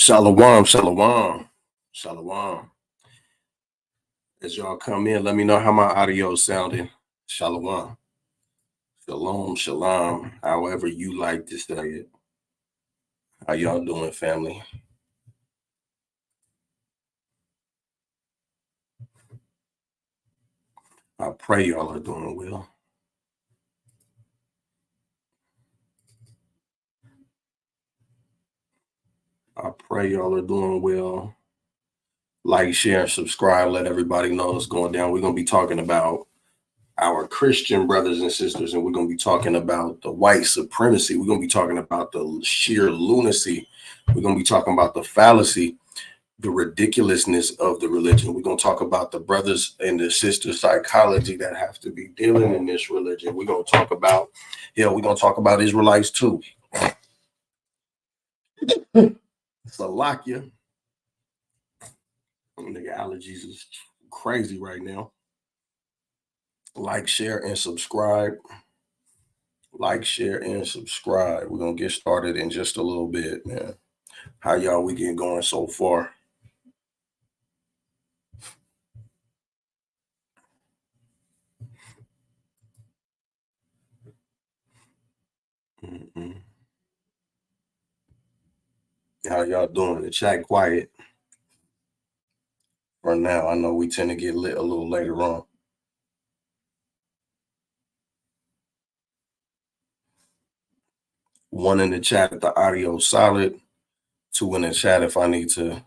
Shalom, shalom, shalom. As y'all come in, let me know how my audio is sounding. Shalom, shalom, shalom, however you like to say it. How y'all doing, family? I pray y'all are doing well. I pray y'all are doing well. Like, share, and subscribe. Let everybody know what's going down. We're going to be talking about our Christian brothers and sisters, and we're going to be talking about the white supremacy. We're going to be talking about the sheer lunacy. We're going to be talking about the fallacy, the ridiculousness of the religion. We're going to talk about the brothers and the sisters psychology that have to be dealing in this religion. We're going to talk about, we're going to talk about Israelites too. Salakia. Nigga, allergies is crazy right now. Like, share, and subscribe. Like, share, and subscribe. We're going to get started in just a little bit, man. How y'all weekend going so far? How y'all doing? The chat quiet for now. I know we tend to get lit a little later on. One in the chat if the audio solid. Two in the chat if I need to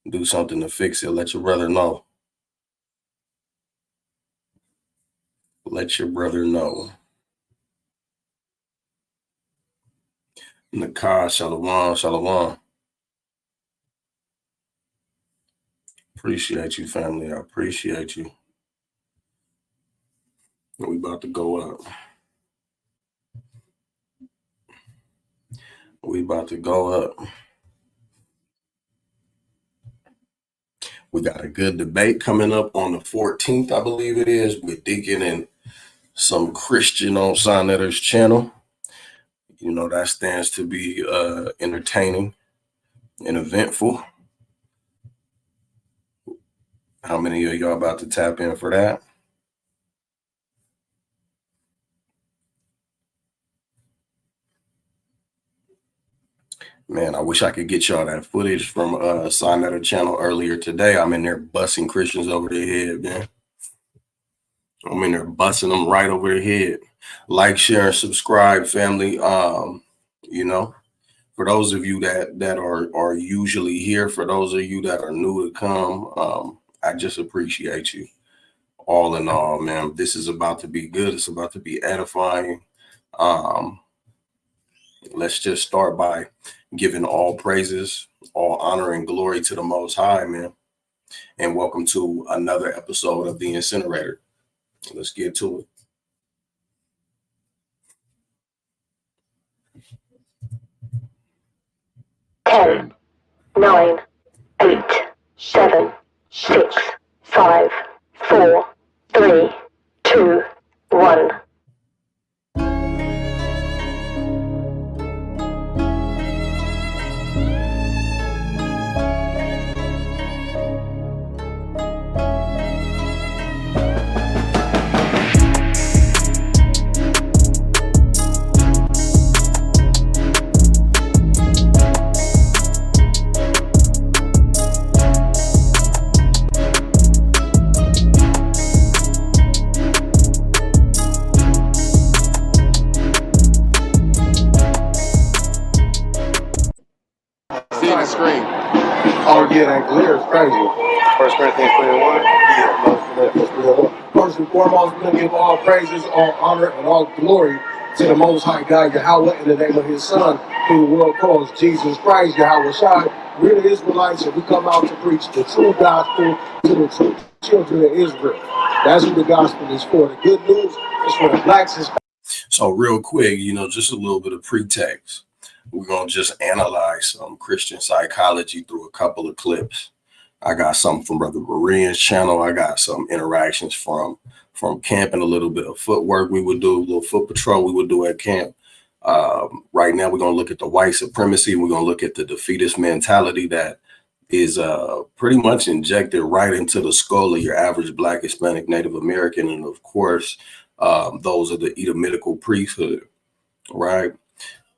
do something to fix it. Let your brother know. Let your brother know. Nakar, shalom, shalom. Appreciate you, family. I appreciate you. We about to go up. We about to go up. We got a good debate coming up on the 14th, I believe it is, with Deacon and some Christian on Sonetter's channel. You know, that stands to be entertaining and eventful. How many of y'all about to tap in for that? Man, I wish I could get y'all that footage from Sonetter channel earlier today. I'm in there busting Christians over their head, man. I'm in there busting them right over their head. Like, share, and subscribe, family. You know, for those of you that are usually here, for those of you that are new to come, I just appreciate you. All in all, man, this is about to be good. It's about to be edifying. Let's just start by giving all praises, all honor, and glory to the Most High, man. And welcome to another episode of The Incinerator. Let's get to it. Ten, 9, 8, 7, 6, 5, 4, 3, 2, 1. Yeah, that glitter is crazy. 1 Corinthians 21. Yeah. First and foremost, we're going to give all praises, all honor, and all glory to the Most High God, Yahweh, in the name of His Son, who the world calls Jesus Christ, Yahawashi. We're the Israelites, and we come out to preach the true gospel to the true children of Israel. That's what the gospel is for. The good news is for the blacks. So real quick, you know, just a little bit of pretext. We're going to just analyze some Christian psychology through a couple of clips. I got something from Brother Berean's channel. I got some interactions from camp and a little bit of footwork we would do, a little foot patrol we would do at camp. Right now, we're going to look at the white supremacy. We're going to look at the defeatist mentality that is pretty much injected right into the skull of your average Black, Hispanic, Native American, and of course, those are the Edomitical priesthood, right?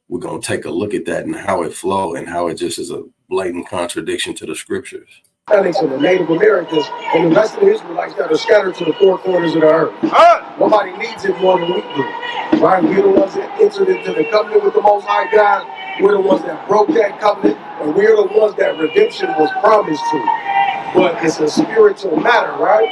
We're going to take a look at that and how it flow and how it just is a blatant contradiction to the scriptures. Hispanics and the Native Americans and the rest of the Israelites that are scattered to the four corners of the earth. Nobody needs it more than we do, right? We're the ones that entered into the covenant with the Most High God. We're the ones that broke that covenant, and we're the ones that redemption was promised to. But it's a spiritual matter, right?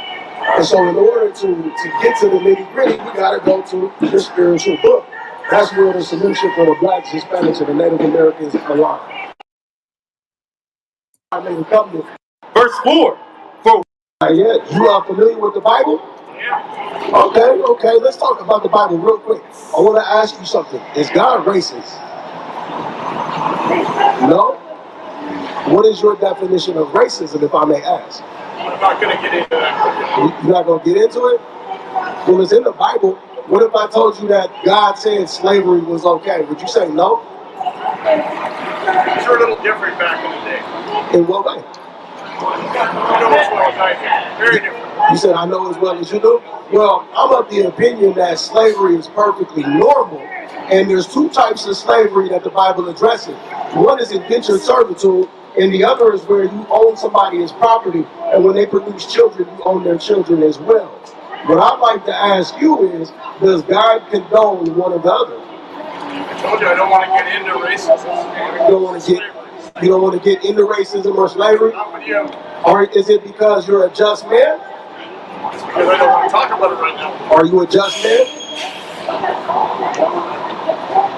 And so in order to get to the nitty-gritty, we got to go to the spiritual book. That's where the solution for the Blacks, Hispanics, and the Native Americans align. I made a covenant. Verse 4. Yeah, you are familiar with the Bible? Yeah. Okay, let's talk about the Bible real quick. I want to ask you something. Is God racist? No? What is your definition of racism, if I may ask? I'm not going to get into that. You're not going to get into it? Well, it's in the Bible. What if I told you that God said slavery was okay? Would you say no? It's a little different back in the day. In what way? You know as well as I do. Very different. You said I know as well as you do? Well, I'm of the opinion that slavery is perfectly normal, and there's two types of slavery that the Bible addresses. One is indentured servitude, and the other is where you own somebody as property, and when they produce children, you own their children as well. What I'd like to ask you is, does God condone one or the other? I told you I don't want to get into racism. You don't want to get into racism or slavery? Not with you. Or is it because you're a just man? It's because I don't want to talk about it right now. Are you a just man?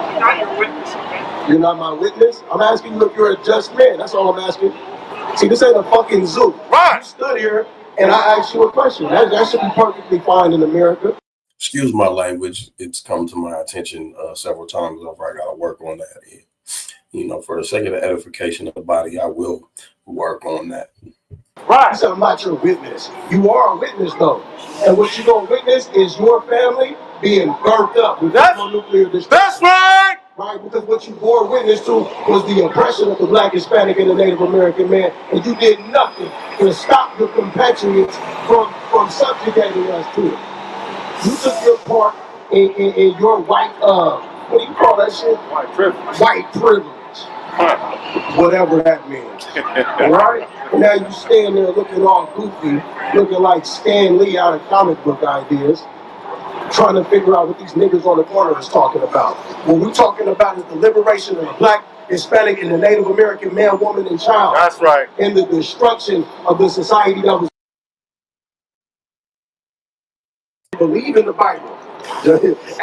I'm not your witness, okay? You're not my witness? I'm asking you if you're a just man. That's all I'm asking. See, this ain't a fucking zoo. Right. You stood here and I asked you a question. That should be perfectly fine in America. Excuse my language. It's come to my attention several times over. I got to work on that. And, you know, for the sake of the edification of the body, I will work on that. Right. You said I'm not your witness. You are a witness, though. And what you're going to witness is your family being burnt up with nuclear destruction. That's right! Right, because what you bore witness to was the oppression of the Black, Hispanic, and the Native American man, and you did nothing to stop the compatriots from subjugating us to it. You took your part in your white, what do you call that shit? White privilege. White privilege. Whatever that means. Alright? And now you stand there looking all goofy, looking like Stan Lee out of comic book ideas, trying to figure out what these niggas on the corner is talking about. What we're talking about is the liberation of the Black, Hispanic, and the Native American man, woman, and child. That's right. And the destruction of the society that was believe in the Bible.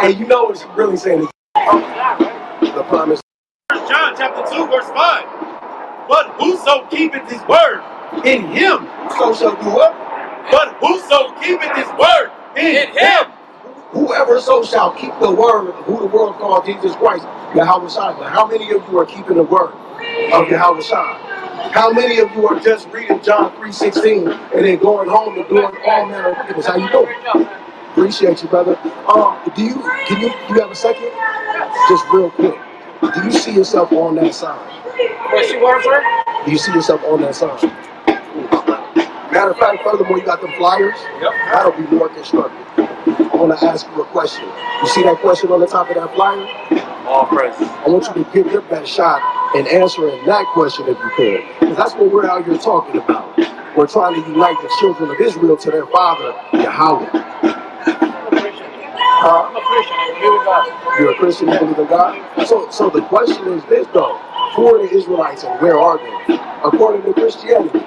And you know what's really saying? The promise. John chapter 2 verse 5. But whoso keepeth his word, in him. So shall do what? But whoso keepeth his word, in him. Whoever so shall keep the word of who the world called Jesus Christ, Yahawashi. But how many of you are keeping the word of Yahawashi? How many of you are just reading John 3:16 and then going home and doing all manner of wickedness? How you doing? Appreciate you, brother. Do you have a second? Just real quick. Do you see yourself on that sign? Do you see yourself on that sign? Matter of fact, furthermore, you got them flyers? Yep. That'll be more constructive. I want to ask you a question. You see that question on the top of that flyer? All praise. I want you to give your best shot in answering that question if you could. Because that's what we're out here talking about. We're trying to unite the children of Israel to their father, Yahweh. I'm a Christian. I believe in God. You're a Christian, you believe in God? So the question is this, though. Who are the Israelites and where are they? According to Christianity.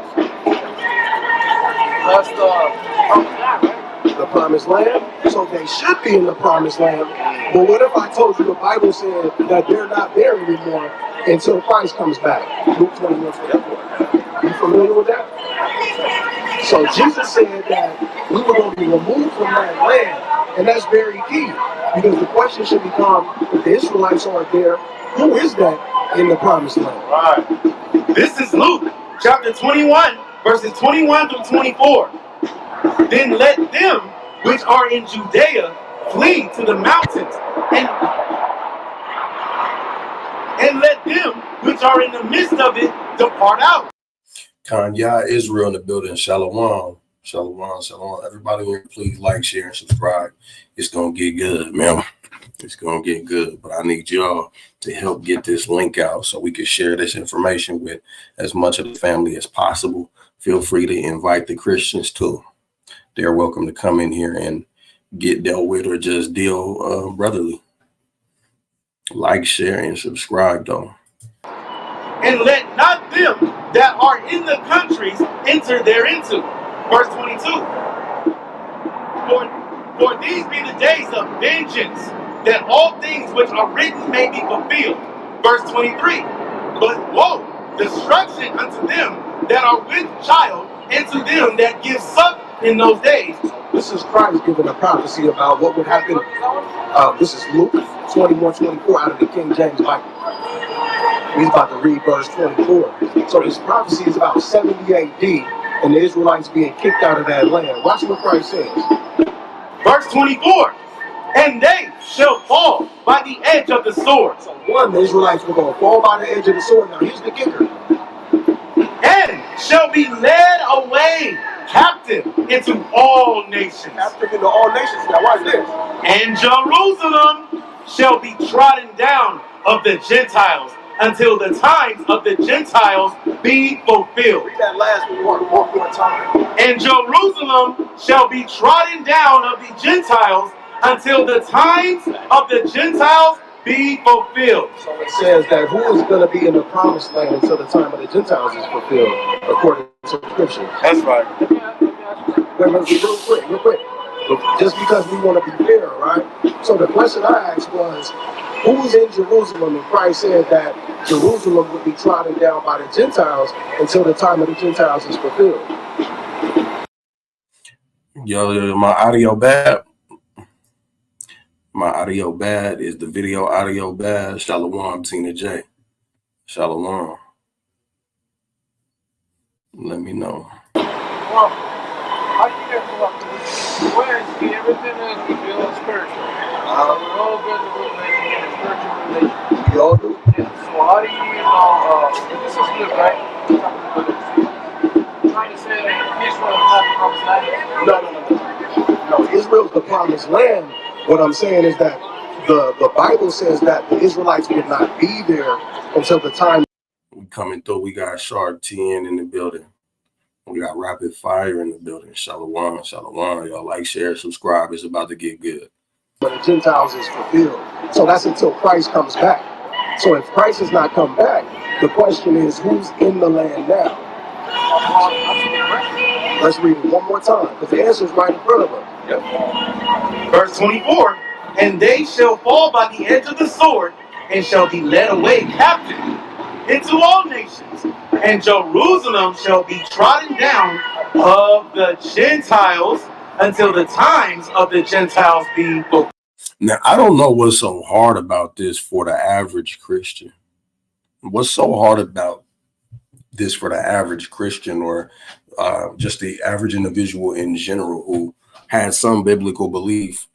That's The promised land? So they should be in the promised land. But what if I told you the Bible said that they're not there anymore until Christ comes back? Luke 21:24. You familiar with that? So Jesus said that we were going to be removed from that land, and that's very key. Because the question should become, if the Israelites aren't there, who is that in the promised land? right. This is Luke chapter 21, verses 21 through 24. Then let them which are in Judea flee to the mountains, and and let them which are in the midst of it depart out. Kanya Israel in the building. Shalom. Shalom. Shalom. Everybody here, please like, share, and subscribe. It's going to get good, man. It's going to get good. But I need y'all to help get this link out so we can share this information with as much of the family as possible. Feel free to invite the Christians too. They're welcome to come in here and get dealt with or just deal brotherly. Like, share, and subscribe, though. And let not them that are in the countries enter thereinto. Verse 22. For these be the days of vengeance, that all things which are written may be fulfilled. Verse 23. But woe, destruction unto them that are with child, and to them that give suck in those days. This is Christ giving a prophecy about what would happen. This is Luke 21:24 out of the King James Bible. He's about to read verse 24. So this prophecy is about 70 AD and the Israelites being kicked out of that land. Watch what Christ says. Verse 24. And they shall fall by the edge of the sword. So one, the Israelites were going to fall by the edge of the sword. Now here's the kicker. And shall be led away captive into all nations. Captive into all nations. Now watch this. And Jerusalem shall be trodden down of the Gentiles until the times of the Gentiles be fulfilled. Read that last one more time. And Jerusalem shall be trodden down of the Gentiles until the times of the Gentiles be fulfilled. So it says that who is going to be in the promised land until the time of the Gentiles is fulfilled, according to the scripture. That's right. Wait, real quick. Just because we want to be fair, right? So the question I asked was, who's in Jerusalem? And Christ said that Jerusalem would be trodden down by the Gentiles until the time of the Gentiles is fulfilled. Yo, my audio bad. My audio bad. Is the video audio bad? Shalom, Tina J. Shalom. Let me know. Well, how you get Wednesday, everything is revealed spiritual. We're all good to religion and spiritual religion. We all do? Yeah. So how do you know, this is good, right? You're trying to say that Israel is not the promised land? No, Israel's the promised land. What I'm saying is that the Bible says that the Israelites would not be there until the time. We coming through. We got Sharp 10 in the building. We got Rapid Fire in the building. Shalom, shalom. Y'all like, share, subscribe. It's about to get good. But the Gentiles is fulfilled. So that's until Christ comes back. So if Christ has not come back, the question is, who's in the land now? Let's read it one more time, because the answer is right in front of us. Yep. Verse 24. And they shall fall by the edge of the sword, and shall be led away captive into all nations. And Jerusalem shall be trodden down of the Gentiles until the times of the Gentiles be fulfilled. Now, I don't know what's so hard about this for the average Christian. What's so hard about this for the average Christian, or just the average individual in general who has some biblical belief,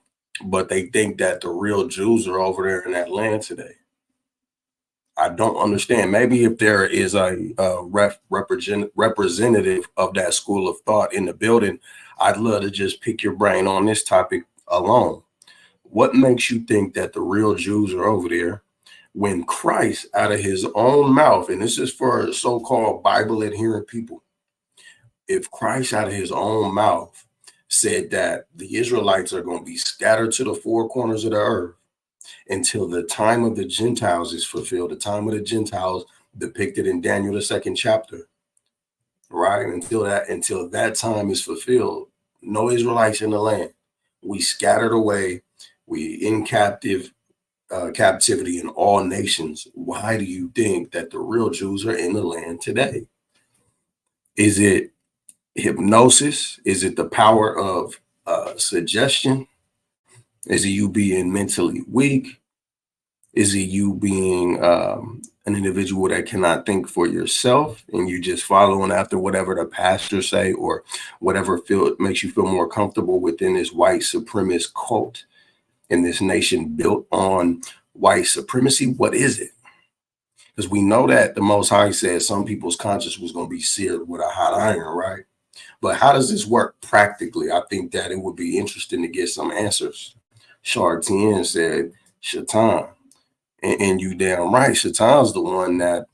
but they think that the real Jews are over there in that land today? I don't understand. Maybe if there is a representative of that school of thought in the building, I'd love to just pick your brain on this topic alone. What makes you think that the real Jews are over there when Christ, out of his own mouth, and this is for so-called Bible adherent people, if Christ out of his own mouth said that the Israelites are going to be scattered to the four corners of the earth until the time of the Gentiles is fulfilled, the time of the Gentiles depicted in Daniel, the 2nd chapter, right? Until that time is fulfilled, no Israelites in the land. We scattered away. We in captivity in all nations. Why do you think that the real Jews are in the land today? Is it hypnosis? Is it the power of suggestion? Is it you being mentally weak? Is it you being an individual that cannot think for yourself and you just following after whatever the pastor say or whatever makes you feel more comfortable within this white supremacist cult in this nation built on white supremacy? What is it? Because we know that the Most High said some people's conscience was going to be seared with a hot iron, right? But how does this work practically? I think that it would be interesting to get some answers. Chartien said, Shaitan. And you damn right, Shaitan's the one that,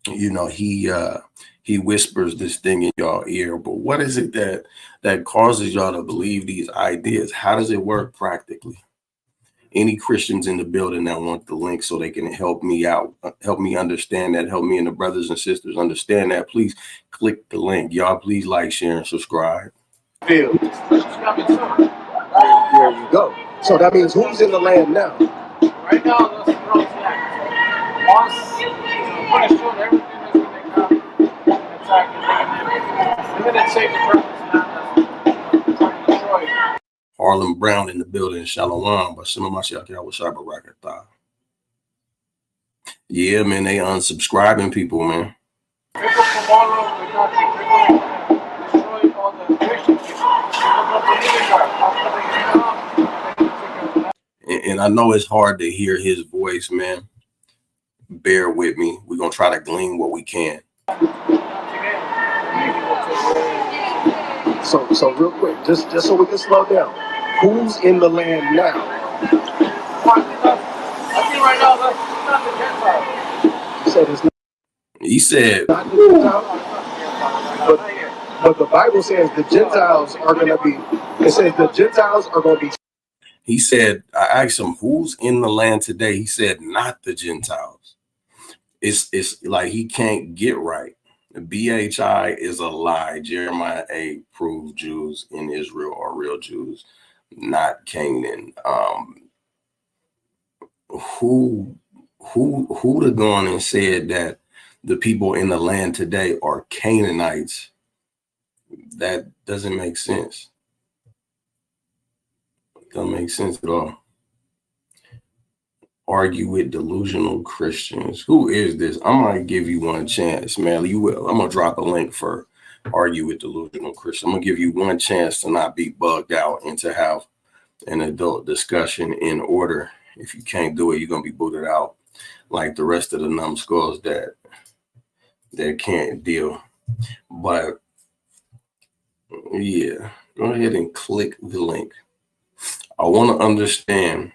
you know, he whispers this thing in your ear. But what is it that causes y'all to believe these ideas? How does it work practically? Any Christians in the building that want the link so they can help me out, help me understand that, help me and the brothers and sisters understand that, please click the link. Y'all please like, share, and subscribe. There you go. So that means who's in the land now? Right now, that's the Promised Land. Once, pretty soon, everything is going to come and attack and they're going to take the Promised Land. Trying to destroy it. Harlem Brown in the building, Shalom, but some of my Yahawashi Barakatah. Yeah, man, they unsubscribing people, man. People from all over the country, they're going to destroy all the Christian people. And I know it's hard to hear his voice, man. Bear with me. We're going to try to glean what we can. So real quick, just so we can slow down. Who's in the land now? I think right now that's not the Gentiles. He said it's not. He said, Not the Gentiles. But the Bible says the Gentiles are going to be. It says the Gentiles are going to be. He said, I asked him, who's in the land today? He said, not the Gentiles. It's like he can't get right. BHI is a lie. Jeremiah 8 proves Jews in Israel are real Jews, not Canaan. Who have gone and said that the people in the land today are Canaanites? That doesn't make sense. Doesn't make sense at all. Argue with delusional Christians. Who is this? I might give you one chance, man. You will. I'm gonna drop a link for argue with delusional Christians. I'm gonna give you one chance to not be bugged out and to have an adult discussion in order. If you can't do it, you're gonna be booted out like the rest of the numbskulls that can't deal. But yeah, go ahead and click the link. I want to understand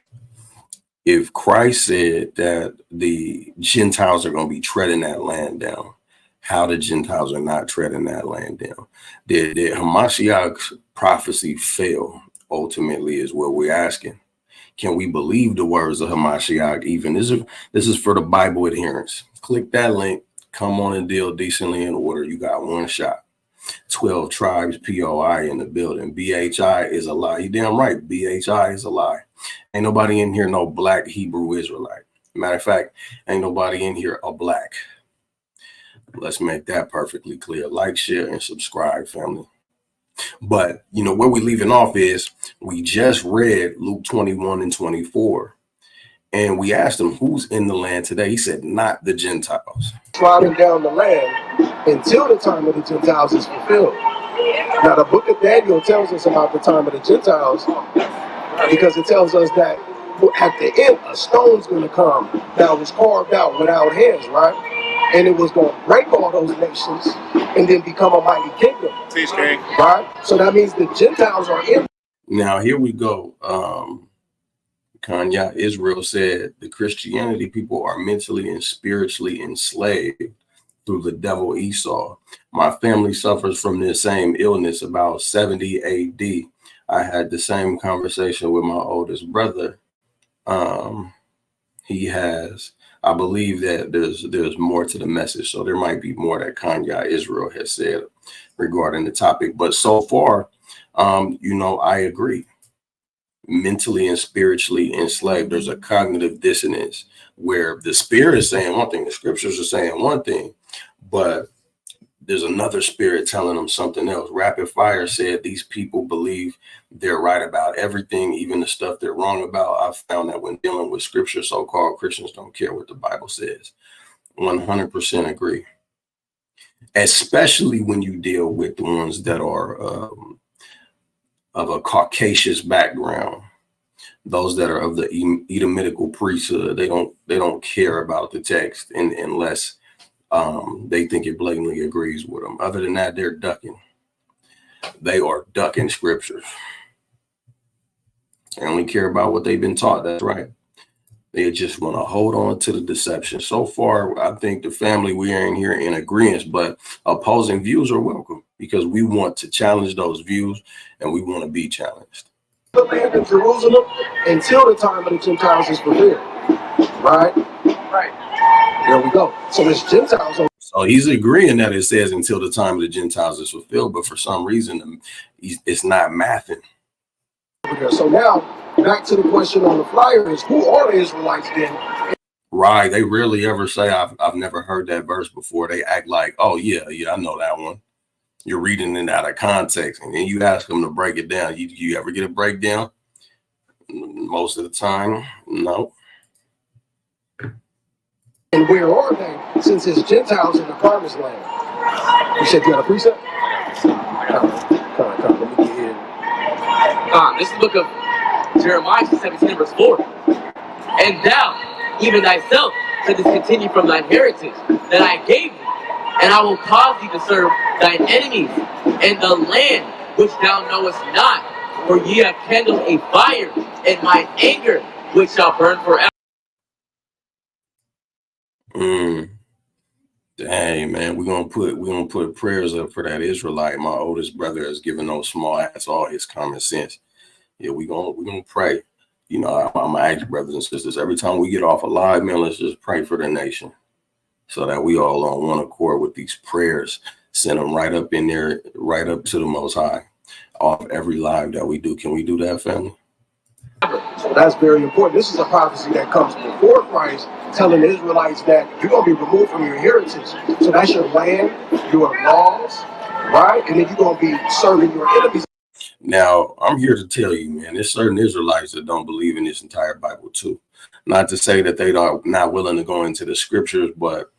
if Christ said that the Gentiles are going to be treading that land down, how the Gentiles are not treading that land down. Did hamashiach's prophecy fail? Ultimately, is what we're asking. Can we believe the words of hamashiach? Even this is for the Bible adherents. Click that link. Come on and deal decently in order. You got one shot. 12 tribes, POI in the building. BHI is a lie. You damn right. BHI is a lie. Ain't nobody in here no black Hebrew Israelite. Matter of fact, ain't nobody in here a black. Let's make that perfectly clear. Like, share, and subscribe, family. But, you know, where we leaving off is we just read Luke 21 and 24. And we asked him, who's in the land today? He said, not the Gentiles. Trotting down the land until the time of the Gentiles is fulfilled. Now, the book of Daniel tells us about the time of the Gentiles because it tells us that at the end, a stone's going to come that was carved out without hands, right? And it was going to break all those nations and then become a mighty kingdom. Right? So that means the Gentiles are in. Now, here we go. Kanye Israel said the Christianity people are mentally and spiritually enslaved through the devil Esau. My family suffers from this same illness about 70 AD. I had the same conversation with my oldest brother. He has, I believe that there's more to the message. So there might be more that Kanye Israel has said regarding the topic. But so far, you know, I agree. Mentally and spiritually enslaved. There's a cognitive dissonance where the spirit is saying one thing, the scriptures are saying one thing, but there's another spirit telling them something else. Rapid Fire said these people believe they're right about everything, even the stuff they're wrong about. I've found that when dealing with scripture, so-called Christians don't care what the Bible says. 100% agree. Especially when you deal with the ones that are of a Caucasian background. those that are of the Edomitical priesthood, they don't care about the text unless they think it blatantly agrees with them. Other than that, they're ducking. They are ducking scriptures. They only care about what they've been taught. That's right. They just want to hold on to the deception. So far, I think the family, we are in here in agreement, but opposing views are welcome because we want to challenge those views and we want to be challenged. The land of Jerusalem until the time of the Gentiles is fulfilled. Right? Right. There we go. So this Gentiles. So he's agreeing that it says until the time of the Gentiles is fulfilled, but for some reason, it's not mathing. So now, back to the question on the flyer is, who are the Israelites then? Right. They rarely ever say, I've never heard that verse before. They act like, oh, yeah, I know that one. You're reading it out of context. And then you ask them to break it down. You ever get a breakdown? Most of the time, no. And where are they since it's Gentiles in the promised land? You said you had a precept? Come, let me get in. This is the book of Jeremiah 17 verse 4. And thou, even thyself, shalt discontinue from thine heritage that I gave thee, and I will cause thee to serve thine enemies in the land which thou knowest not, for ye have kindled a fire in my anger, which shall burn forever. Dang, man, we're gonna put prayers up for that Israelite. My oldest brother has given those small acts all his common sense. Yeah, we're gonna pray. I'm gonna ask brothers and sisters every time we get off a live, man, let's just pray for the nation so that we all on one accord with these prayers. Send them right up in there, right up to the Most High off every live that we do. Can we do that, family? So that's very important. This is a prophecy that comes before Christ, telling the Israelites that you're going to be removed from your heritage. So that's your land, your laws, right? And then you're going to be serving your enemies. Now, I'm here to tell you, man, there's certain Israelites that don't believe in this entire Bible too. Not to say that they are not willing to go into the scriptures, but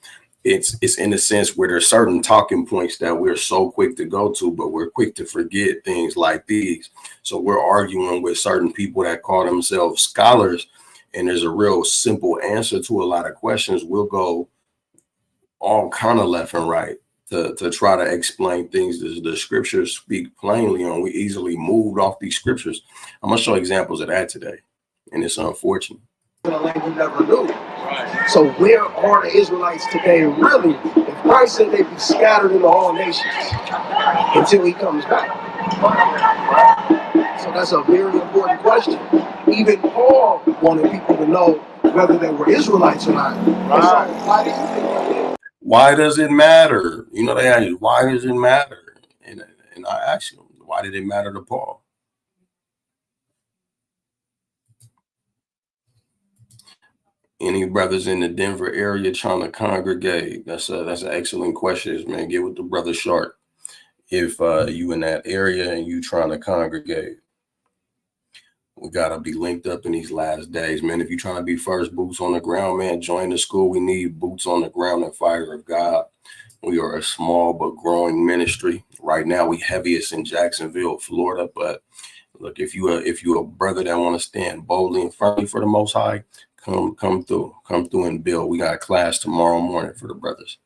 it's in a sense where there's certain talking points that we're so quick to go to, but we're quick to forget things like these. So we're arguing with certain people that call themselves scholars, and there's a real simple answer to a lot of questions. We'll go all kind of left and right to try to explain things that the scriptures speak plainly on. We easily moved off these scriptures. I'm gonna show examples of that today, and it's unfortunate. In a land you never knew. Right. So where are the Israelites today? Really, if Christ said they'd be scattered into all nations until he comes back. So that's a very important question. Even Paul wanted people to know whether they were Israelites or not. Right. So why do you think that is? Why does it matter? They ask you, why does it matter? And I ask them, why did it matter to Paul? Any brothers in the Denver area trying to congregate? That's an excellent question, man. Get with the brother Sharp. If you in that area and you trying to congregate, we gotta be linked up in these last days, man. If you're trying to be first boots on the ground, man, join the school. We need boots on the ground and fire of God. We are a small but growing ministry. Right now, we heaviest in Jacksonville, Florida. But look, if you a brother that want to stand boldly and firmly for the Most High, come through and build. We got a class tomorrow morning for the brothers.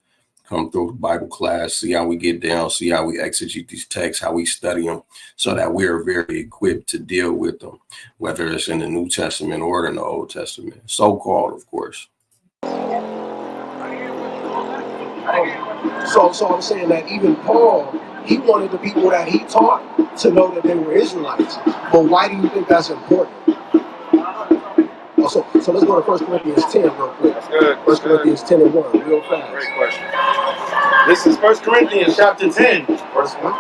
Come through Bible class, see how we get down, see how we exegete these texts, how we study them, so that we are very equipped to deal with them, whether it's in the New Testament or in the Old Testament, so-called, of course. So I'm saying that even Paul, he wanted the people that he taught to know that they were Israelites. But why do you think that's important? So let's go to 1 Corinthians 10 real quick. That's good. 1 Corinthians 10 and 1, real fast. Great question. This is 1 Corinthians chapter 10, verse 1.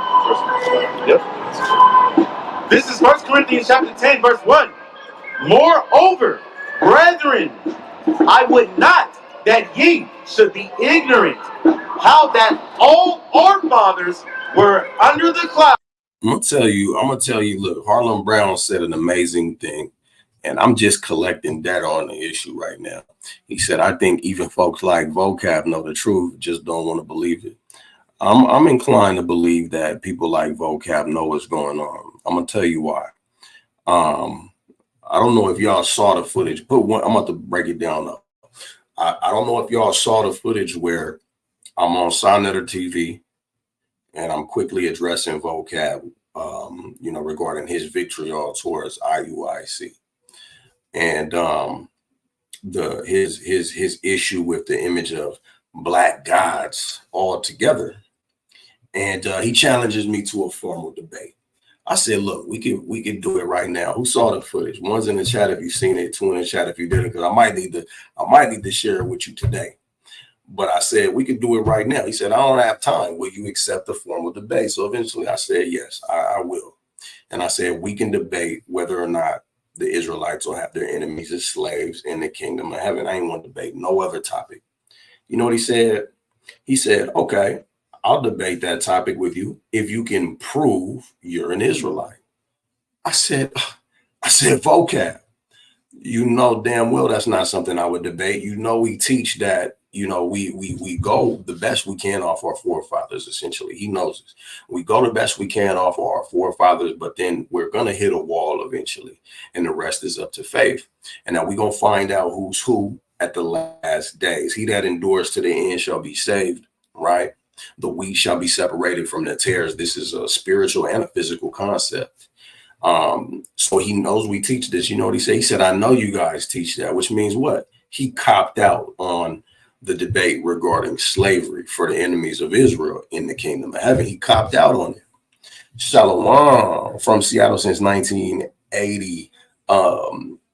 Yep. This is 1 Corinthians chapter 10, verse 1. Moreover, brethren, I would not that ye should be ignorant how that all our fathers were under the cloud. I'm gonna tell you, look, Harlem Brown said an amazing thing. And I'm just collecting data on the issue right now. He said, I think even folks like vocab know the truth, just don't want to believe it. I'm inclined to believe that people like vocab know what's going on. I'm going to tell you why. I don't know if y'all saw the footage. I'm about to break it down now. I don't know if y'all saw the footage where I'm on Sonetter TV and I'm quickly addressing vocab, regarding his vitriol towards IUIC and his issue with the image of black gods altogether. And he challenges me to a formal debate. I said, look, we could do it right now. Who saw the footage? One's in the chat if you've seen it, two in the chat if you didn't, because I might need to share it with you today. But I said we could do it right now. He said, I don't have time. Will you accept the formal debate? So eventually I said, yes, I will. And I said, we can debate whether or not the Israelites will have their enemies as slaves in the kingdom of heaven. I ain't want to debate no other topic. You know what he said? He said, okay, I'll debate that topic with you if you can prove you're an Israelite. I said, vocab. You know damn well that's not something I would debate. You know, we teach that, we go the best we can off our forefathers, essentially. He knows this. We go the best we can off our forefathers, but then we're going to hit a wall eventually, and the rest is up to faith. And now we're going to find out who's who at the last days. He that endures to the end shall be saved, right? The wheat shall be separated from the tares. This is a spiritual and a physical concept. So he knows we teach this. You know what he said? He said, I know you guys teach that, which means what? He copped out on the debate regarding slavery for the enemies of Israel in the kingdom of heaven. He copped out on it. Shalom from Seattle since 1980.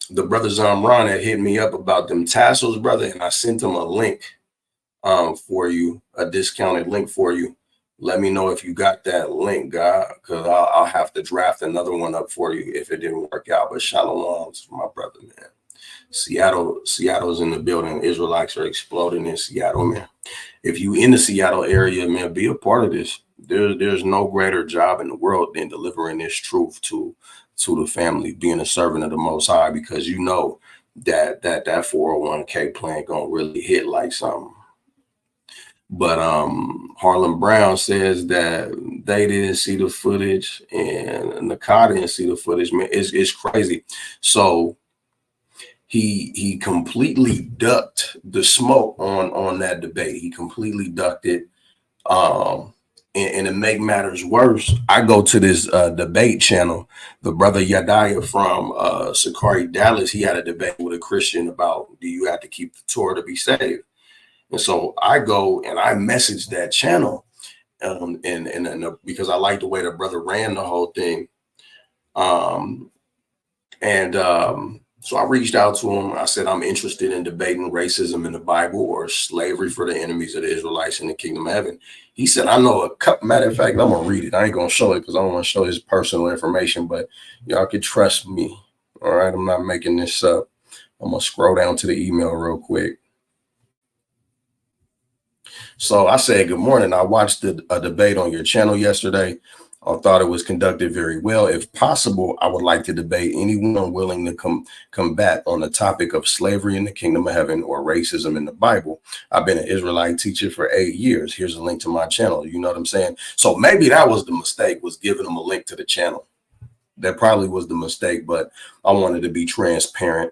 The brother Zamran had hit me up about them tassels, brother, and I sent him a link for you, a discounted link for you. Let me know if you got that link, God, because I'll have to draft another one up for you if it didn't work out. But shalom to my brother, man. Seattle's in the building. Israelites are exploding in Seattle, man. If you in the Seattle area, man, be a part of this. There's no greater job in the world than delivering this truth to the family, being a servant of the Most High, because you know that 401k plan gonna really hit like something. But Harlem Brown says that they didn't see the footage and Nakai didn't see the footage. Man, it's crazy. So he completely ducked the smoke on that debate. He completely ducked it. And to make matters worse, I go to this debate channel. The brother Yadiah from Sakari, Dallas, he had a debate with a Christian about, do you have to keep the Torah to be saved? And so I go and I message that channel, and because I like the way the brother ran the whole thing. So I reached out to him. I said, I'm interested in debating racism in the Bible or slavery for the enemies of the Israelites in the kingdom of heaven. He said, I know a couple, matter of fact, I'm going to read it. I ain't going to show it because I don't want to show his personal information, but y'all can trust me. All right. I'm not making this up. I'm going to scroll down to the email real quick. So I said, good morning. I watched a debate on your channel yesterday. I thought it was conducted very well. If possible, I would like to debate anyone willing to combat on the topic of slavery in the kingdom of heaven or racism in the Bible. I've been an Israelite teacher for 8 years. Here's a link to my channel. You know what I'm saying? So maybe that was the mistake, was giving them a link to the channel. That probably was the mistake, but I wanted to be transparent.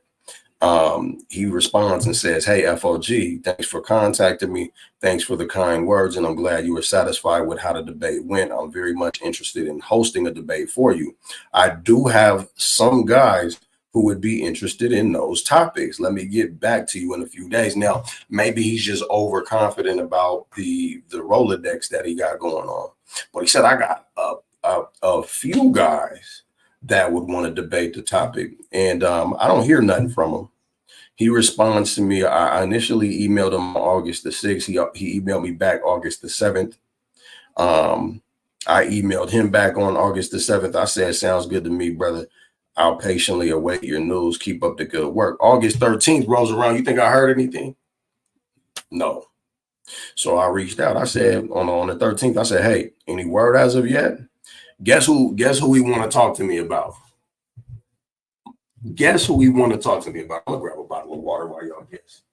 He responds and says, hey, FOG, thanks for contacting me. Thanks for the kind words. And I'm glad you were satisfied with how the debate went. I'm very much interested in hosting a debate for you. I do have some guys who would be interested in those topics. Let me get back to you in a few days. Now, maybe he's just overconfident about the Rolodex that he got going on. But he said, I got a few guys that would want to debate the topic. And I don't hear nothing from him. He responds to me. I initially emailed him on August the 6th. He emailed me back August the 7th. I emailed him back on August the 7th. I said, sounds good to me, brother. I'll patiently await your news. Keep up the good work. August 13th rolls around. You think I heard anything? No. So I reached out. I said on the 13th, I said, hey, any word as of yet? Guess who he want to talk to me about? Guess who we want to talk to me about? I'm gonna grab a bottle of water while y'all guess.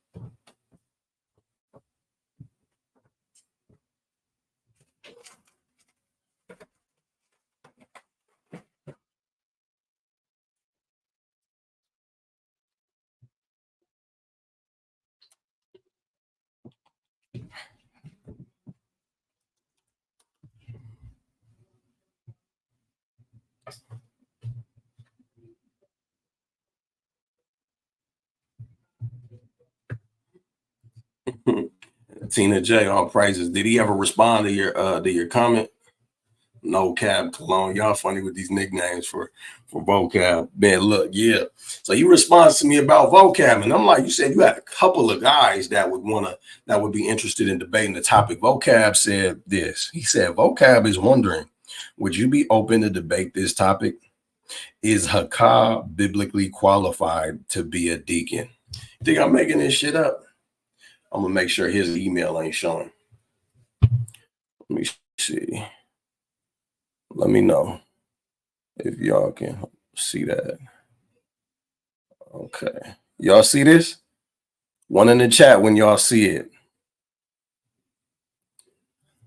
Tina J, all praises. Did he ever respond to your comment? No Cab Cologne. Y'all funny with these nicknames for vocab. Man, look, yeah. So he responds to me about vocab, and I'm like, you said you had a couple of guys that would be interested in debating the topic. Vocab said this. He said, vocab is wondering, would you be open to debate this topic? Is Hakah biblically qualified to be a deacon? Think I'm making this shit up? I'm gonna make sure his email ain't showing. Let me see. Let me know if y'all can see that. Okay. Y'all see this? One in the chat when y'all see it.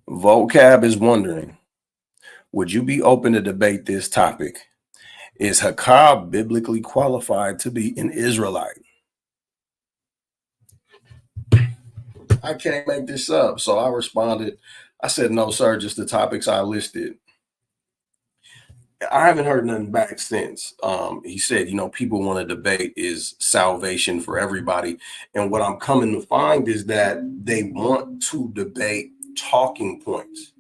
Vocab is wondering, would you be open to debate this topic? Is Hakah biblically qualified to be an Israelite? I can't make this up. So I responded. I said, no, sir, just the topics I listed. I haven't heard nothing back since. He said, people want to debate is salvation for everybody. And what I'm coming to find is that they want to debate talking points.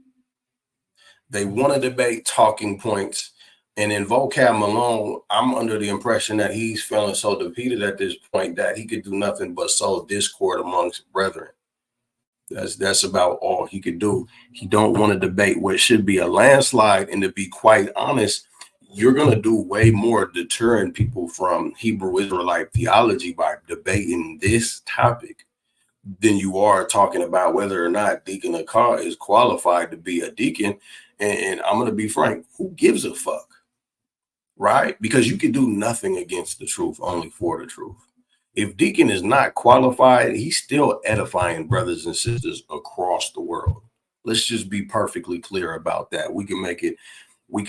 They want to debate talking points. And in vocab Malone, I'm under the impression that he's feeling so defeated at this point that he could do nothing but sow discord amongst brethren. That's about all he could do. He don't want to debate what should be a landslide. And to be quite honest, you're going to do way more deterring people from Hebrew Israelite theology by debating this topic than you are talking about whether or not Deacon Hakah is qualified to be a deacon. And I'm going to be frank, who gives a fuck? Right? Because you can do nothing against the truth, only for the truth. If Deacon is not qualified, he's still edifying brothers and sisters across the world. Let's just be perfectly clear about that. We can make it, we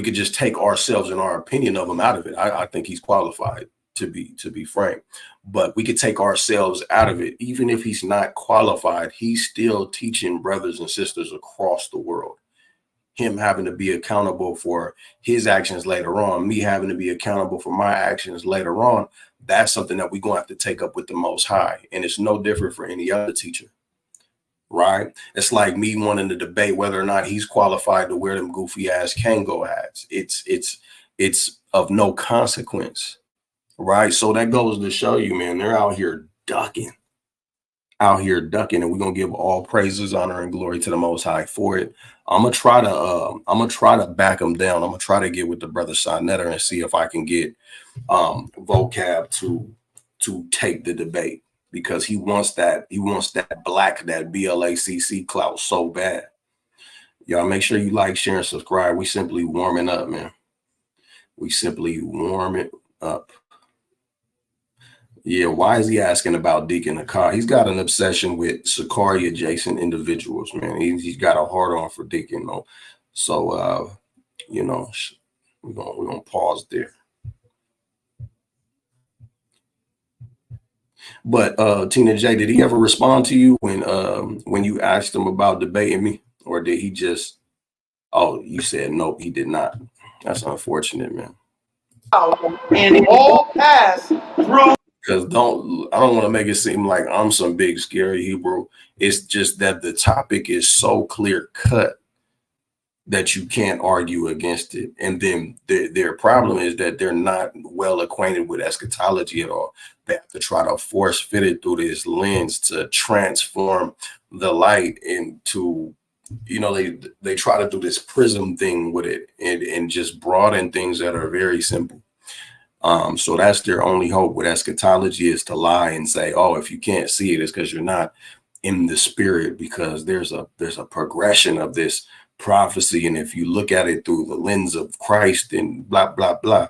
could just take ourselves and our opinion of him out of it. I think he's qualified to be frank, but we could take ourselves out of it. Even if he's not qualified, he's still teaching brothers and sisters across the world. Him having to be accountable for his actions later on, me having to be accountable for my actions later on, that's something that we're going to have to take up with the Most High. And it's no different for any other teacher, right? It's like me wanting to debate whether or not he's qualified to wear them goofy ass Kango hats. It's of no consequence, right? So that goes to show you, man, they're out here ducking. And we're gonna give all praises, honor, and glory to the Most High for it. I'm gonna try to back them down. I'm gonna try to get with the brother Sinetter and see if I can get vocab to take the debate, because he wants that that BLACC clout so bad. Y'all make sure you like, share, and subscribe. We simply warming up, man. We simply warm it up. Yeah, why is he asking about Deacon Hakah? He's got an obsession with Sakari adjacent individuals, man. He's got a hard on for Deacon, though. So, we're gonna pause there. But Tina J, did he ever respond to you when you asked him about debating me, or did he just? Oh, you said nope, he did not. That's unfortunate, man. And all pass through. Because I don't want to make it seem like I'm some big scary Hebrew. It's just that the topic is so clear cut that you can't argue against it. And then their problem is that they're not well acquainted with eschatology at all. They have to try to force fit it through this lens to transform the light into, they try to do this prism thing with it and just broaden things that are very simple. So that's their only hope with eschatology, is to lie and say, oh, if you can't see it, it's because you're not in the spirit, because there's a progression of this prophecy. And if you look at it through the lens of Christ and blah, blah, blah,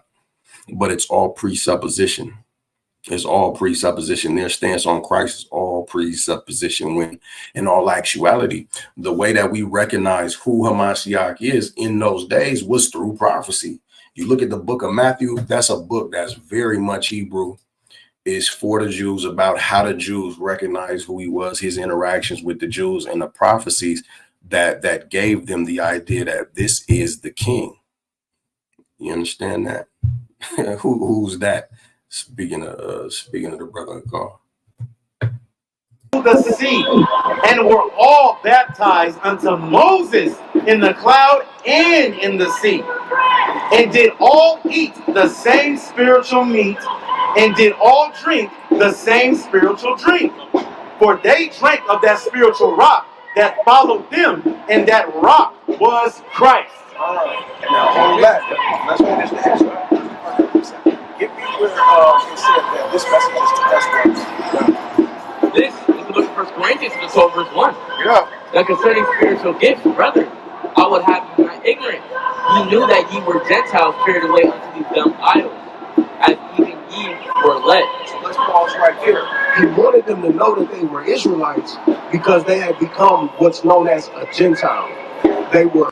but it's all presupposition. It's all presupposition. Their stance on Christ is all presupposition, when in all actuality, the way that we recognize who hamashiach is in those days was through prophecy. You look at the book of Matthew, that's a book that's very much Hebrew. It's for the Jews, about how the Jews recognize who he was, his interactions with the Jews, and the prophecies that gave them the idea that this is the king. You understand that? Who's that? Speaking of the brother Hakah. the sea, and were all baptized unto Moses in the cloud and in the sea, and did all eat the same spiritual meat, and did all drink the same spiritual drink. For they drank of that spiritual rock that followed them, and that rock was Christ. All right. Now hold that. Let's finish the answer. Give me where it said that this message is to us, brothers. This is the book of 1 Corinthians, the 12 verse 1. Yeah. That concerning spiritual gifts, brother, I would have you not ignorant. Ye knew that ye were Gentiles carried away unto these dumb idols, as even ye were led. So let's pause right there. He wanted them to know that they were Israelites because they had become what's known as a Gentile. They were.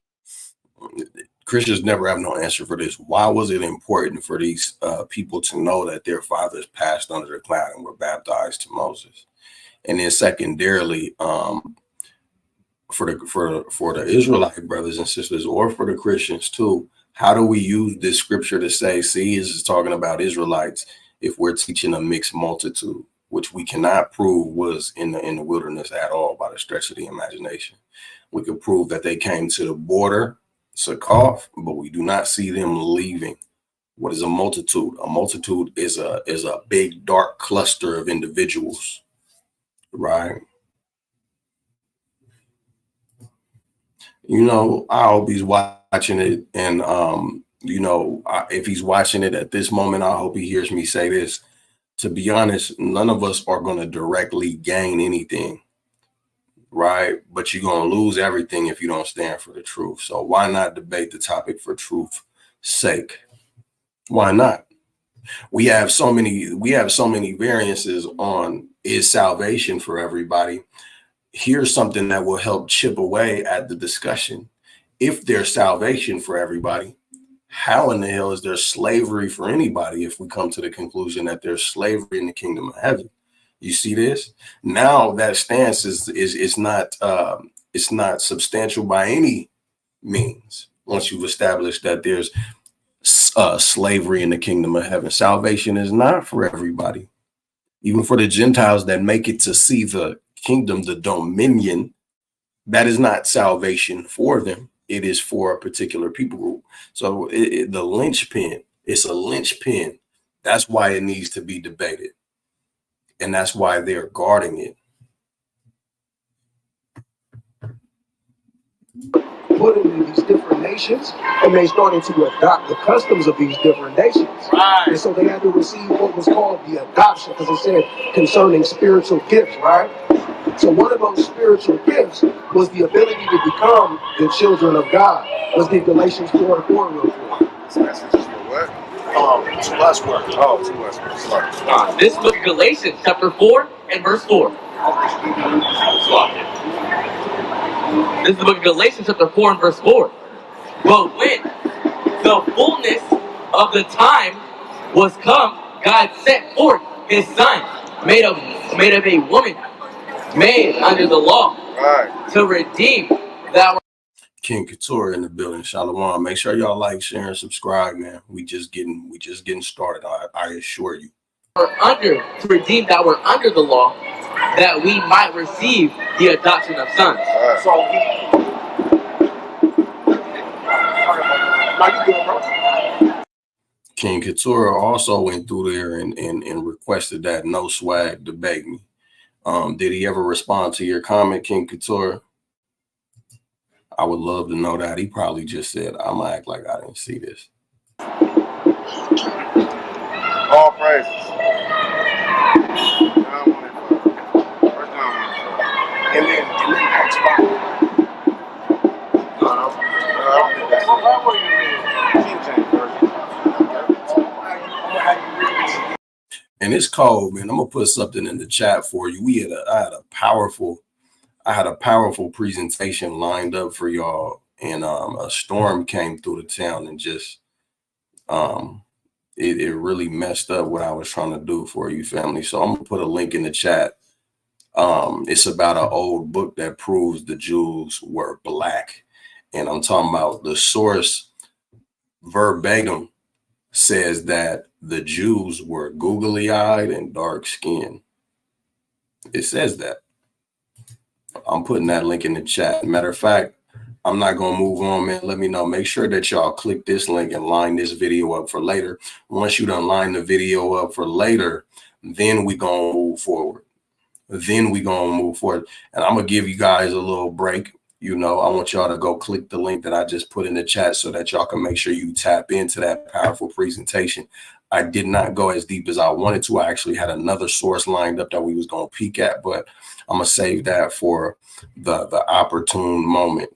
Christians never have no answer for this. Why was it important for these people to know that their fathers passed under the cloud and were baptized to Moses? And then secondarily, for the Israelite brothers and sisters, or for the Christians too, how do we use this scripture to say, see, this is talking about Israelites if we're teaching a mixed multitude, which we cannot prove was in the wilderness at all by the stretch of the imagination? We could prove that they came to the border, Succoth, but we do not see them leaving. What is a multitude? A multitude is a big dark cluster of individuals, right? You know, I hope he's watching it, and you know, if he's watching it at this moment, I hope he hears me say this. To be honest, none of us are going to directly gain anything, right? But you're going to lose everything if you don't stand for the truth. So why not debate the topic for truth's sake? Why not? We have so many variances on, is salvation for everybody? Here's something that will help chip away at the discussion. If there's salvation for everybody, how in the hell is there slavery for anybody if we come to the conclusion that there's slavery in the kingdom of heaven? You see this? Now that stance is not it's not substantial by any means. Once you've established that there's slavery in the kingdom of heaven, salvation is not for everybody. Even for the Gentiles that make it to see the kingdom, the dominion, that is not salvation for them. It is for a particular people group. So the linchpin, it's a linchpin. That's why it needs to be debated. And that's why they're guarding it. Put into these different nations, and they started to adopt the customs of these different nations. Right. And so they had to receive what was called the adoption, because it said concerning spiritual gifts, right? So one of those spiritual gifts was the ability to become the children of God. Let's get Galatians 4:4 real quick. This message is for what? To us work. Oh, to us. Sorry. This book of Galatians, chapter 4 and verse 4. This is the book of Galatians, chapter 4 and verse 4. But when the fullness of the time was come, God sent forth his son, made of a woman, made under the law, Right. to redeem that. King Couture in the building. Shalom. Make sure y'all like, share, and subscribe, man. We just getting started. I assure you. To redeem that were under the law, that we might receive the adoption of sons. Right. So now you good, bro. King Couture also went through there and requested that no swag debate me. Did he ever respond to your comment, King Couture? I would love to know that. He probably just said, I'm gonna act like I didn't see this. All praises. And then Acts 5. No, I don't think that's What were you reading? King James version. And it's cold, man. I'm gonna put something in the chat for you. I had a powerful presentation lined up for y'all, and a storm came through the town and just it really messed up what I was trying to do for you, family. So I'm gonna put a link in the chat. It's about an old book that proves the Jews were black, and I'm talking about the source verbatim says that the Jews were googly-eyed and dark-skinned. It says that. I'm putting that link in the chat. Matter of fact, I'm not going to move on, man. Let me know. Make sure that y'all click this link and line this video up for later. Once you done line the video up for later, then we going to move forward. And I'm going to give you guys a little break. You know, I want y'all to go click the link that I just put in the chat so that y'all can make sure you tap into that powerful presentation. I did not go as deep as I wanted to. I actually had another source lined up that we was going to peek at, but I'm going to save that for the opportune moment.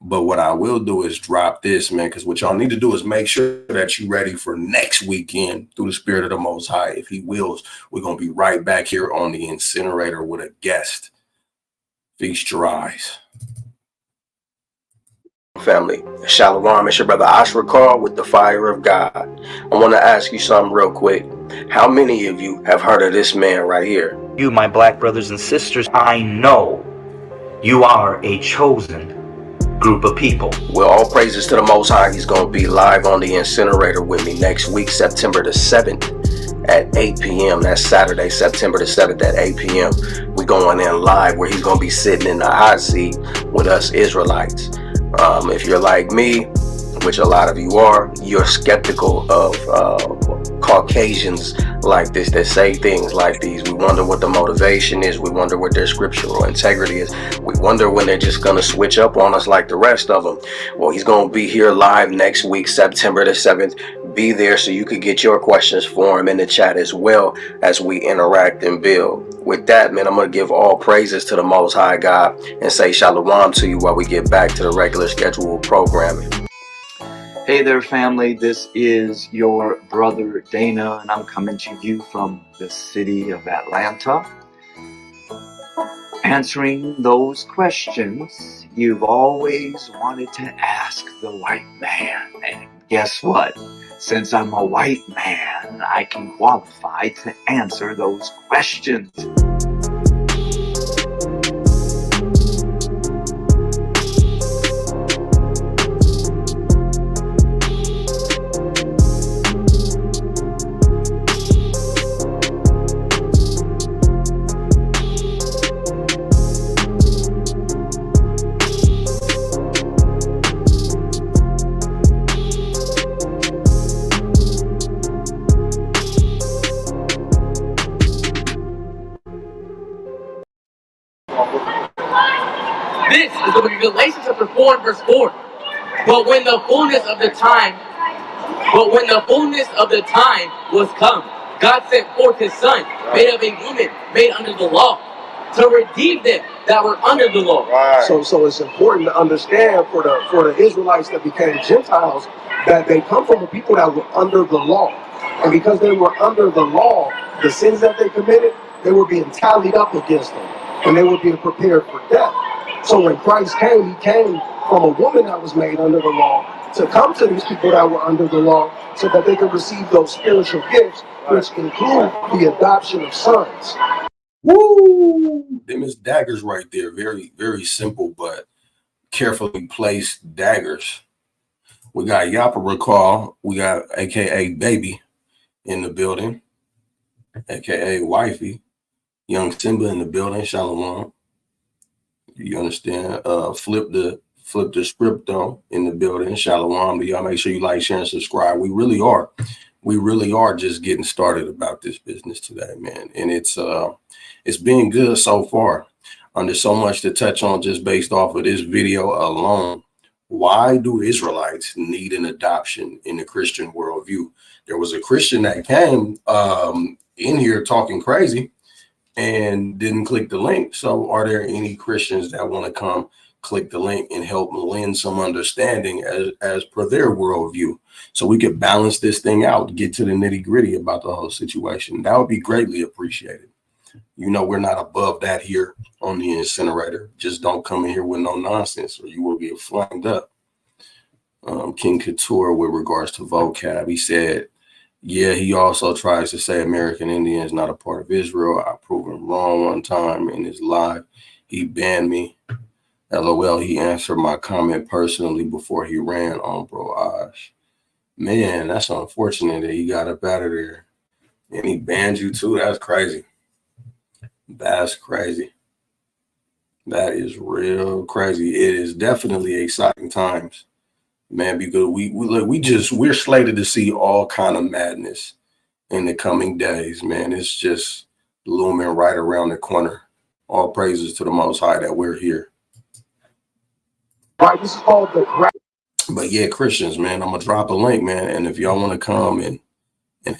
But what I will do is drop this, man, because what y'all need to do is make sure that you're ready for next weekend through the Spirit of the Most High. If he wills, we're going to be right back here on the incinerator with a guest. Feast your eyes. Family, Shalom, it's your brother Ashra Carl with the Fire of God. I want to ask you something real quick. How many of you have heard of this man right here? You, my black brothers and sisters, I know you are a chosen group of people. Well, all praises to the Most High. He's going to be live on the incinerator with me next week, September the 7th at 8 p.m. That's Saturday, September the 7th at 8 p.m. We're going in live where he's going to be sitting in the hot seat with us Israelites. If you're like me, which a lot of you are, you're skeptical of Caucasians like this that say things like these. We wonder what the motivation is. We wonder what their scriptural integrity is. We wonder when they're just going to switch up on us like the rest of them. Well, he's going to be here live next week, September the 7th. Be there so you could get your questions for him in the chat as well as we interact and build. With that, man, I'm going to give all praises to the Most High God and say shalom to you while we get back to the regular scheduled programming. Hey there, family. This is your brother Dana, and I'm coming to you from the city of Atlanta, answering those questions you've always wanted to ask the white man. And guess what? Since I'm a white man, I can qualify to answer those questions. This is the book of Galatians chapter 4 and verse 4. But when the fullness of the time was come, God sent forth his son, made of a woman, made under the law, to redeem them that were under the law. Right. So it's important to understand for the Israelites that became Gentiles that they come from a people that were under the law. And because they were under the law, the sins that they committed, they were being tallied up against them. And they were being prepared for death. So when Christ came, he came from a woman that was made under the law to come to these people that were under the law so that they could receive those spiritual gifts, which include the adoption of sons. Woo! Them is daggers right there. Very, very simple, but carefully placed daggers. We got Yahawashi. We got AKA Baby in the building, AKA Wifey. Young Simba in the building. Shalom. You understand? Flip the script though in the building. Shalom. But y'all make sure you like, share, and subscribe. We really are just getting started about this business today, man. And it's been good so far. There's so much to touch on just based off of this video alone. Why do Israelites need an adoption in the Christian worldview? There was a Christian that came in here talking crazy and didn't click the link. So are there any Christians that want to come click the link and help lend some understanding as per their worldview so we could balance this thing out, get to the nitty gritty about the whole situation? That would be greatly appreciated. You know, we're not above that here on the incinerator. Just don't come in here with no nonsense or you will get flamed up. King Couture, with regards to vocab, he said, yeah, he also tries to say American Indian is not a part of Israel. I proved him wrong one time in his live. He banned me. LOL, he answered my comment personally before he ran on Bro Osh. Man, that's unfortunate that he got up out of there. And he banned you too. That's crazy. That's crazy. That is real crazy. It is definitely exciting times, man, because we're slated to see all kind of madness in the coming days, man. It's just looming right around the corner. All praises to the Most High that we're here. Right, this is called the But yeah, Christians, man, I'm gonna drop a link, man, and if y'all want to come and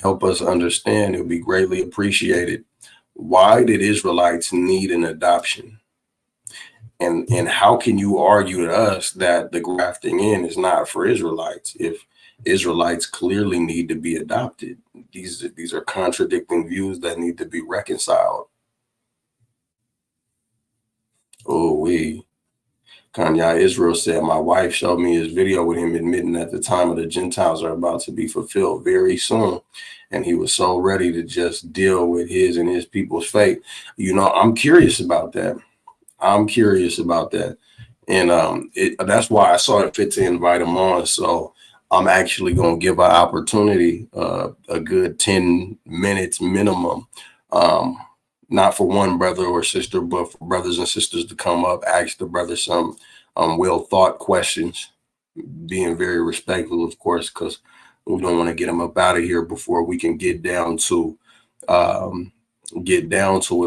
help us understand, it would be greatly appreciated. Why did Israelites need an adoption? And how can you argue to us that the grafting in is not for Israelites if Israelites clearly need to be adopted? These are contradicting views that need to be reconciled. Oh, Kanye Israel said, my wife showed me his video with him admitting that the time of the Gentiles are about to be fulfilled very soon. And he was so ready to just deal with his and his people's fate. You know, I'm curious about that. And that's why I saw it fit to invite him on. So I'm actually going to give an opportunity, a good 10 minutes minimum, not for one brother or sister, but for brothers and sisters to come up, ask the brother some well thought questions, being very respectful, of course, because we don't want to get them up out of here before we can get down to it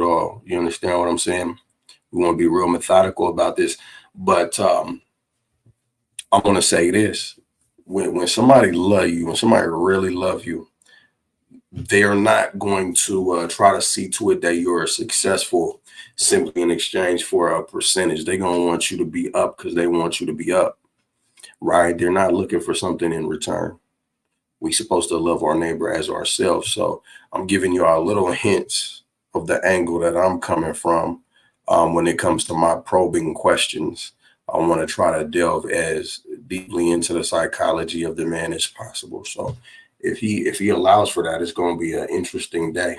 all. You understand what I'm saying? We want to be real methodical about this. But I want to say this: when somebody love you, when somebody really love you, they're not going to try to see to it that you're successful simply in exchange for a percentage. They're going to want you to be up because they want you to be up, right? They're not looking for something in return. We're supposed to love our neighbor as ourselves. So I'm giving you all little hints of the angle that I'm coming from when it comes to my probing questions. I want to try to delve as deeply into the psychology of the man as possible. So if he allows for that, it's going to be an interesting day.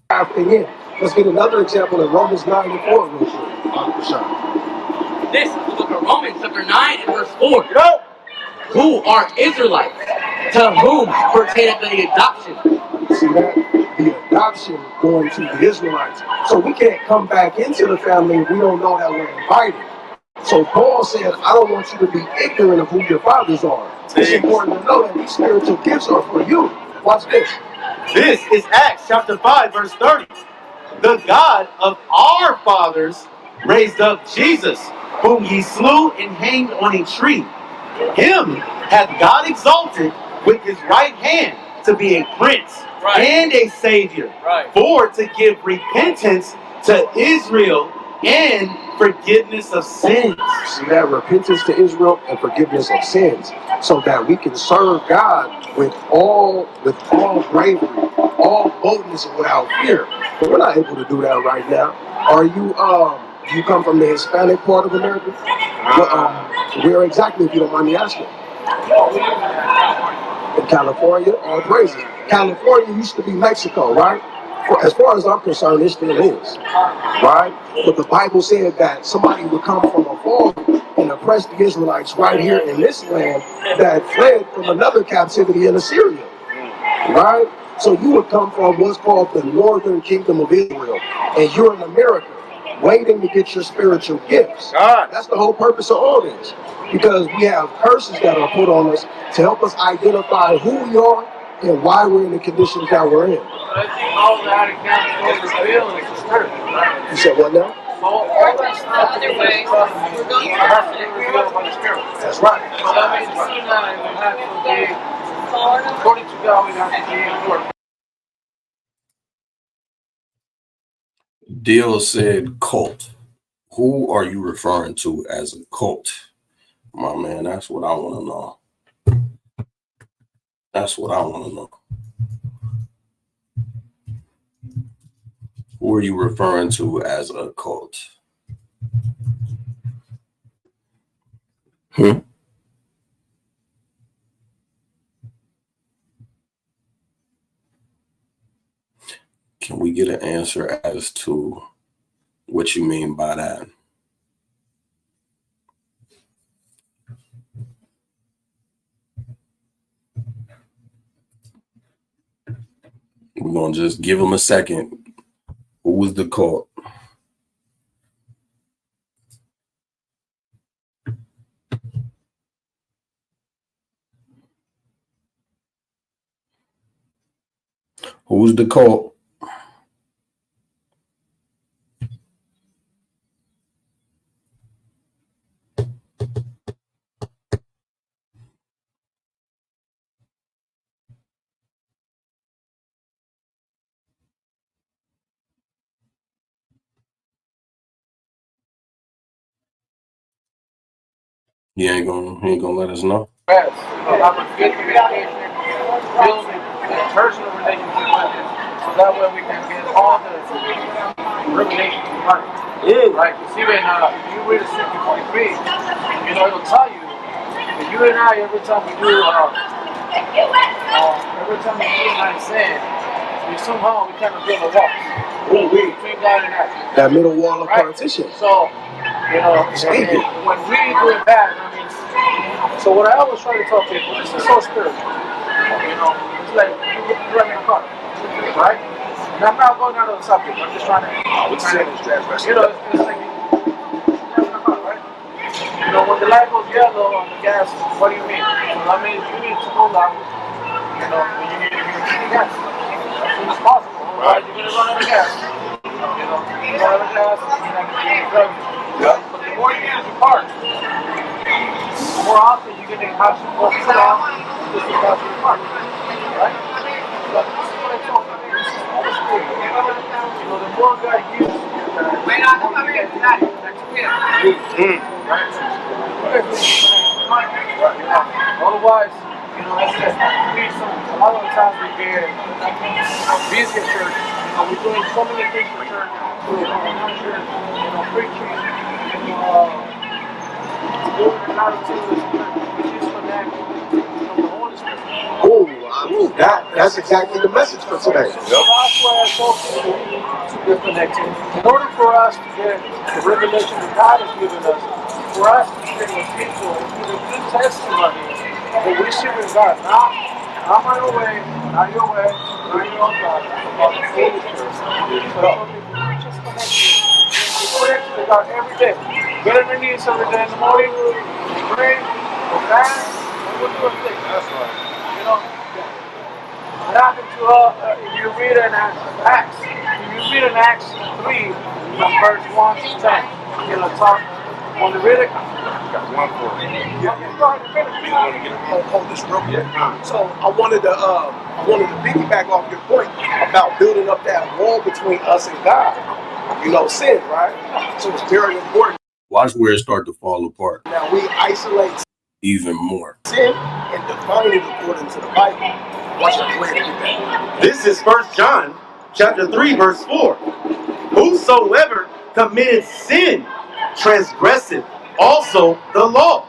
Again, let's get another example in Romans 9 and 4 real quick. This is the book of Romans chapter 9 and verse 4. Who are Israelites? To whom pertaineth the adoption? See that? The adoption going to the Israelites. So we can't come back into the family if we don't know that we're invited. So Paul said, I don't want you to be ignorant of who your fathers are. It's important to know that these spiritual gifts are for you. Watch this. This is Acts chapter 5, verse 30. The God of our fathers raised up Jesus, whom ye slew and hanged on a tree. Him hath God exalted with his right hand to be a prince and a savior, for to give repentance to Israel and forgiveness of sins. See that? Repentance to Israel and forgiveness of sins, so that we can serve God with all bravery, all boldness, and without fear. But we're not able to do that right now. Are you? Do you come from the Hispanic part of America? Where exactly, if you don't mind me asking? In California, all praises. California used to be Mexico, right? As far as I'm concerned, it still is, right? But the Bible said that somebody would come from afar and oppress the Israelites right here in this land that fled from another captivity in Assyria, right? So you would come from what's called the northern kingdom of Israel, and you're in America, waiting to get your spiritual gifts. That's the whole purpose of all this, because we have curses that are put on us to help us identify who we are and why we're in the conditions that we're in. I think all that accounts for the real and the spirit, right? You said what now? All that stuff is has to be revealed by the spirit. That's right. So that means you and I would have to be, according to God, we have to be in work. Deal said cult. Who are you referring to as a cult? My man, that's what I want to know. That's what I want to know. Who are you referring to as a cult? Can we get an answer as to what you mean by that? We're going to just give them a second. Who was the cult? Who's the cult? He ain't gonna let us know. Yes, have a good communication, build a personal relationship with it, so that way we can get all the revelation right. Right? You see, when you read Second 43, it'll tell you that you and I, every time we do, sin, we somehow we kind of build a wall between God and us. That middle wall of Right? partition. So, and when we do it bad, so what I always try to tell people, this is so spiritual. It's like you driving a car, right? And I'm not going out of the subject. I'm just trying to, it's like you driving a car, right? When the light goes yellow on the gas, what do you mean? Well, I mean, you need to go down. You need to get gas as soon as possible. Otherwise, you're going to run out of gas. You run out of gas, you're not going to be able to drive. But the more you use your car, the more often you're going to have to go around just to pass your car. Right? But this is what I told you. This is all the spirit. The more God uses you, the more you get to otherwise, a lot of the times we get busy at church. We're doing so many things for church. Preaching, doing a lot of things. We disconnect from the Holy Spirit. That's exactly the message for today. So that's why I told people we need to disconnect. In order for us to get the revelation that God has given us, for us to share with people, give a good testimony that we share with God, not my own way, not your way, not your own God, but the Holy Spirit. So just connect to God every day. Get on your knees every day in the morning, pray, go fast, and we'll do a thing. That's right. What happened to if you read in Acts, 3 from verse 1 to 10, talk on the read it. Got one for you. Hold this real quick. So I wanted to piggyback off your point about building up that wall between us and God. Sin, right? So it's very important. Watch where it start to fall apart. Now we isolate Even more. sin and define it according to the Bible. Watch that. Go ahead and get that. This is 1 John chapter 3, verse 4. Whosoever committed sin transgresseth also the law.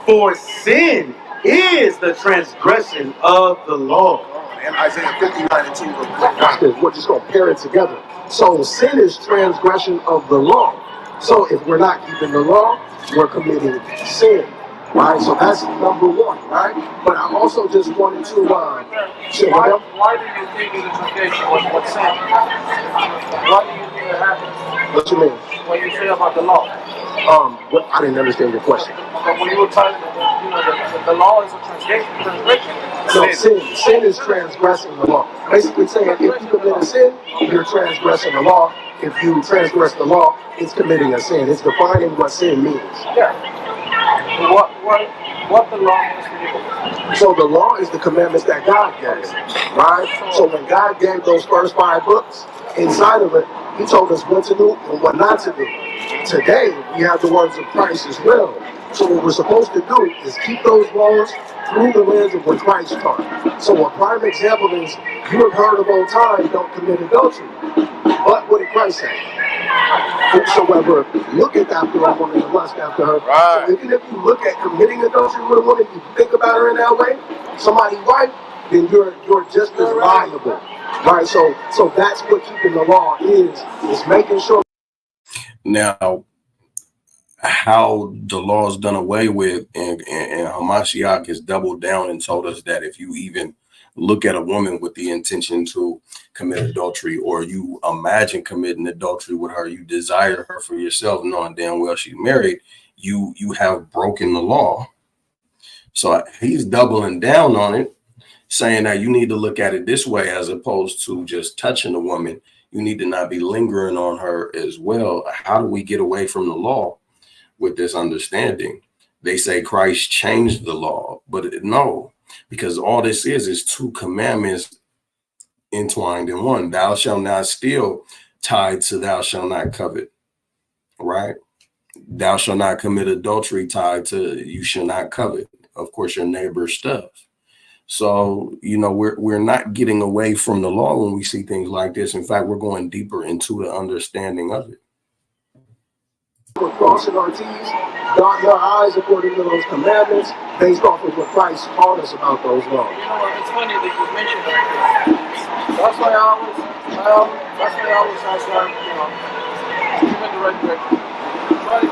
For sin is the transgression of the law. And Isaiah 59:2. We're just going to pair it together. So sin is transgression of the law. So if we're not keeping the law, we're committing sin. Right? So that's number one, right? But I also just wanted to Why do you think it is tradition? What's sin? Why do you think it happens? What you mean? When you say about the law. I didn't understand your question. But when you were talking about, the law is a transgression. No, sin is transgressing the law. Basically saying if you commit a sin, you're transgressing the law. If you transgress the law, it's committing a sin. It's defining what sin means. Yeah. What the law is for you? So the law is the commandments that God gave, right? So when God gave those first 5 books, inside of it, He told us what to do and what not to do. Today, we have the words of Christ as well. So what we're supposed to do is keep those laws through the lens of what Christ taught. So a prime example is, you have heard of old time, don't commit adultery. But what did Christ say? Whosoever looketh after a woman and lust after her. Right. So even if you look at committing adultery with a woman, you think about her in that way, somebody's wife, then you're just as liable. Right? So that's what keeping the law is making sure. Now, how the law is done away with, and hamashiach has doubled down and told us that if you even look at a woman with the intention to commit adultery, or you imagine committing adultery with her, you desire her for yourself, knowing damn well she's married, you have broken the law. So he's doubling down on it, saying that you need to look at it this way, as opposed to just touching a woman. You need to not be lingering on her as well. How do we get away from the law with this understanding? They say Christ changed the law, but no, because all this is two commandments entwined in one. Thou shalt not steal, tied to thou shalt not covet, right? Thou shalt not commit adultery, tied to you shall not covet, of course, your neighbor's stuff. So, we're not getting away from the law when we see things like this. In fact, we're going deeper into the understanding of it. We're crossing our T's, dotting our I's according to those commandments, based off of what Christ taught us about those laws. It's funny that you mentioned that. That's why I always ask God, give me the right direction. Try to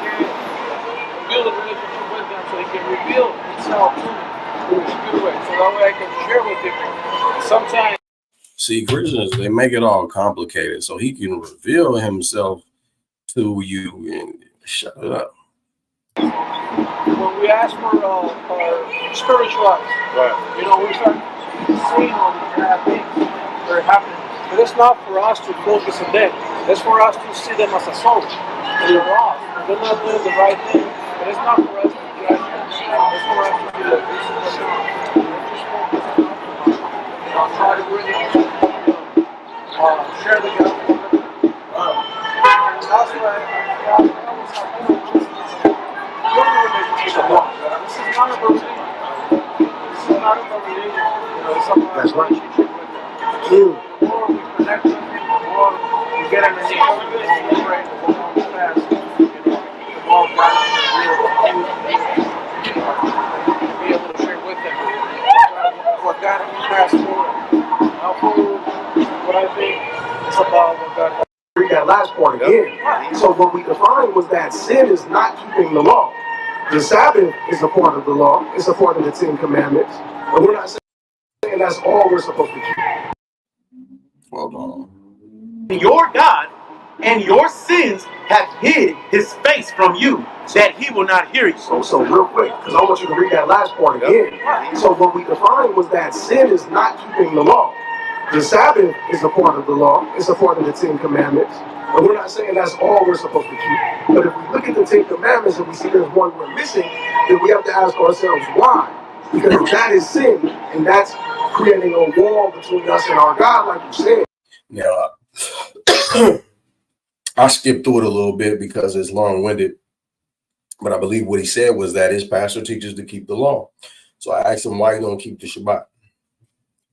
build a relationship with them so He can reveal Himself to me in a good way, so that way I can share with people. Sometimes. See, Christians, they make it all complicated so He can reveal Himself to you and shut it up. When we ask for our spiritual eyes, right. We start seeing all these bad things that are happening. But it's not for us to focus on them. It's for us to see them as a soul. They're wrong. They're not doing the right thing. But it's not for us to judge them. It's for us to be like, this is what's wrong. Just focus on them. I'll try to really share the gospel. That's why I always have this is not about religion. This is not about religion. It's about a relationship with Him. The more we connect with Him, the more we get in the knees, the more we pray, the more we fast, the more God can be able to share with Him what God has for Him. How forward, what I think is about what God has. Read that last part again. So what we defined was that sin is not keeping the law. The Sabbath is a part of the law. It's a part of the 10 Commandments. But we're not saying that's all we're supposed to keep. Hold on. Your God and your sins have hid His face from you, that He will not hear you. So real quick, because I want you to read that last part again. So what we defined was that sin is not keeping the law. The Sabbath is a part of the law. It's a part of the 10 Commandments. And we're not saying that's all we're supposed to keep. But if we look at the 10 Commandments and we see there's one we're missing, then we have to ask ourselves why. Because that is sin, and that's creating a wall between us and our God, like you said. Yeah, I skipped through it a little bit because it's long-winded. But I believe what he said was that his pastor teaches to keep the law. So I asked him, why you don't keep the Shabbat?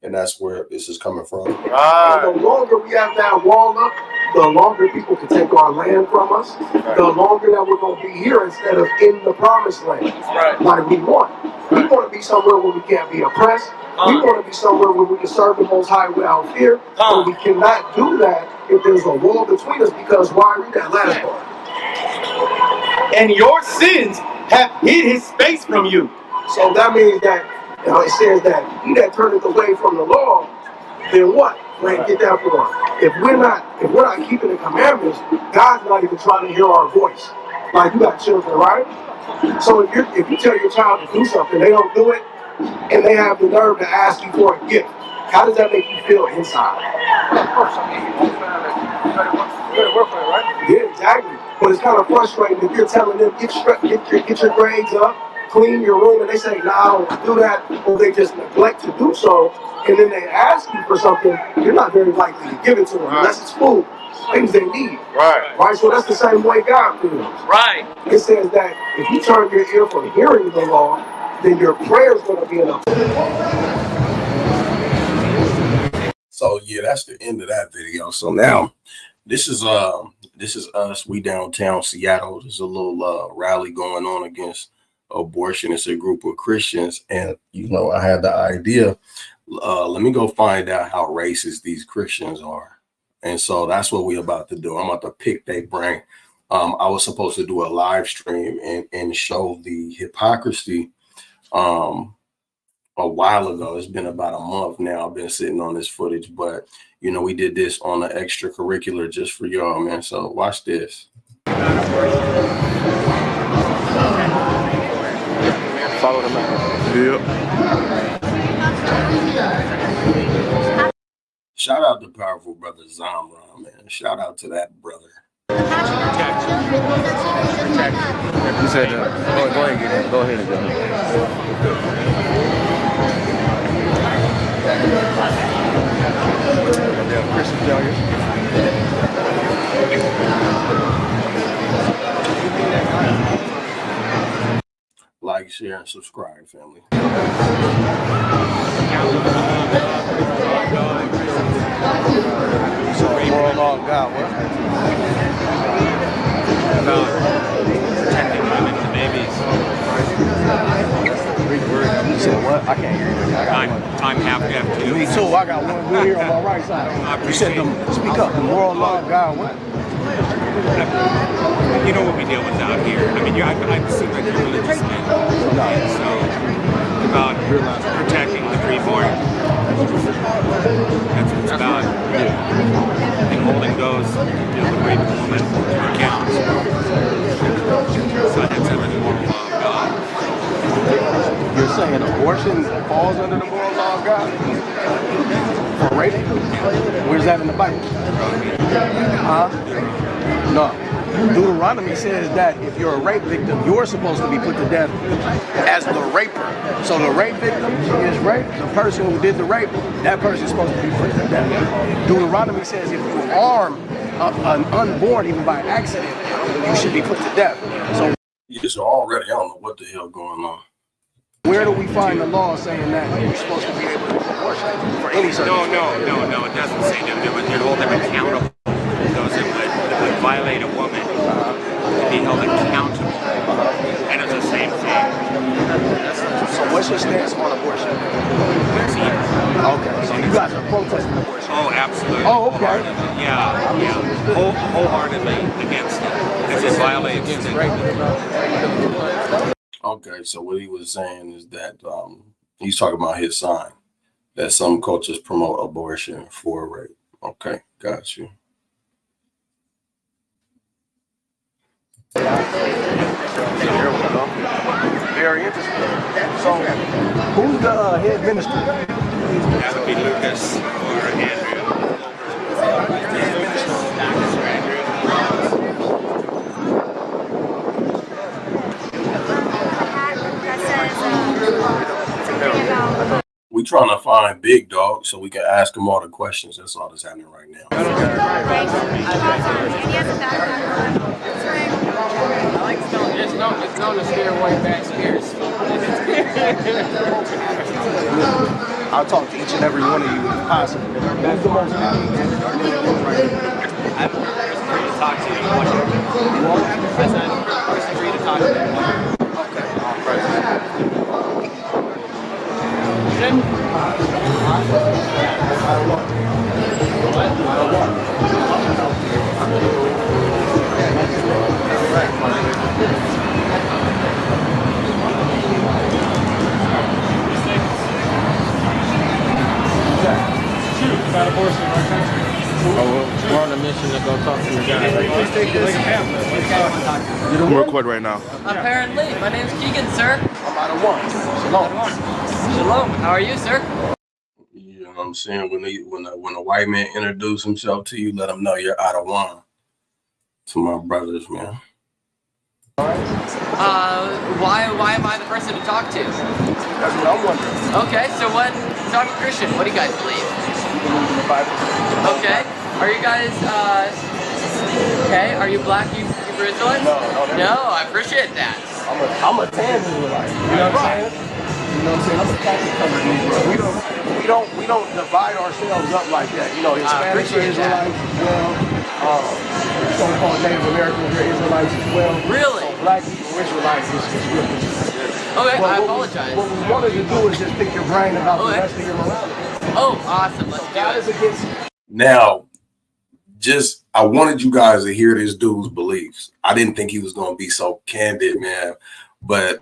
And that's where this is coming from. And the longer we have that wall up, the longer people can take our land from us, the longer that we're going to be here instead of in the promised land, like we want. We want to be somewhere where we can't be oppressed. We want to be somewhere where we can serve the Most High without fear. But we cannot do that if there's a wall between us, because why? Read that last part. And your sins have hid His face from you. So that means that it says that he that turneth away from the law, then what? Like, get that for him. If we're not keeping the commandments, God's not even trying to hear our voice. Like, you got children, right? So if you tell your child to do something, they don't do it, and they have the nerve to ask you for a gift, how does that make you feel inside? Of course, I mean, you better work for it, right? Yeah, exactly. But it's kind of frustrating if you're telling them, get your grades up, clean your room, and they say, no, I don't do that, or they just neglect to do so, and then they ask you for something, you're not very likely to give it to them, unless it's food, things they need. Right? So that's the same way God feels. Right. It says that if you turn your ear from hearing the law, then your prayer is going to be enough. So yeah, that's the end of that video. So now this is us. We downtown Seattle. There's a little rally going on against abortion. It's a group of Christians, and I had the idea. Let me go find out how racist these Christians are. And so that's what we're about to do. I'm about to pick their brain. I was supposed to do a live stream and show the hypocrisy a while ago. It's been about a month now. I've been sitting on this footage, but you know, we did this on an extracurricular just for y'all, man. So watch this. Follow them out. Yep. Shout out to powerful brother Zamra, man. Shout out to that brother. You said, go ahead and get it. Go ahead and go. Christian failure. Like, share, and subscribe, family. So, moral law of God, what? About protecting women and babies. Greek word. You said what? I can't hear you. Time half deaf too. Me too. I got one good here on my right side. You said speak up. The moral law of God, what? You know what we deal with out here. I mean, I seem like you're religious man. No. And so about protecting the preborn. That's what it's about. And holding those who rape a woman to account. So that's the moral law of God. You're saying abortion falls under the moral law of God? For rape? Where's that in the Bible? Huh? No. Deuteronomy says that if you're a rape victim, you're supposed to be put to death as the raper. So the rape victim is raped. The person who did the rape, that person is supposed to be put to death. Deuteronomy says if you harm an unborn, even by accident, you should be put to death. So Yeah, so already, I don't know what the hell going on. where do we find the law saying that you're supposed to be able to do abortion for any circumstance? No. It doesn't say that. You'd hold them accountable. Those that would violate a woman to be held accountable. And it's the same thing. So what's your stance on abortion? It's evil. Okay, so you guys are protesting abortion. Oh, absolutely. Oh, okay. Yeah. Wholeheartedly against it. Because it violates Okay, so what he was saying is that he's talking about his sign, that some cultures promote abortion for rape. Okay, got you. Very interesting. So, who's the head minister? That would be Lucas or Andrew. We trying to find Big Dog so we can ask him all the questions. That's all that's happening right now. It's known to scare away bad spirits. I'll talk to each and every one of you if possible. Who's the most happy? I'm free to talk to you. I'm free to talk to you. Okay. All right. About abortion in our country. We're on a mission to go talk to the guy. I'm recording right now. Apparently. My name's Keegan, sir. I'm out of one. Shalom. Shalom. How are you, sir? You know what I'm saying? When a white man introduce himself to you, let him know you're out of one. To my brothers, man. Why am I the person to talk to? That's what I'm wondering. Okay, so I'm a Christian. What do you guys believe? The Bible. Okay. Are you guys, okay, are you black Hebrew Israelites? No. I appreciate that. I'm a tan Israelite. You know what I'm saying? You know what I'm saying? I'm a Catholic Israelite. We don't divide ourselves up like that. You know, Hispanics are Israelites as well. So-called Native Americans are Israelites as well. Really? So black Hebrew Israelites is really. Okay, Well, I apologize. What we wanted to do is just pick your brain about the rest of your morality. Oh, awesome. Let's do God is it. against. Now, I wanted you guys to hear this dude's beliefs. I didn't think he was going to be so candid, man. But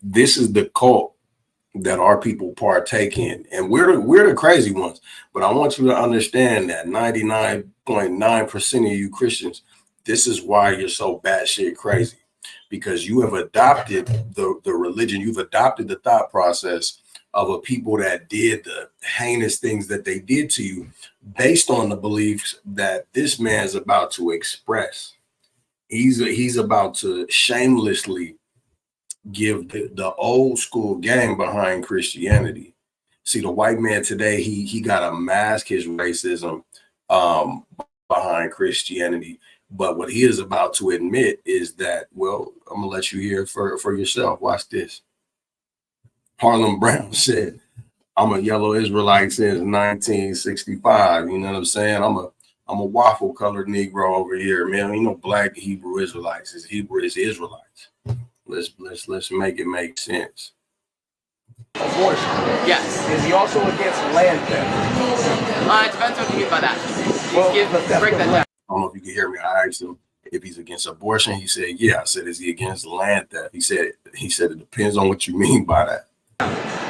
this is the cult that our people partake in, and we're the crazy ones. But I want you to understand that 99.9% of you Christians, this is why you're so batshit crazy, because you have adopted the religion, you've adopted the thought process of a people that did the heinous things that they did to you based on the beliefs that this man is about to express. He's about to shamelessly give the old school game behind Christianity. See, the white man today, he got to mask his racism behind Christianity. But what he is about to admit is that, well, I'm gonna let you hear it for yourself. Watch this. Harlem Brown said, I'm a yellow Israelite since 1965. You know what I'm saying? I'm a waffle colored Negro over here, man. You know, black Hebrew Israelites is Israelites. Let's make it make sense. Abortion. Yes. Is he also against land theft? It depends what you mean by that. Break that down. I don't know if you can hear me. I asked him if he's against abortion. He said, yeah. I said, is he against land theft? He said it depends on what you mean by that.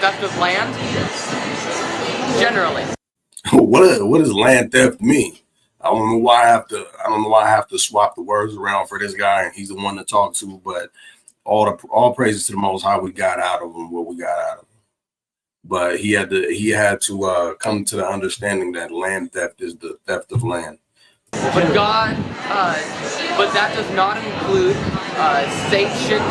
Theft of land? Generally. What does land theft mean? I don't know why I have to swap the words around for this guy, and he's the one to talk to, but all praises to the Most High, we got out of him what we got out of him. But he had to come to the understanding that land theft is the theft of land. But but that does not include sanctioned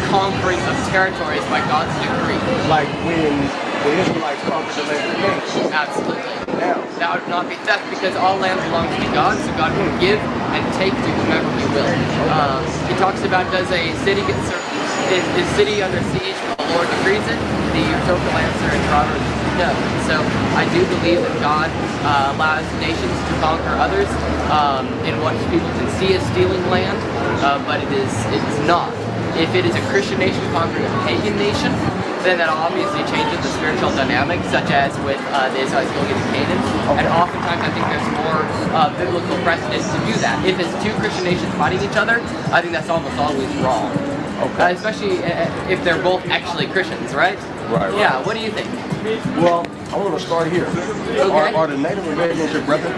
conquering of territories by God's decree. Like when the Israelites conquered the land of the nation. Absolutely. Now, that would not be theft because all land belongs to God, so God can give and take to whomever He will. He talks about, does a city get is city under siege when the Lord decrees it? The utopical answer in Proverbs is no. So I do believe that God allows nations to conquer others in what people can see as stealing land, but it's not. If it is a Christian nation conquering a pagan nation, then that obviously changes the spiritual dynamic, such as with the Israelites going into Canaan. And oftentimes I think there's more biblical precedent to do that. If it's two Christian nations fighting each other, I think that's almost always wrong. Especially if they're both actually Christians, right? Right. Yeah, what do you think? Well, I want to start here. Okay. Are the Native Americans your brother?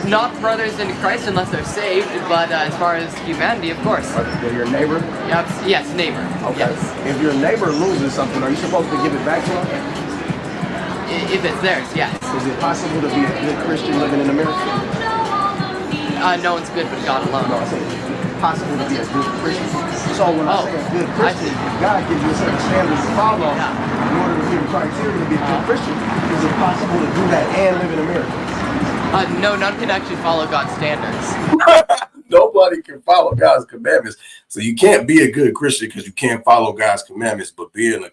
Not brothers in Christ unless they're saved, but as far as humanity, of course. Are they your neighbor? Yes, neighbor. Okay. Yes. If your neighbor loses something, are you supposed to give it back to him? If it's theirs, yes. Is it possible to be a good Christian living in America? No one's good but God alone. No, I said it's possible to be a good Christian. So when I say a good Christian, if God gives you a certain standard to follow in order to meet the criteria to be a good Christian, is it possible to do that and live in America? No, none can actually follow God's standards. Nobody can follow God's commandments. So you can't be a good Christian because you can't follow God's commandments. But being a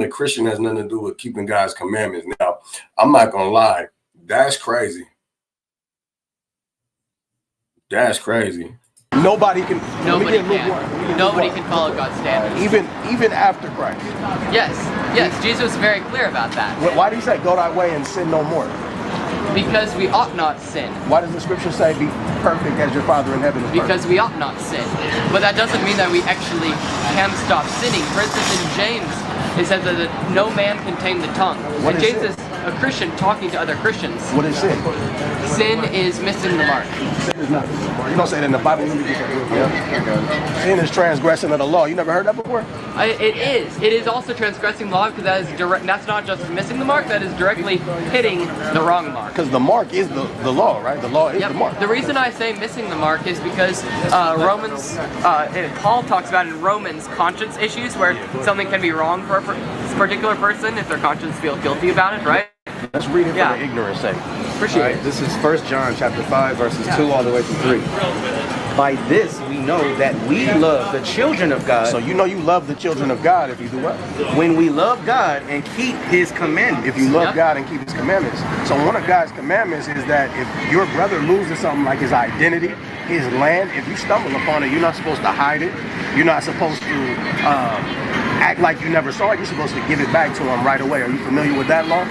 Christian has nothing to do with keeping God's commandments. Now, I'm not gonna lie, that's crazy. That's crazy. Nobody can follow God's standards. Even after Christ. Yes, Jesus was very clear about that. Why do you say go thy way and sin no more? Because we ought not sin. Why does the scripture say be perfect as your Father in heaven is perfect? Because we ought not sin. But that doesn't mean that we actually can stop sinning. For instance, in James, it says that no man can tame the tongue. And James is a Christian talking to other Christians. What is sin? Sin is missing the mark. Sin is not missing the mark. You don't say that in the Bible. Sin is transgression of the law. You never heard that before? It is. It is also transgressing the law because that is that's not just missing the mark, that is directly hitting the wrong mark. Because the mark is the law, right? The law is the mark. The reason I say missing the mark is because Paul talks about in Romans conscience issues where something can be wrong for a particular person if their conscience feels guilty about it, right? Let's read it for the ignorance sake. Appreciate it. This is 1 John chapter 5 verses 2 all the way through 3. By this we know that we love the children of God. So you know you love the children of God if you do what? When we love God and keep His commandments. If you love God and keep His commandments. So one of God's commandments is that if your brother loses something like his identity, his land, if you stumble upon it, you're not supposed to hide it. You're not supposed to act like you never saw it. You're supposed to give it back to him right away. Are you familiar with that law?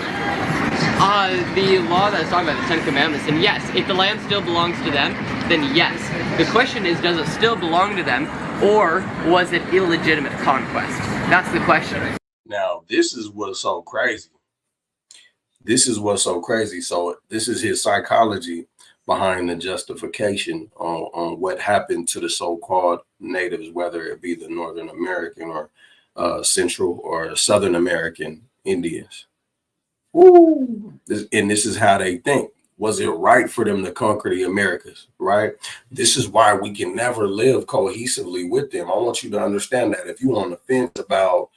The law that is talking about the Ten Commandments, and yes, if the land still belongs to them, then yes. The question is, does it still belong to them, or was it illegitimate conquest? That's the question. Now, this is what's so crazy. This is what's so crazy. So this is his psychology behind the justification on what happened to the so-called natives, whether it be the Northern American or Central or Southern American Indians. Woo! And this is how they think. Was it right for them to conquer the Americas, right? This is why we can never live cohesively with them. I want you to understand that if you're on the fence about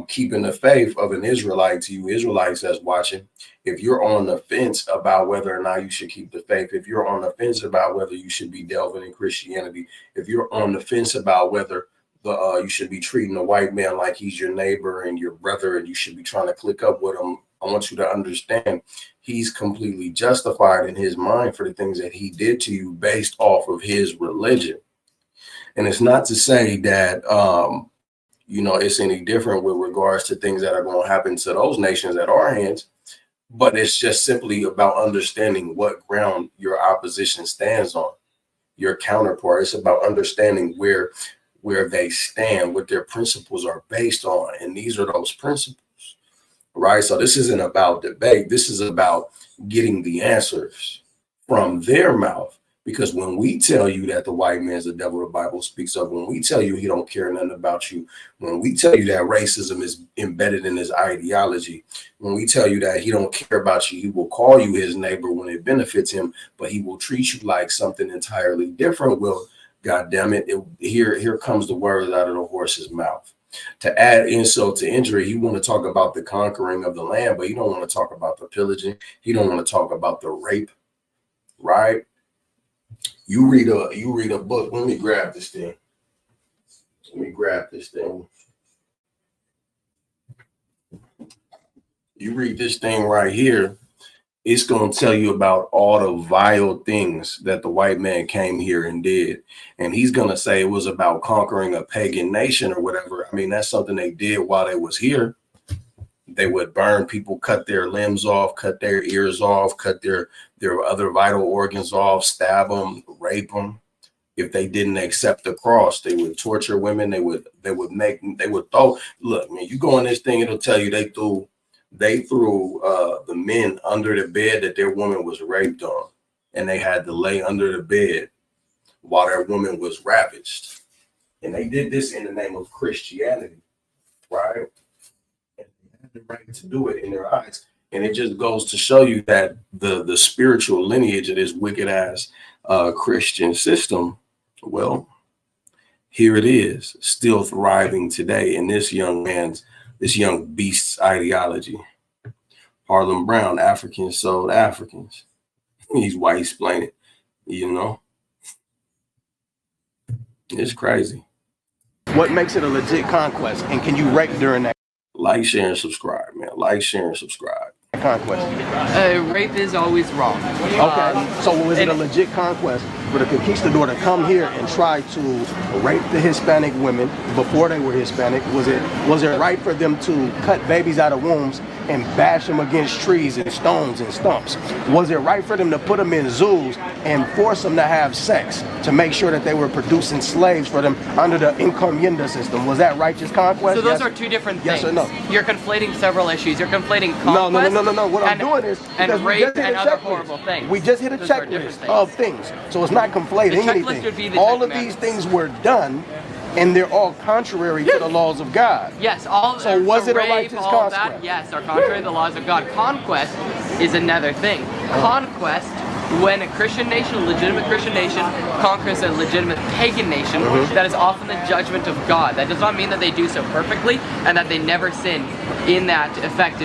keeping the faith of an Israelite, to you Israelites that's watching, if you're on the fence about whether or not you should keep the faith, if you're on the fence about whether you should be delving in Christianity, if you're on the fence about whether you should be treating a white man like he's your neighbor and your brother and you should be trying to click up with him, I want you to understand he's completely justified in his mind for the things that he did to you based off of his religion. And it's not to say that it's any different with regards to things that are going to happen to those nations at our hands, but it's just simply about understanding what ground your opposition stands on, your counterpart. It's about understanding where they stand, what their principles are based on, and these are those principles, right? So this isn't about debate. This is about getting the answers from their mouth. Because when we tell you that the white man's the devil the Bible speaks of, when we tell you he don't care nothing about you, when we tell you that racism is embedded in his ideology, when we tell you that he don't care about you, he will call you his neighbor when it benefits him, but he will treat you like something entirely different. Well, God damn it, here comes the words out of the horse's mouth. To add insult to injury, he want to talk about the conquering of the land, but he don't want to talk about the pillaging. He don't want to talk about the rape, right? You read a book. Let me grab this thing. You read this thing right here. It's going to tell you about all the vile things that the white man came here and did. And he's going to say it was about conquering a pagan nation or whatever. I mean, that's something they did while they was here. They would burn people, cut their limbs off, cut their ears off, cut their other vital organs off, stab them, rape them. If they didn't accept the cross, they would torture women. They would throw. Look, man, you go in this thing, it'll tell you they threw the men under the bed that their woman was raped on, and they had to lay under the bed while their woman was ravaged. And they did this in the name of Christianity, right? And they had the right to do it in their eyes. And it just goes to show you that the spiritual lineage of this wicked ass Christian system, well, here it is, still thriving today in this young beast's ideology. Harlem Brown, Africans sold Africans. He's white explaining, It's crazy. What makes it a legit conquest? And can you rape during that Like, share, and subscribe, man. Like, share, and subscribe. conquest? Rape is always wrong. Okay, so was it a legit conquest for the conquistador to come here and try to rape the Hispanic women before they were Hispanic? Was it right for them to cut babies out of wombs and bash them against trees and stones and stumps? Was it right for them to put them in zoos and force them to have sex to make sure that they were producing slaves for them under the encomienda system? Was that righteous conquest? So those are two different things. Yes or no? You're conflating several issues. You're conflating conquest. No. What I'm doing is and rape and other horrible things. We just hit a checklist of things, so it's not conflating anything. All of these things were done, and they're all contrary to the laws of God. Yes, all. So was it a rape, righteous all conquest? that, yes, are contrary to the laws of God. Conquest is another thing. Conquest, when a Christian nation, a legitimate Christian nation, conquers a legitimate pagan nation, that is often the judgment of God. That does not mean that they do so perfectly and that they never sin in that effect.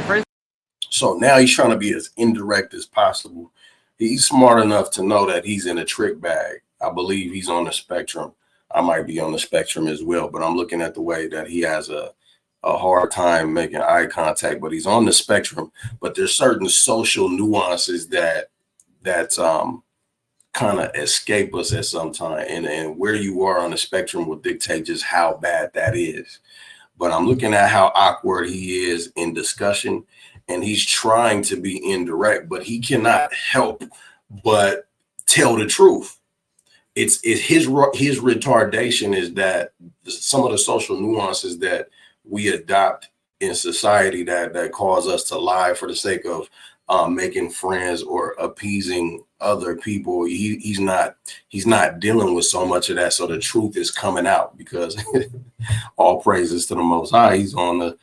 So now he's trying to be as indirect as possible. He's smart enough to know that he's in a trick bag. I believe he's on the spectrum. I might be on the spectrum as well, but I'm looking at the way that he has a hard time making eye contact, but he's on the spectrum. But there's certain social nuances that kind of escape us at some time. And where you are on the spectrum will dictate just how bad that is. But I'm looking at how awkward he is in discussion, and he's trying to be indirect, but he cannot help but tell the truth. it's his retardation is that some of the social nuances that we adopt in society that cause us to lie for the sake of making friends or appeasing other people. He's not dealing with so much of that, so the truth is coming out because all praises to the Most High. He's on the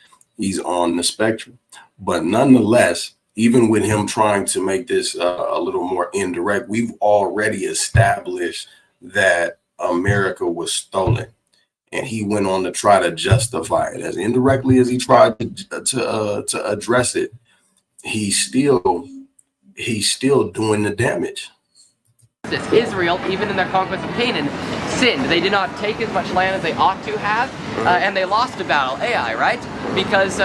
spectrum, but nonetheless, even with him trying to make this a little more indirect, we've already established that America was stolen, and he went on to try to justify it as indirectly as he tried to address it. He's still doing the damage. Israel, even in their conquest of Canaan, sinned. They did not take as much land as they ought to have, and they lost a battle, Ai, right? Because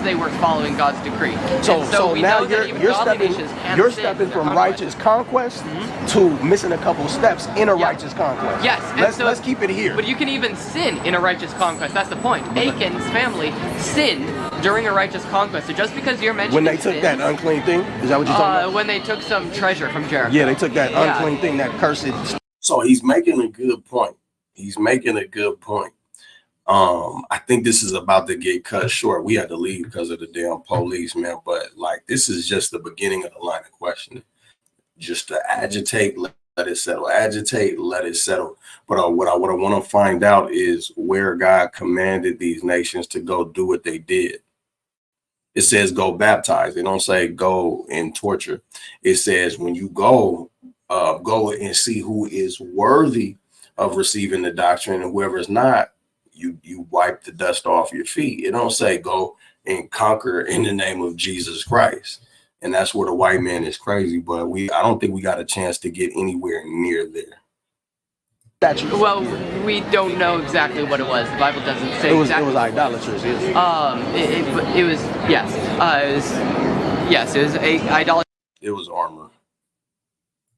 they were following God's decree. So we now know that even godly nations can you're sin stepping in their from conquest. righteous conquest to missing a couple steps in a righteous conquest. Yes, let's keep it here. But you can even sin in a righteous conquest. That's the point. Achan's family sinned during a righteous conquest. So just because you're mentioning when they took that unclean thing, is that what you're talking about? When they took some treasure from Jericho. Yeah, they took that unclean thing, that cursed. So he's making a good point. I think this is about to get cut short. We had to leave because of the damn police, man. But like, this is just the beginning of the line of questioning. Just to agitate, let it settle. Agitate, let it settle. But what I want to find out is where God commanded these nations to go do what they did. It says go baptize. They don't say go and torture. It says when you go and see who is worthy of receiving the doctrine, and whoever is not, you wipe the dust off your feet. It don't say go and conquer in the name of Jesus Christ. And that's where the white man is crazy. But I don't think we got a chance to get anywhere near there. Well, we don't know exactly what it was. The Bible doesn't say. It was idolaters. Yes. It was idolatry. It was armor.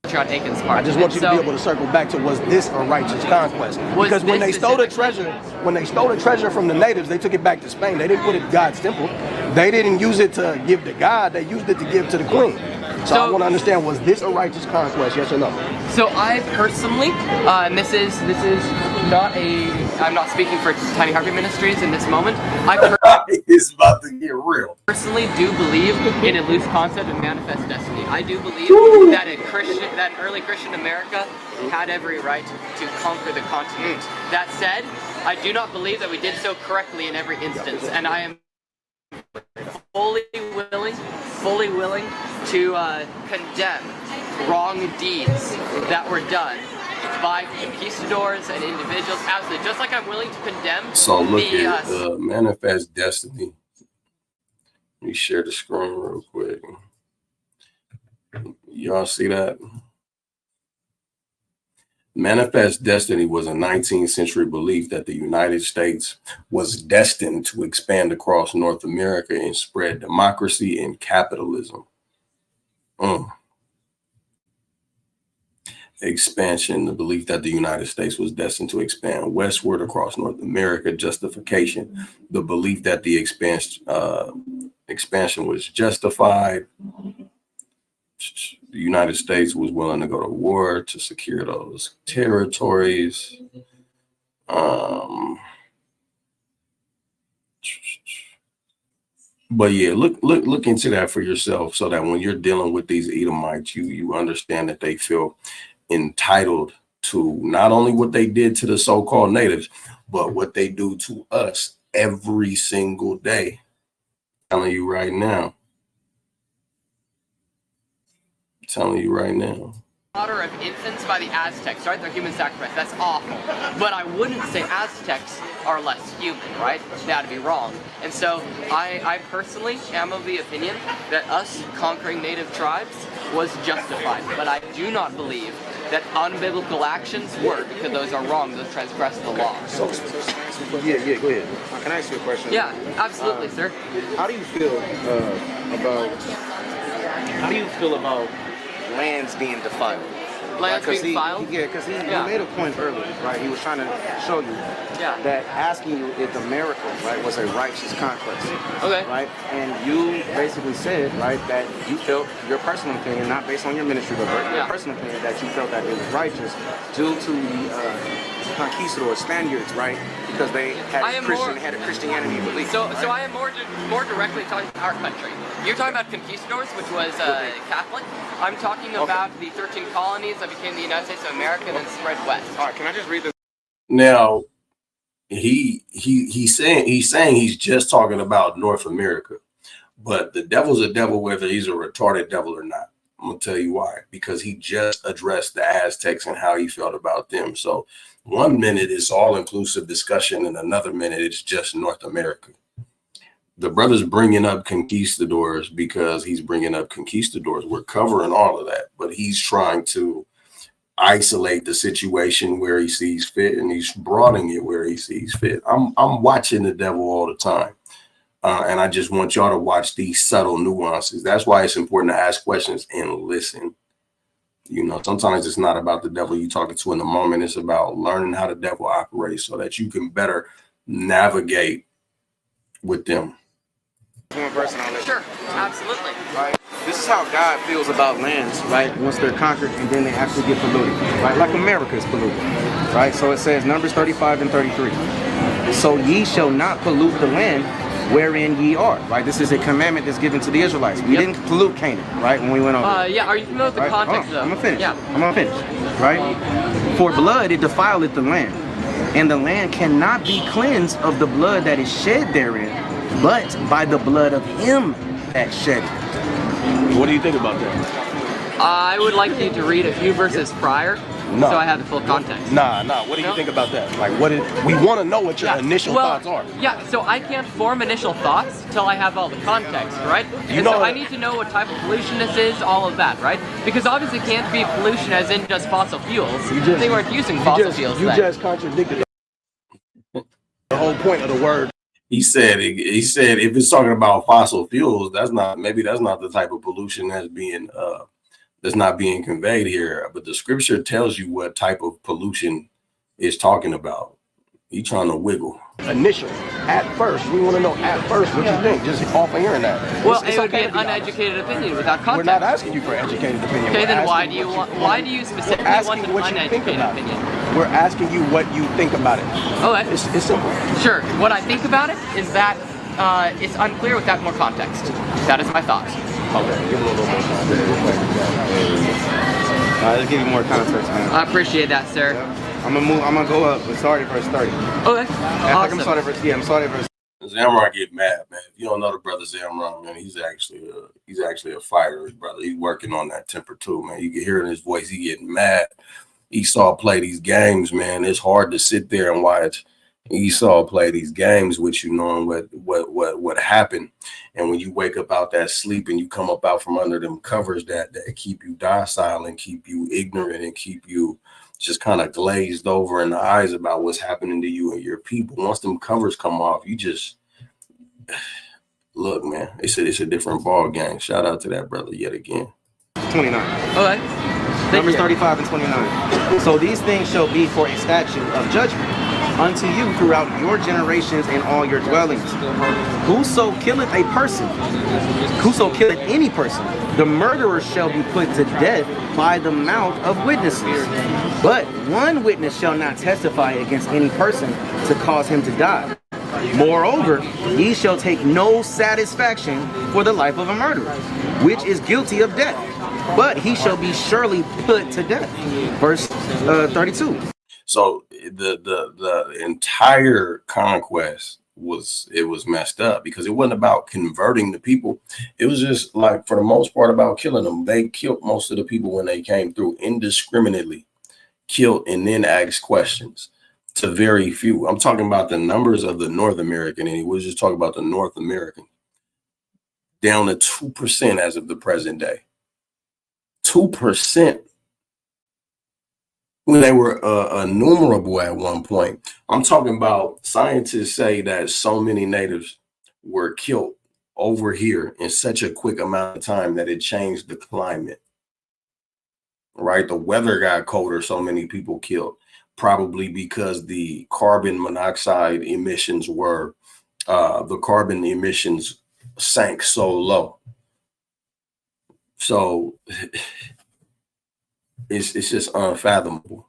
On Achan's part. I just want you to be able to circle back to, was this a righteous conquest? Because when they stole the treasure from the natives, they took it back to Spain. They didn't put it in God's temple. They didn't use it to give to God. They used it to give to the queen. So I want to understand, was this a righteous conquest? Yes or no? So I personally, and this is not I'm not speaking for Tiny Harvey Ministries in this moment. It's about to get real. Personally do believe in a loose concept of manifest destiny. I do believe that an early Christian America had every right to conquer the continent. That said, I do not believe that we did so correctly in every instance, and I am fully willing to condemn wrong deeds that were done by conquistadors and individuals. Absolutely, just like I'm willing to condemn. So look at manifest destiny. Let me share the screen real quick. Y'all see that? Manifest destiny was a 19th century belief that the United States was destined to expand across North America and spread democracy and capitalism. Expansion, the belief that the United States was destined to expand westward across North America. Justification, the belief that the expansion was justified. The United States was willing to go to war to secure those territories. But yeah, look into that for yourself, so that when you're dealing with these Edomites, you understand that they feel entitled to not only what they did to the so-called natives, but what they do to us every single day. I'm telling you right now. Slaughter of infants by the Aztecs, right? They're human sacrifice. That's awful. But I wouldn't say Aztecs are less human, right? That'd be wrong. And so I personally am of the opinion that us conquering native tribes was justified. But I do not believe that unbiblical actions were, because those are wrong. Those transgress the law. Yeah, go ahead. Can I ask you a question? Yeah, absolutely, sir. How do you feel about lands being defiled? Lands being defiled? Yeah, because he made a point earlier, right? He was trying to show you that asking you if America, right, was a righteous conquest. Okay. Right? And you basically said, right, that you felt your personal opinion, not based on your ministry, but your personal opinion, that you felt that it was righteous due to the conquistadors, Spaniards, right? Because they had a Christianity belief. So I am more directly talking about our country. You're talking about conquistadors, which was Catholic. I'm talking about the 13 colonies that became the United States of America and then spread west. All right, can I just read this? Now, he's saying he's just talking about North America, but the devil's a devil whether he's a retarded devil or not. I'm gonna tell you why, because he just addressed the Aztecs and how he felt about them. So 1 minute is all-inclusive discussion, and another minute it's just North America. The brother's bringing up conquistadors because he's bringing up conquistadors. We're covering all of that, but he's trying to isolate the situation where he sees fit, and he's broadening it where he sees fit. I'm watching the devil all the time. And I just want y'all to watch these subtle nuances. That's why it's important to ask questions and listen. You know, sometimes it's not about the devil you're talking to in the moment. It's about learning how the devil operates so that you can better navigate with them. One person on it. Sure, absolutely. Right. This is how God feels about lands, right? Once they're conquered and then they actually get polluted, right? Like America is polluted, right? So it says Numbers 35 and 33. So ye shall not pollute the land wherein ye are, right? This is a commandment that's given to the Israelites. We didn't pollute Canaan, right? When we went over. Yeah. Are you familiar with the context though? I'm gonna finish. Yeah. I'm gonna finish. Right? For blood it defileth the land, and the land cannot be cleansed of the blood that is shed therein, but by the blood of him that shed it. What do you think about that? I would like you to read a few verses prior, No. so I have the full context. Nah. What do you think about that? Like, we want to know what your initial thoughts are. Yeah, so I can't form initial thoughts till I have all the context, right? And so I need to know what type of pollution this is, all of that, right? Because obviously it can't be pollution as in just fossil fuels. They weren't using fossil fuels You then. just contradicted the whole point of the word. He said if it's talking about fossil fuels, that's not the type of pollution that's not being conveyed here. But the scripture tells you what type of pollution it's talking about. He trying to wiggle. Initial, at first, we want to know at first what you think, just off of hearing that. Well, it would be an uneducated opinion without context. We're not asking you for educated opinion. Okay, then why do you specifically want an uneducated opinion? We're asking you what you think about it. Okay. It's simple. Sure. What I think about it is that it's unclear without more context. That is my thought. Okay, give a little more context. Let's give you more context, man. I appreciate that, sir. Yeah. I'm gonna go up. We're starting verse 30. Okay. I'm starting verse. Zamron get mad, man. If you don't know the brother Zamron, man, he's actually a fighter, brother. He's working on that temper too, man. You can hear in his voice he getting mad. Esau play these games, man. It's hard to sit there and watch Esau play these games with you, knowing what happened. And when you wake up out that sleep and you come up out from under them covers that keep you docile and keep you ignorant and keep you just kind of glazed over in the eyes about what's happening to you and your people. Once them covers come off, you just look, man. They said it's a different ball game. Shout out to that brother yet again. 29. Okay. Numbers 35 and 29. So these things shall be for a statute of judgment unto you throughout your generations and all your dwellings. Whoso killeth a person, whoso killeth any person, the murderer shall be put to death by the mouth of witnesses. But one witness shall not testify against any person to cause him to die. Moreover, ye shall take no satisfaction for the life of a murderer, which is guilty of death, but he shall be surely put to death. Verse 32. So the entire conquest was messed up because it wasn't about converting the people. It was just like, for the most part, about killing them. They killed most of the people when they came through, indiscriminately killed, and then asked questions to very few. I'm talking about the numbers of the North American, and he was just talking about the North American, down to 2% as of the present day. 2%. When they were innumerable at one point. I'm talking about, scientists say that so many natives were killed over here in such a quick amount of time that it changed the climate. right? The weather got colder, so many people killed, probably because the carbon monoxide emissions were, the carbon emissions sank so low. So it's just unfathomable.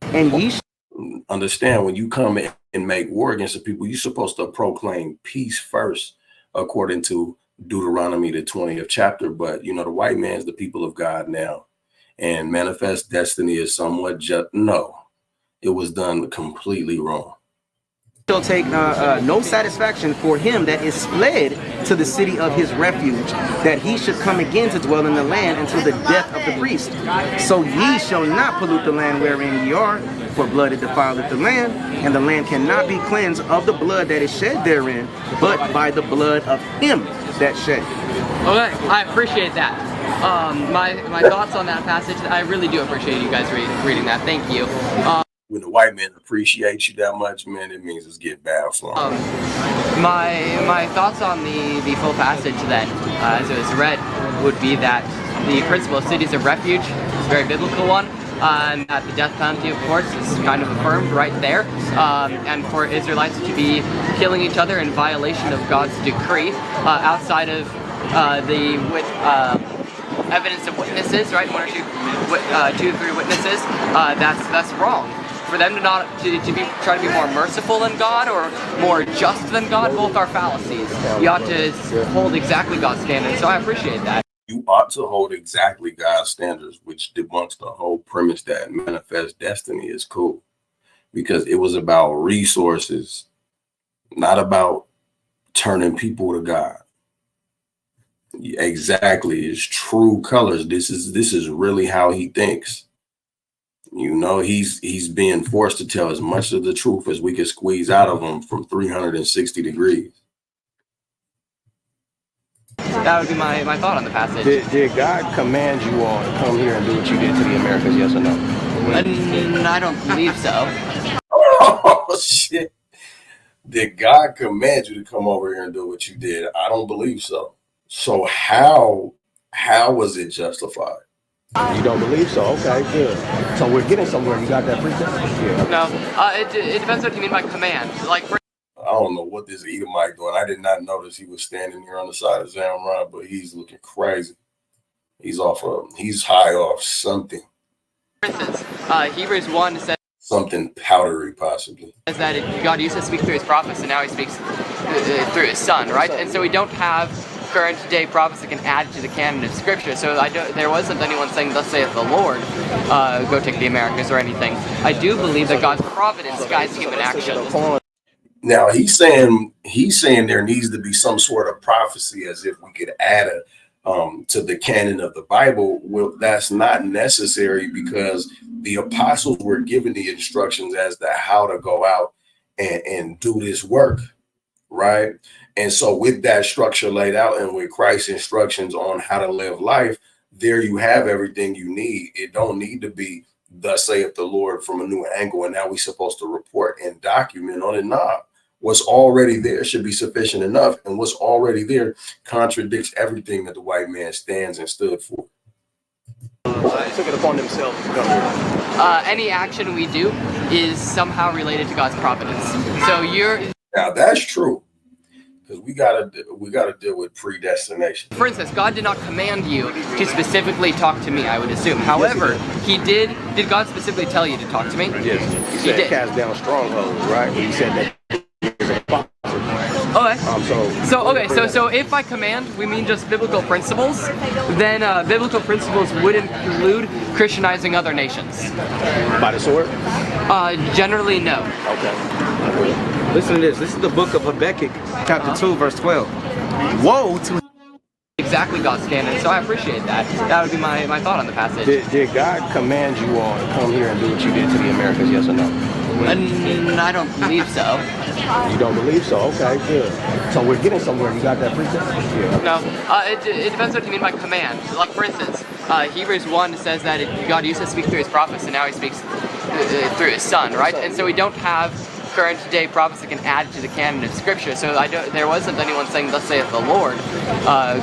And ye Understand, when you come in and make war against the people, you're supposed to proclaim peace first, according to Deuteronomy, the 20th chapter. But you know, the white man's the people of God now, and manifest destiny is somewhat just no. It was done completely wrong. shall take no satisfaction for him that is fled to the city of his refuge, that he should come again to dwell in the land until the death of the priest. So ye shall not pollute the land wherein ye are, for blood it defileth the land, and the land cannot be cleansed of the blood that is shed therein, but by the blood of him that shed. Okay, I appreciate that. My thoughts on that passage, I really do appreciate you guys reading that. Thank you. When the white man appreciates you that much, man, it means it's getting bad for him. My thoughts on the full passage then, as it was read, would be that the principle of cities of refuge is a very biblical one, and that the death penalty, of course, is kind of affirmed right there, and for Israelites to be killing each other in violation of God's decree, outside of the evidence of witnesses, right? One or two or three witnesses, that's wrong. For them to not try to be more merciful than God or more just than God, both are fallacies. You ought to hold exactly God's standards. So I appreciate that. You ought to hold exactly God's standards, which debunks the whole premise that manifest destiny is cool, because it was about resources, not about turning people to God. Exactly, his true colors. This is really how he thinks. You know, he's being forced to tell as much of the truth as we can squeeze out of him from 360 degrees. That would be my thought on the passage. Did God command you all to come here and do what you did to the Americas, yes or no? I don't believe so. Oh, shit. Did God command you to come over here and do what you did? I don't believe so. So how was it justified? You don't believe so? Okay, good. So we're getting somewhere. You got that precept? Yeah. No, it depends what you mean by command. Like, I don't know what this Edomite doing. I did not notice he was standing here on the side of Zamron, but he's looking crazy. He's high off something. for instance, Hebrews 1 says Something powdery, possibly. that God used to speak through his prophets, and now he speaks through his son, right? And so we don't have current day prophets that can add to the canon of scripture. So there wasn't anyone saying, "Thus saith the Lord, go take the Americas," or anything. I do believe that God's providence guides human action. Now he's saying there needs to be some sort of prophecy, as if we could add to the canon of the Bible. Well, that's not necessary, because the apostles were given the instructions as to how to go out and do this work, right? And so with that structure laid out, and with Christ's instructions on how to live life, there you have everything you need. It don't need to be "Thus saith the Lord" from a new angle, and now we're supposed to report and document on it. Nah, what's already there should be sufficient enough, and what's already there contradicts everything that the white man stands and stood for. They took it upon themselves to come here. Any action we do is somehow related to God's providence. So Now that's true, because we gotta deal with predestination. For instance, God did not command you to specifically talk to me, I would assume. However, he did. Did God specifically tell you to talk to me? Yes. He said did. cast down strongholds, right? He said that. Okay. So if by command we mean just biblical principles, then biblical principles would include Christianizing other nations. By the sword? Generally, no. Okay. Listen to this. This is the book of Habakkuk, chapter 2, verse 12. Woe to Exactly God's standard. So I appreciate that. That would be my thought on the passage. Did God command you all to come here and do what you did to the Americas, yes or no? I don't believe so. You don't believe so? Okay, good. So we're getting somewhere. You got that precept? Yeah. No, it depends what you mean by command. Like, for instance, Hebrews 1 says that God used to speak through his prophets, and now he speaks through his son, right? And so we don't have current day prophets that can add to the canon of Scripture. So there wasn't anyone saying, "Thus saith the Lord,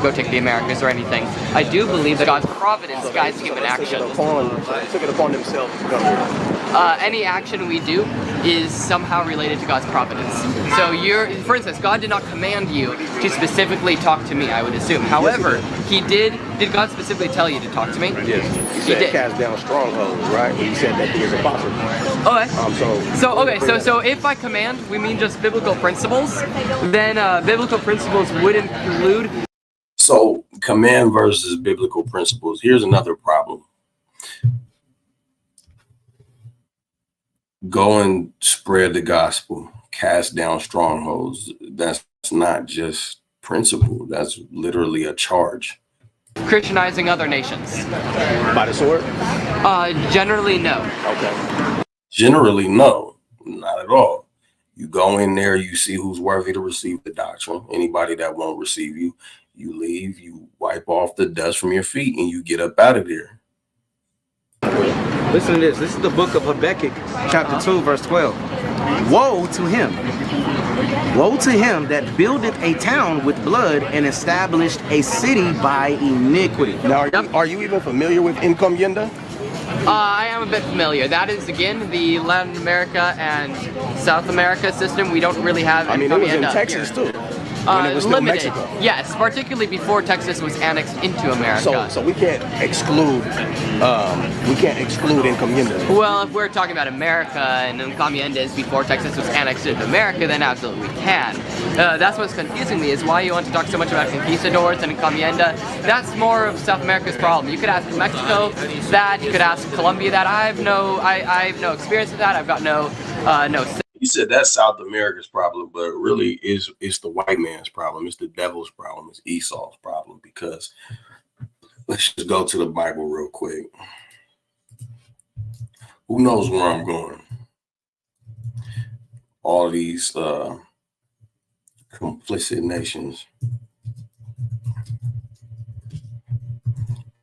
go take the Americas" or anything. I do believe that God's providence guides human action. Took it upon themselves to come here. Any action we do is somehow related to God's providence. So for instance, God did not command you to specifically talk to me, I would assume. However, He did. Did God specifically tell you to talk to me? Yes. He said did. Cast down strongholds, right? He said that to his apostles. Okay. So if by command we mean just biblical principles, then biblical principles would include. So command versus biblical principles. Here's another problem. Go and spread the gospel, cast down strongholds. That's not just principle. That's literally a charge. Christianizing other nations. By the sword? Generally, no. Okay. Generally, no, not at all. You go in there, you see who's worthy to receive the doctrine. Anybody that won't receive you, you leave, you wipe off the dust from your feet, and you get up out of there. Listen to this. This is the book of Habakkuk, chapter 2, verse 12. Woe to him. Woe to him that buildeth a town with blood and established a city by iniquity. Now, are you even familiar with encomienda? I am a bit familiar. That is, again, the Latin America and South America system. We don't really have. I mean, it was in Texas too. When it was still Limited. Mexico. Yes, particularly before Texas was annexed into America. So we can't exclude encomienda. Well, if we're talking about America and encomiendas before Texas was annexed into America, then absolutely we can. That's what's confusing me, is why you want to talk so much about conquistadors and encomienda. That's more of South America's problem. You could ask Mexico that, you could ask Colombia that. I have no experience with that. I've got no. You said that's South America's problem, but really it's the white man's problem. It's the devil's problem. It's Esau's problem, because let's just go to the Bible real quick. Who knows where I'm going? All these complicit nations.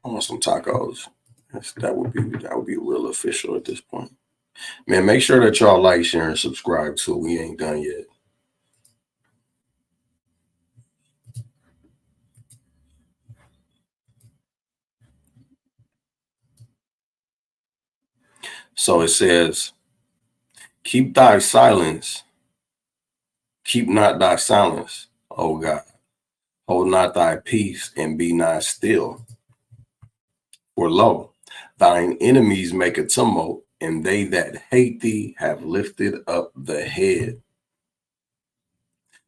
I want some tacos. That would be real official at this point. Man, make sure that y'all like, share, and subscribe too. We ain't done yet. So it says, keep thy silence. Keep not thy silence, O God. Hold not thy peace, and be not still. For lo, thine enemies make a tumult, and they that hate thee have lifted up the head.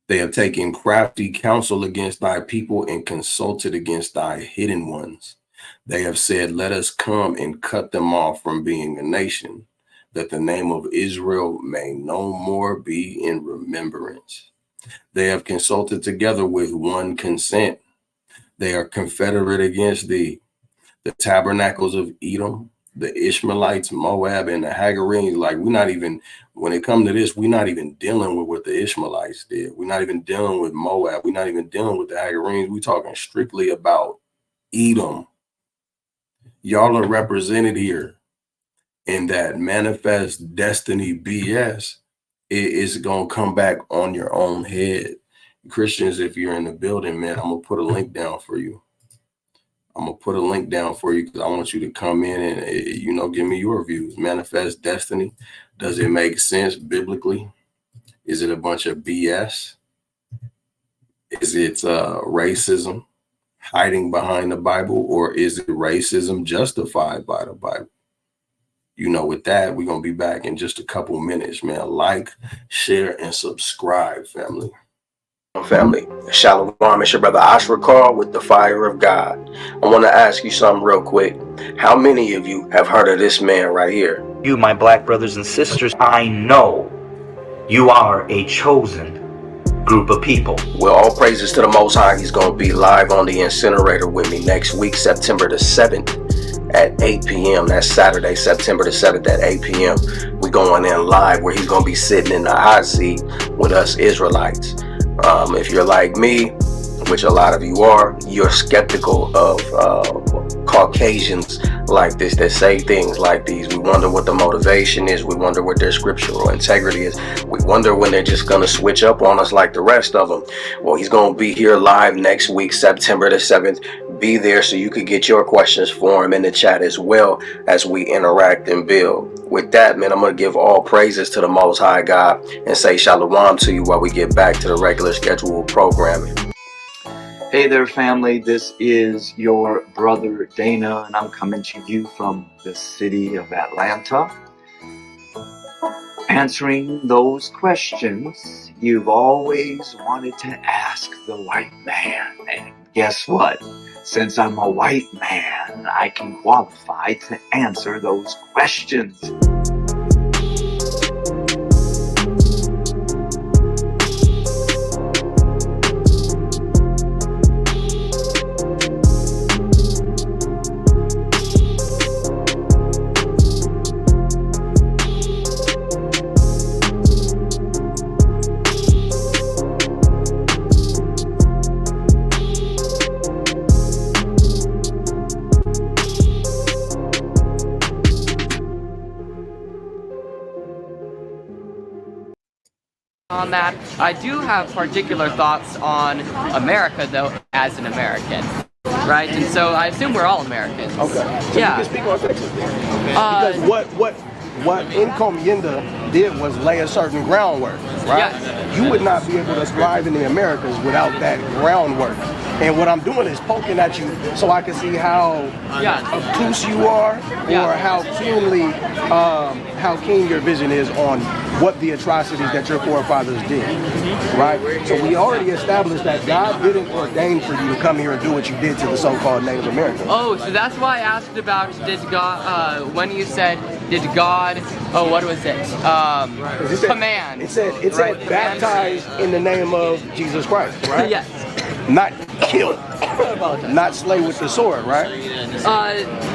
They have taken crafty counsel against thy people and consulted against thy hidden ones. They have said, let us come and cut them off from being a nation, that the name of Israel may no more be in remembrance. They have consulted together with one consent. They are confederate against thee. The tabernacles of Edom, the Ishmaelites, Moab, and the Hagarenes. Like, we're not even, when it comes to this, we're not even dealing with what the Ishmaelites did. We're not even dealing with Moab. We're not even dealing with the Hagarenes. We're talking strictly about Edom. Y'all are represented here in that manifest destiny BS. It is going to come back on your own head. Christians, if you're in the building, man, I'm going to put a link down for you. Because I want you to come in and, give me your views. Manifest destiny. Does it make sense biblically? Is it a bunch of BS? Is it racism hiding behind the Bible, or is it racism justified by the Bible? With that, we're going to be back in just a couple minutes, man. Like, share, and subscribe, family. Shalom, it's your brother Ashra Carl with the Fire of God. I want to ask you something real quick. How many of you have heard of this man right here? You, my black brothers and sisters, I know you are a chosen group of people. Well, all praises to the Most High. He's going to be live on the incinerator with me next week, September the 7th at 8 p.m. That's Saturday, September the 7th at 8 p.m. We're going in live where he's going to be sitting in the hot seat with us Israelites. If you're like me, which a lot of you are, you're skeptical of Caucasians like this that say things like these. We wonder what the motivation is. We wonder what their scriptural integrity is. We wonder when they're just going to switch up on us like the rest of them. Well, he's going to be here live next week, September the 7th. Be there so you could get your questions for him in the chat as well as we interact and build. With that, man, I'm going to give all praises to the Most High God and say shalom to you while we get back to the regular scheduled programming. Hey there, family. This is your brother Dana, and I'm coming to you from the city of Atlanta, answering those questions you've always wanted to ask the white man. And guess what? Since I'm a white man, I can qualify to answer those questions. On that, I do have particular thoughts on America, though, as an American, right? And so I assume we're all Americans. Okay. So yeah. You can speak on Texas then. Because what Encomienda did was lay a certain groundwork, right? Yeah. You would not be able to thrive in the Americas without that groundwork. And what I'm doing is poking at you so I can see how obtuse you are, or how keen your vision is on what the atrocities that your forefathers did, right? So we already established that God didn't ordain for you to come here and do what you did to the so-called Native Americans. Oh, so that's why I asked about did God, when you said, did God, oh, what was it? Command. It said baptized in the name of Jesus Christ, right? Yes. Not kill, not slay with the sword, right?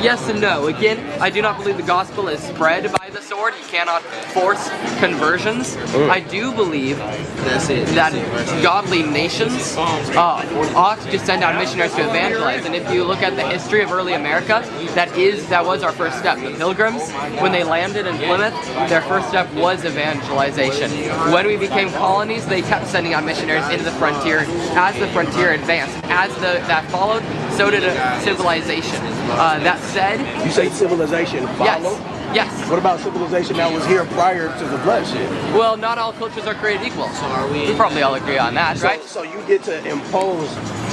Yes and no. Again, I do not believe the gospel is spread by the sword. You cannot force conversions. I do believe that godly nations ought to send out missionaries to evangelize. And if you look at the history of early America, that was our first step. The Pilgrims, when they landed in Plymouth, their first step was evangelization. When we became colonies, they kept sending out missionaries into the frontier. As the frontier advanced, as that followed, so did civilization. That said, you say civilization followed? Yes. What about civilization that was here prior to the bloodshed? Well, not all cultures are created equal. So we probably all agree on that, right? So you get to impose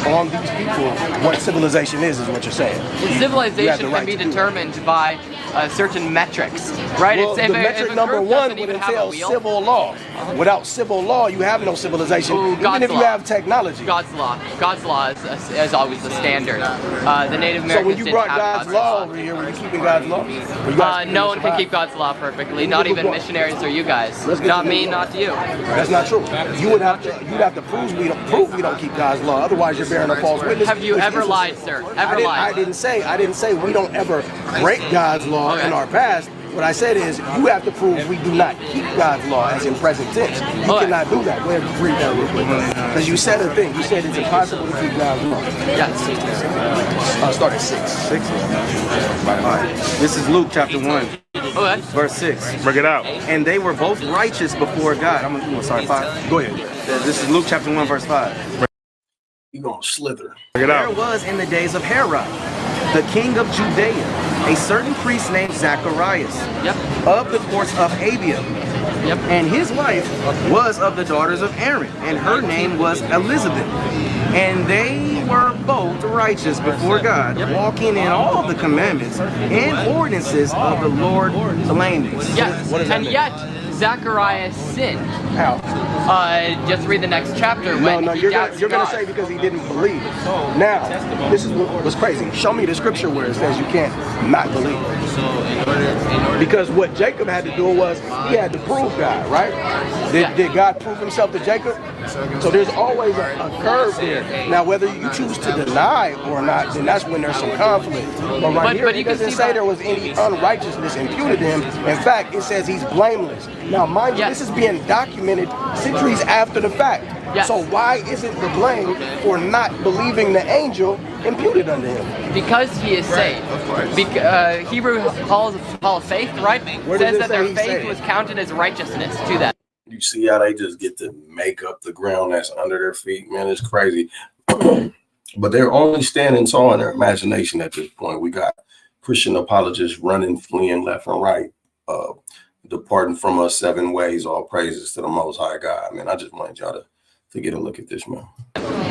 on these people what civilization is what you're saying. Civilization can be determined by certain metrics, right? Well, the metric number one would entail civil law. Without civil law, you have no civilization, even if you have technology. God's law. God's law is always the standard. The Native Americans. So when you brought God's law over here, were you keeping God's law? No one can keep God's law perfectly. Not even missionaries or you guys. Not me, not you. That's not true. You'd have to prove we don't keep God's law. Otherwise, you're bearing a false witness. Have you ever lied, sir? Ever lied? I didn't say we don't ever break God's law in our past. What I said is you have to prove we do not keep God's law as in present tense. You cannot do that. Go ahead and read that real quick. Because you said a thing. You said it's impossible to keep God's law. Yes. Start at 6. 6? All right. This is Luke chapter 1. Okay. Verse 6. Bring it out. And they were both righteous before God. I'm going to start 5. Go ahead. This is Luke chapter 1, verse 5. You're going to slither. Bring it out. There was in the days of Herod, the king of Judea, a certain priest named Zacharias, of the course of Abia. And his wife was of the daughters of Aaron, and her name was Elizabeth. And they were both righteous before God, walking in all the commandments and ordinances of the Lord blameless. Yes, and yet Zacharias sinned. How? Just read the next chapter. No, you're going to say because he didn't believe. Now, this is what was crazy. Show me the scripture where it says you can't not believe. Because what Jacob had to do was he had to prove God, right? Did God prove himself to Jacob? So there's always a curve there. Now, whether you choose to deny or not, then that's when there's some conflict. But right here, it doesn't say there was any unrighteousness imputed to him. In fact, it says he's blameless. Now, mind you, this is being documented centuries after the fact. So why isn't the blame for not believing the angel imputed unto him? Because he is saved. Hebrew Hall of Faith, right? Says that their faith was counted as righteousness to them. You see how they just get to make up the ground that's under their feet, man? It's crazy. But they're only standing tall in their imagination at this point. We got Christian apologists running, fleeing left and right, departing from us 7 ways. All praises to the Most High God, man. I just wanted y'all to get a look at this, man.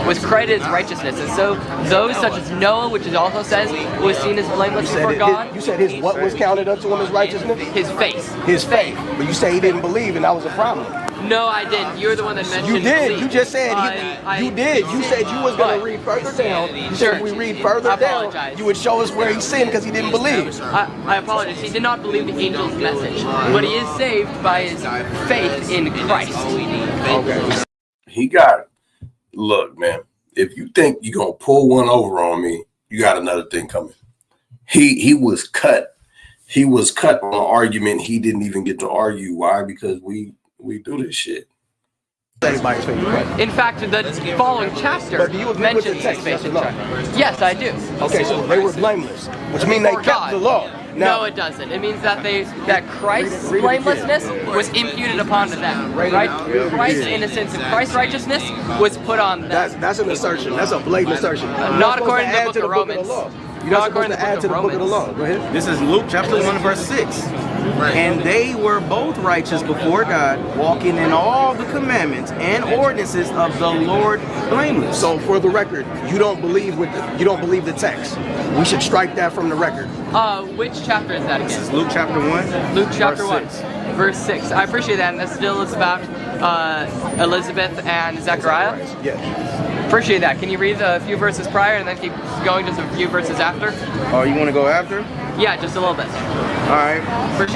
Was credited as righteousness, and so those such as Noah, which it also says was seen as blameless before God. You said his what was counted unto him as righteousness? His faith. His faith. But you say he didn't believe, and that was a problem. No, I didn't. You're the one that mentioned. You did. belief. You just said you did. You said you was going to read further down. You said if we read further down, you would show us where he sinned because he didn't believe. I apologize. He did not believe the angel's message, but he is saved by his faith in Christ. Okay. He got it. Look, man. If you think you're gonna pull one over on me, you got another thing coming. He was cut. He was cut on an argument he didn't even get to argue. Why? Because we do this shit. In fact, the following chapter mentions his faith in Christ. Yes, I do. Okay, so they were blameless, which means they kept the law. No, it doesn't. It means that Christ's blamelessness was imputed upon them, right? Christ's innocence and Christ's righteousness was put on them. That's an assertion. That's a blatant assertion. Not according to the book of Romans. You're not supposed to add to the book of the law. Go ahead. This is Luke chapter 1 verse 6. And they were both righteous before God, walking in all the commandments and ordinances of the Lord blameless. So for the record, you don't believe the text. We should strike that from the record. Which chapter is that again? This is Luke chapter 1. Luke chapter 1, verse 6. I appreciate that, and that still is about Elizabeth and Zechariah. Yeah. Appreciate that. Can you read a few verses prior and then keep going just a few verses after? Oh, you want to go after? Yeah, just a little bit. All right.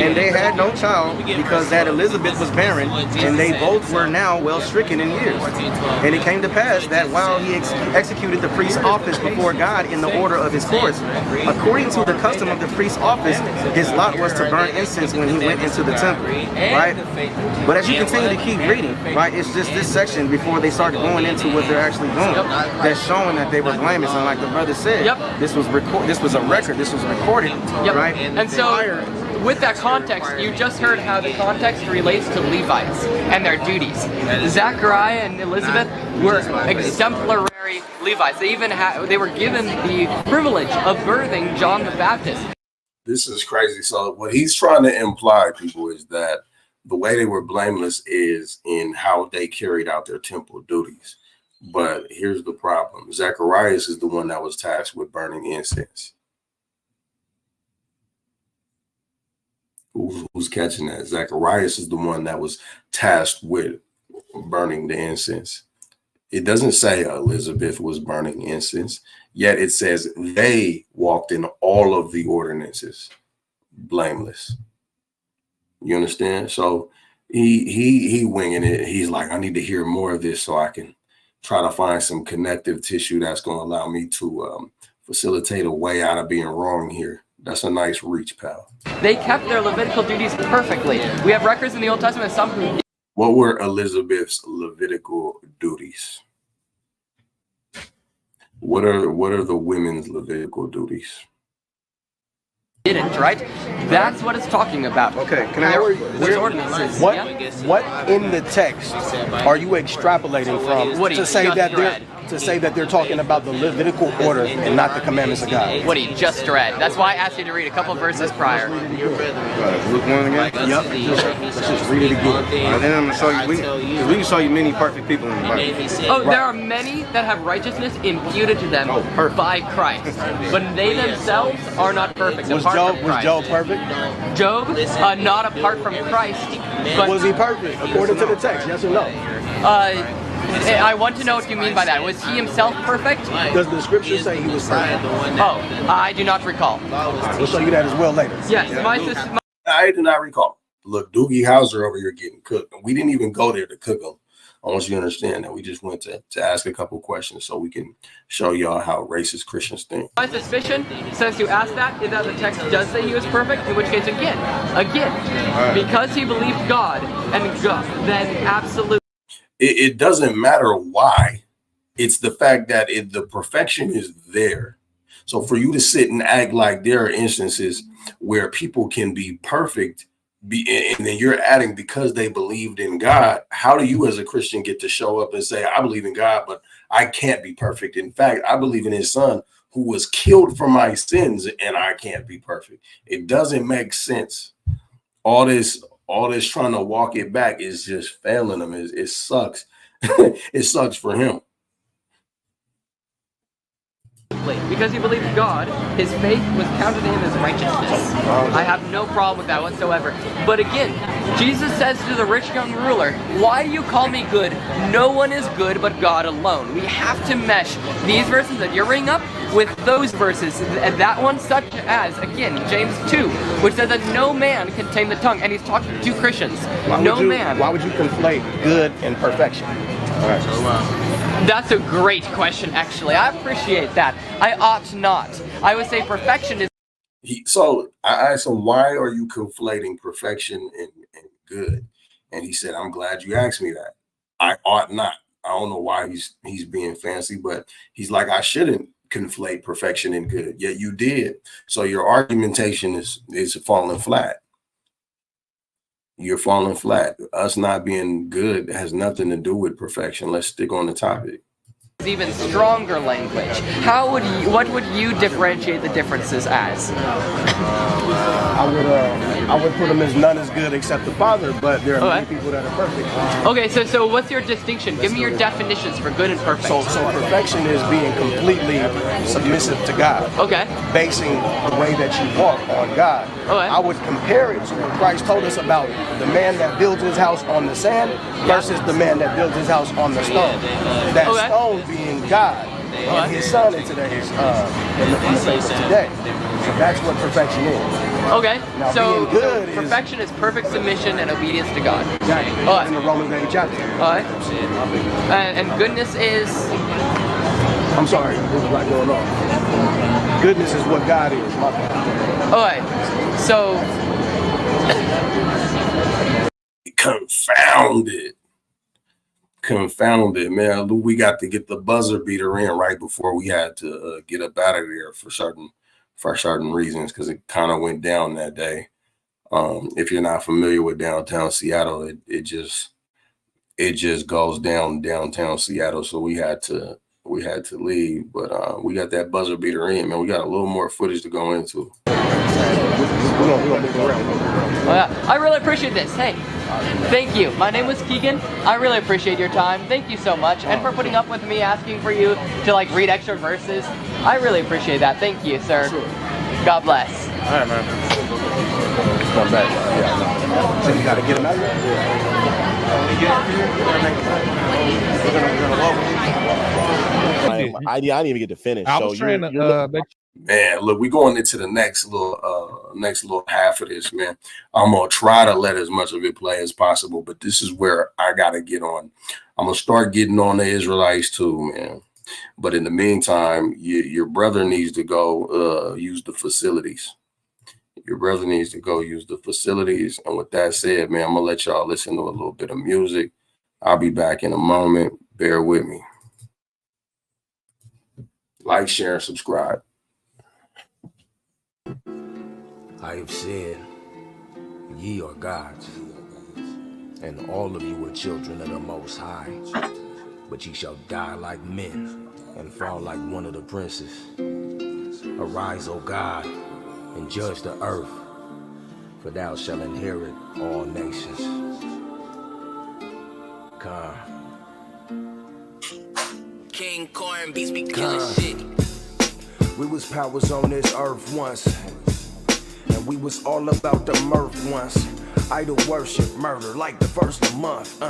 And they had no child because that Elizabeth was barren, and they both were now well stricken in years. And it came to pass that while he executed the priest's office before God in the order of his course, according to the custom of the priest's office, his lot was to burn incense when he went into the temple, right? But as you continue to keep reading, right, it's just this section before they started going into what they're actually doing that's showing that they were blameless. And like the brother said, this was a record, this was recorded, right? And so with that context, you just heard how the context relates to Levites and their duties. Zechariah and Elizabeth were exemplary Levites. They were given the privilege of birthing John the Baptist. This is crazy. So what he's trying to imply, people, is that the way they were blameless is in how they carried out their temple duties. But here's the problem. Zacharias is the one that was tasked with burning incense. Who's catching that? Zacharias is the one that was tasked with burning the incense. It doesn't say Elizabeth was burning incense, yet it says they walked in all of the ordinances blameless. You understand? So he winging it. He's like, I need to hear more of this so I can try to find some connective tissue that's going to allow me to facilitate a way out of being wrong here. That's a nice reach, pal. They kept their Levitical duties perfectly. We have records in the Old Testament of some who did. What were Elizabeth's Levitical duties? What are the women's Levitical duties? Didn't, right? That's what it's talking about. Okay, can I There's ordinances. What in the text are you extrapolating from to say that they're talking about the Levitical order and not the commandments of God? What he just read. That's why I asked you to read a couple verses prior. Luke 1 again? Yep. Let's just read it again. And then I'm going to show you, we can show you many perfect people in the Bible. Oh, there are many that have righteousness imputed to them by Christ, but they themselves are not perfect. Was Job perfect? Job, not apart from Christ. But was he perfect according to the text? Yes or no? I want to know what you mean by that. Was he himself perfect? Does the scripture say he was perfect? Oh, I do not recall. We'll show you that as well later. Yes, I do not recall. Look, Doogie Howser over here getting cooked. We didn't even go there to cook him. I want you to understand that we just went to ask a couple questions so we can show y'all how racist Christians think. My suspicion, since you asked that, is that the text does say he was perfect, in which case, again, because he believed God, and God, then absolutely. It doesn't matter why It's the fact that the perfection is there. So for you to sit and act like there are instances where people can be perfect, and then you're adding because they believed in God, how do you as a Christian get to show up and say, I believe in God, but I can't be perfect? In fact, I believe in his son who was killed for my sins and I can't be perfect. It doesn't make sense. All this trying to walk it back is just failing him. It sucks. It sucks for him. Because he believed God, his faith was counted to him as righteousness. I have no problem with that whatsoever. But again, Jesus says to the rich young ruler, why do you call me good? No one is good but God alone. We have to mesh these verses that you're bringing up with those verses. That one, such as, again, James 2, which says that no man can tame the tongue. And he's talking to Christians. Why would you conflate good and perfection? All right. That's a great question, actually. I appreciate that. I ought not. I would say perfection is... So I asked him, why are you conflating perfection and good? And he said, I'm glad you asked me that. I ought not. I don't know why he's being fancy, but he's like, I shouldn't conflate perfection and good. Yet you did. So your argumentation is falling flat. You're falling flat. Us not being good has nothing to do with perfection. Let's stick on the topic. Even stronger language. What would you differentiate the differences as? I would put them as none is good except the Father, but there are many people that are perfect. Okay, so what's your distinction? Give me your definitions for good and perfect. So perfection is being completely submissive to God. Okay. Basing the way that you walk on God. Okay. I would compare it to what Christ told us about the man that builds his house on the sand versus the man that builds his house on the stone. That stone being God and his son in today's in the face of today. So that's what perfection is. Okay. Now, so being good perfection is perfect submission and obedience to God. Exactly. In the Romans 8 chapter. Alright. And goodness is... I'm sorry, there's a lot going on. Goodness is what God is. My bad. Alright. So Confounded, man. We got to get the buzzer beater in right before we had to get up out of there for certain reasons, because it kind of went down that day. If you're not familiar with downtown Seattle, it just goes downtown Seattle. So we had to leave, but we got that buzzer beater in, man. We got a little more footage to go into. I really appreciate this. Hey, thank you. My name was Keegan. I really appreciate your time. Thank you so much, and for putting up with me asking for you to read extra verses. I really appreciate that. Thank you, sir. God bless. All right, man. Come back. Yeah. So you got to get him out of there? I didn't even get to finish. I was trying to man, look, we're going into the next little half of this, man. I'm gonna try to let as much of it play as possible, but this is where I gotta get on. I'm gonna start getting on the Israelites too, man. But in the meantime, your brother needs to go use the facilities. Your brother needs to go use the facilities. And with that said, man, I'm gonna let y'all listen to a little bit of music. I'll be back in a moment. Bear with me. Like, share, and subscribe. I have said, ye are gods, and all of you are children of the Most High, but ye shall die like men, and fall like one of the princes. Arise, O God, and judge the earth, for thou shalt inherit all nations. Come. King Corn beats be killing shit. We was powers on this earth once, and we was all about the mirth once. Idol worship, murder like the first of the month.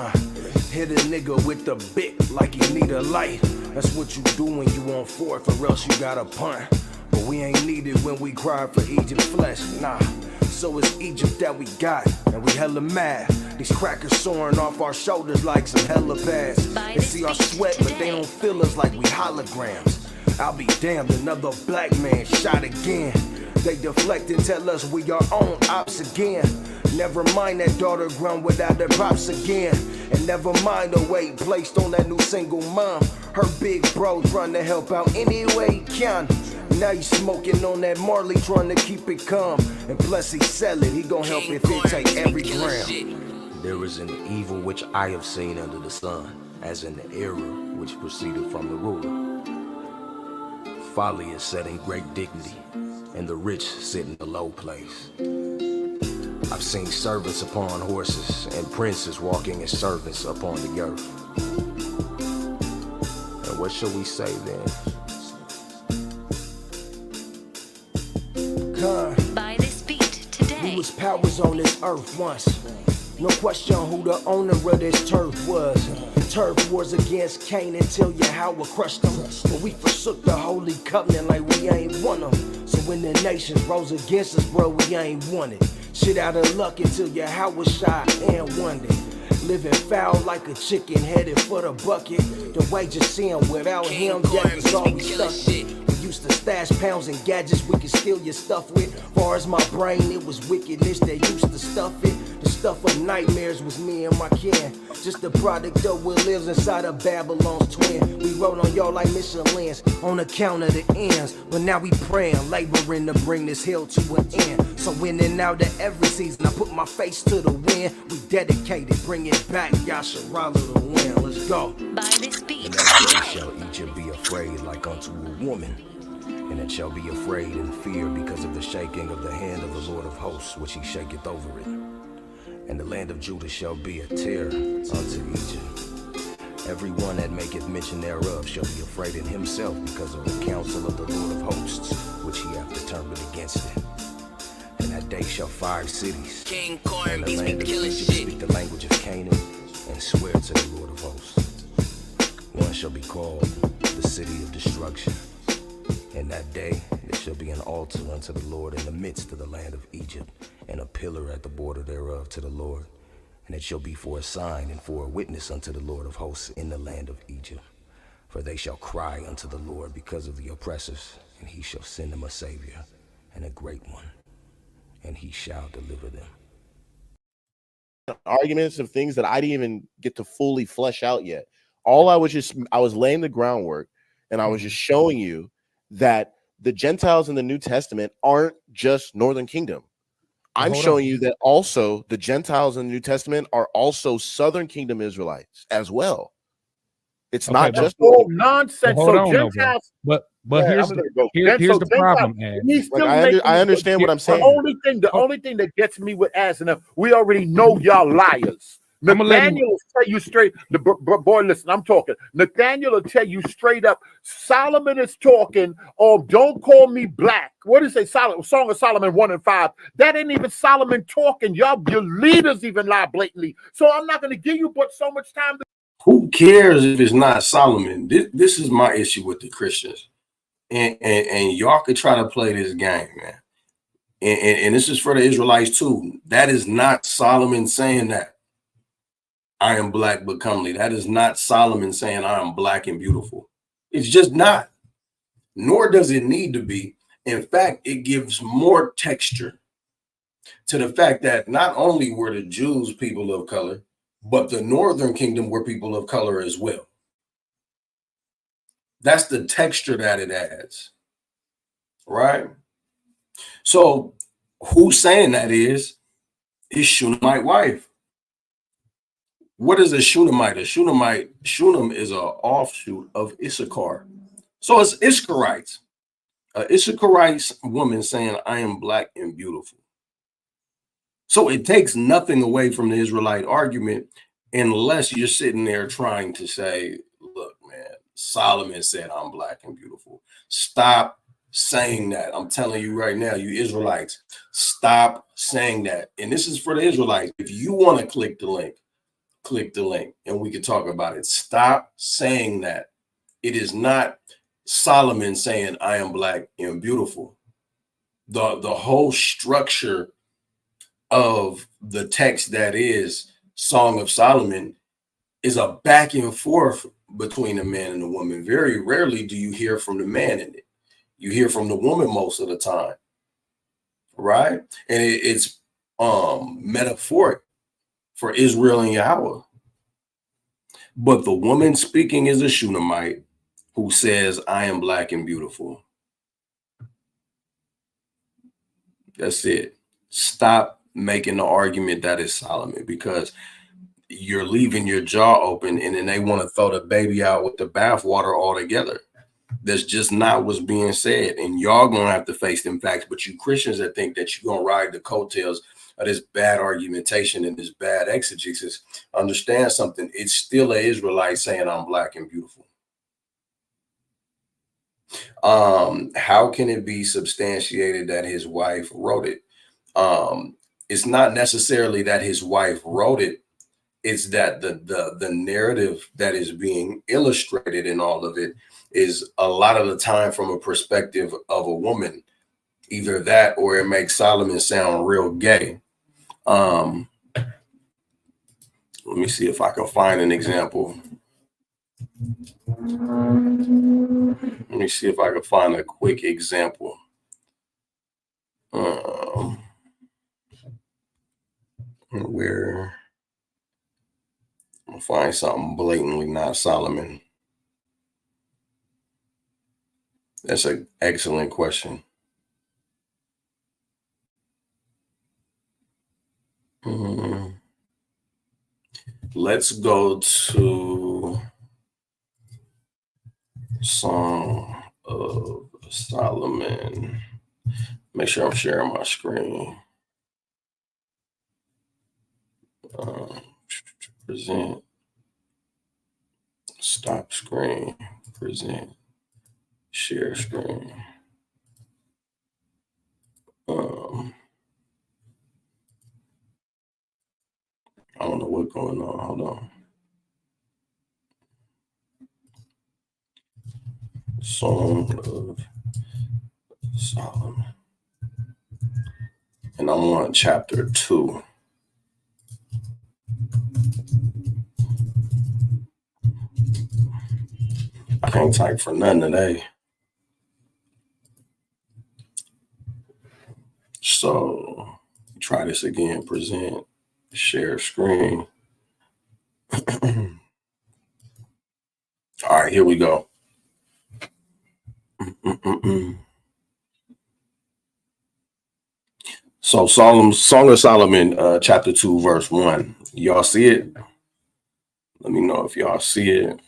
Hit a nigga with the bick like you need a light. That's what you do when you on fourth, or else you got a punt. But we ain't needed when we cry for Egypt flesh, nah. So it's Egypt that we got, and we hella mad. These crackers soaring off our shoulders like some helipads. They see our sweat, but they don't feel us like we holograms. I'll be damned, another black man shot again. They deflect and tell us we our own ops again. Never mind that daughter grown without their props again. And never mind the weight placed on that new single mom. Her big bro trying to help out any way he can. Now you smoking on that Marley, trying to keep it calm. And plus he sell it, he gon' help if it take every gram. There is an evil which I have seen under the sun, as in the error which proceeded from the ruler. Folly is set in great dignity, and the rich sit in a low place. I've seen servants upon horses, and princes walking as servants upon the earth. And what shall we say then? By this beat today. We was powers on this earth once. No question who the owner of this turf was. Turf wars against Cain until Yahweh crushed them. But we forsook the holy covenant like we ain't won them. So when the nations rose against us, bro, we ain't won it. Shit out of luck until Yahweh shot and won it. Living foul like a chicken headed for the bucket. The wages sin without him, that was all we stuck with. Used to stash pounds and gadgets we could steal your stuff with. Far as my brain, it was wickedness that used to stuff it. The stuff of nightmares was me and my kin. Just the product of what lives inside of Babylon's twin. We rode on y'all like Michelin's on account of the ends. But now we praying, laboring to bring this hill to an end. So in and out of every season, I put my face to the wind. We dedicated, bring it back, Yasharala the wind. Let's go. By this beat. And that day shall Egypt be afraid like unto a woman. And it shall be afraid and fear because of the shaking of the hand of the Lord of hosts, which he shaketh over it. And the land of Judah shall be a terror unto Egypt. Everyone that maketh mention thereof shall be afraid in himself because of the counsel of the Lord of hosts, which he hath determined against it. And that day shall 5 cities King and Corn the beats me land of killing Egypt shit. speak the language of Canaan and swear to the Lord of hosts. One shall be called the city of destruction. In that day there shall be an altar unto the Lord in the midst of the land of Egypt, and a pillar at the border thereof to the Lord. And it shall be for a sign and for a witness unto the Lord of hosts in the land of Egypt. For they shall cry unto the Lord because of the oppressors, and he shall send them a Savior, and a great one, and he shall deliver them. Arguments of things that I didn't even get to fully flesh out yet. I was laying the groundwork, and I was just showing you that the Gentiles in the New Testament aren't just Northern Kingdom. I'm showing you that also the Gentiles in the New Testament are also Southern Kingdom Israelites as well. It's not just nonsense. Hold So on, though, bro. Gentiles, But here's the problem, Ed. He's still I understand what I'm saying. The only thing that gets me with asking, we already know y'all liars. Nathaniel will tell you straight. Boy, listen, I'm talking. Nathaniel will tell you straight up. Solomon is talking. Oh, don't call me black. What is it? Song of Solomon 1 and 5. That ain't even Solomon talking. Y'all, your leaders even lie blatantly. So I'm not going to give you but so much time. Who cares if it's not Solomon? This is my issue with the Christians, and y'all could try to play this game, man. And this is for the Israelites too. That is not Solomon saying that. I am black but comely. That is not Solomon saying I am black and beautiful. It's just not. Nor does it need to be. In fact, it gives more texture to the fact that not only were the Jews people of color, but the Northern Kingdom were people of color as well. That's the texture that it adds, right? So who's saying that is Shunammite wife. What is a Shunammite? Shunam is an offshoot of Issachar. So it's Issacharites. Issacharite woman saying, I am black and beautiful. So it takes nothing away from the Israelite argument unless you're sitting there trying to say, look, man, Solomon said I'm black and beautiful. Stop saying that. I'm telling you right now, you Israelites, stop saying that. And this is for the Israelites. If you want to click the link and we can talk about it. Stop saying that. It is not Solomon saying I am black and beautiful. The whole structure of the text that is Song of Solomon is a back and forth between the man and the woman. Very rarely do you hear from the man in it. You hear from the woman most of the time, right? And it's metaphoric for Israel and Yahweh. But the woman speaking is a Shunammite who says, I am black and beautiful. That's it. Stop making the argument that is Solomon, because you're leaving your jaw open and then they want to throw the baby out with the bathwater altogether. That's just not what's being said. And y'all gonna have to face them facts. But you Christians that think that you're gonna ride the coattails of this bad argumentation and this bad exegesis, understand something. It's still an Israelite saying I'm black and beautiful. How can it be substantiated that his wife wrote it? It's not necessarily that his wife wrote it. It's that the narrative that is being illustrated in all of it is a lot of the time from a perspective of a woman. Either that or it makes Solomon sound real gay. Let me see if I can find an example. Let me see if I can find a quick example. Where I'll find something blatantly not Solomon. That's an excellent question. Let's go to Song of Solomon. Make sure I'm sharing my screen. Present. Stop screen. Present. Share screen. I don't know what's going on. Hold on. Song of Solomon. And I'm on chapter 2. I can't type for nothing today. So try this again. Present. Share screen. All right, here we go. So Song of Solomon, chapter 2, verse 1. Y'all see it? Let me know if y'all see it.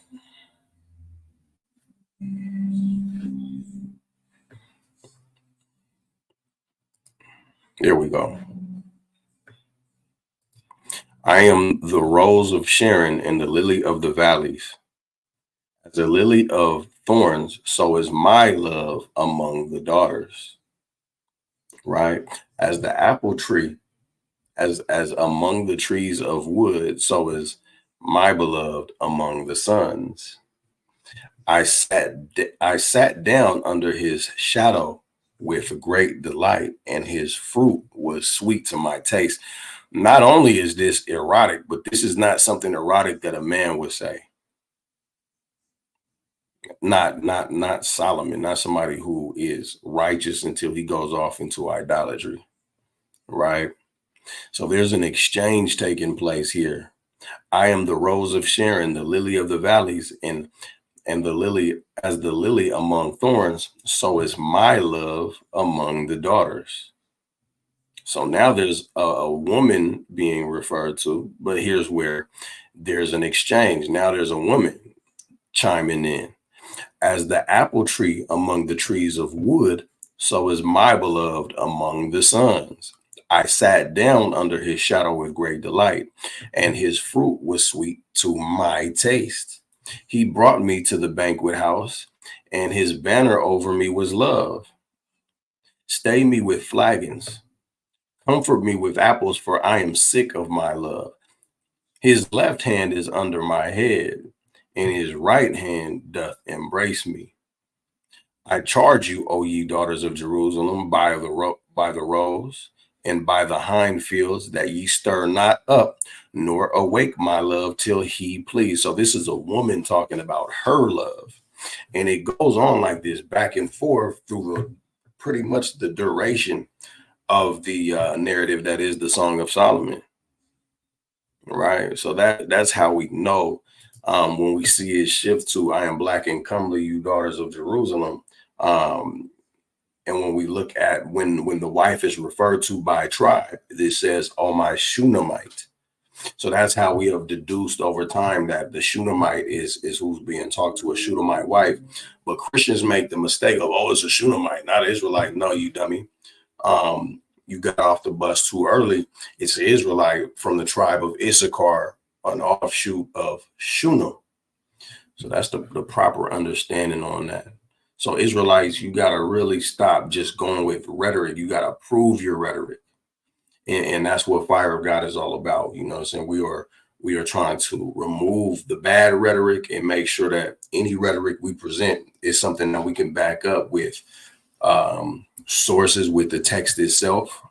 There we go. I am the rose of Sharon and the lily of the valleys. As the lily of thorns, so is my love among the daughters. Right? As the apple tree, as among the trees of wood, so is my beloved among the sons. I sat down under his shadow with great delight, and his fruit was sweet to my taste. Not only is this erotic, but this is not something erotic that a man would say. Not Solomon, not somebody who is righteous until he goes off into idolatry, right? So there's an exchange taking place here. I am the rose of Sharon, the lily of the valleys, and the lily, as the lily among thorns, so is my love among the daughters. So now there's a woman being referred to, but here's where there's an exchange. Now there's a woman chiming in. As the apple tree among the trees of wood, so is my beloved among the sons. I sat down under his shadow with great delight, and his fruit was sweet to my taste. He brought me to the banquet house, and his banner over me was love. Stay me with flagons. Comfort me with apples, for I am sick of my love. His left hand is under my head, and his right hand doth embrace me. I charge you, O ye daughters of Jerusalem, by the roes and by the hind fields, that ye stir not up, nor awake my love till he please. So this is a woman talking about her love. And it goes on like this back and forth through pretty much the duration of the narrative that is the Song of Solomon. Right. So that's how we know When we see it shift to I am black and comely, you daughters of Jerusalem. And when we look at when the wife is referred to by tribe, it says, oh, my Shunammite. So that's how we have deduced over time that the Shunammite is who's being talked to, a Shunammite wife. But Christians make the mistake of, oh, it's a Shunammite, not an Israelite. No, you dummy. You got off the bus too early. It's an Israelite from the tribe of Issachar, an offshoot of Shunam. So that's the proper understanding on that. So Israelites, you got to really stop just going with rhetoric. You got to prove your rhetoric. And that's what Fire of God is all about. You know what I'm saying? We are trying to remove the bad rhetoric and make sure that any rhetoric we present is something that we can back up with sources, with the text itself.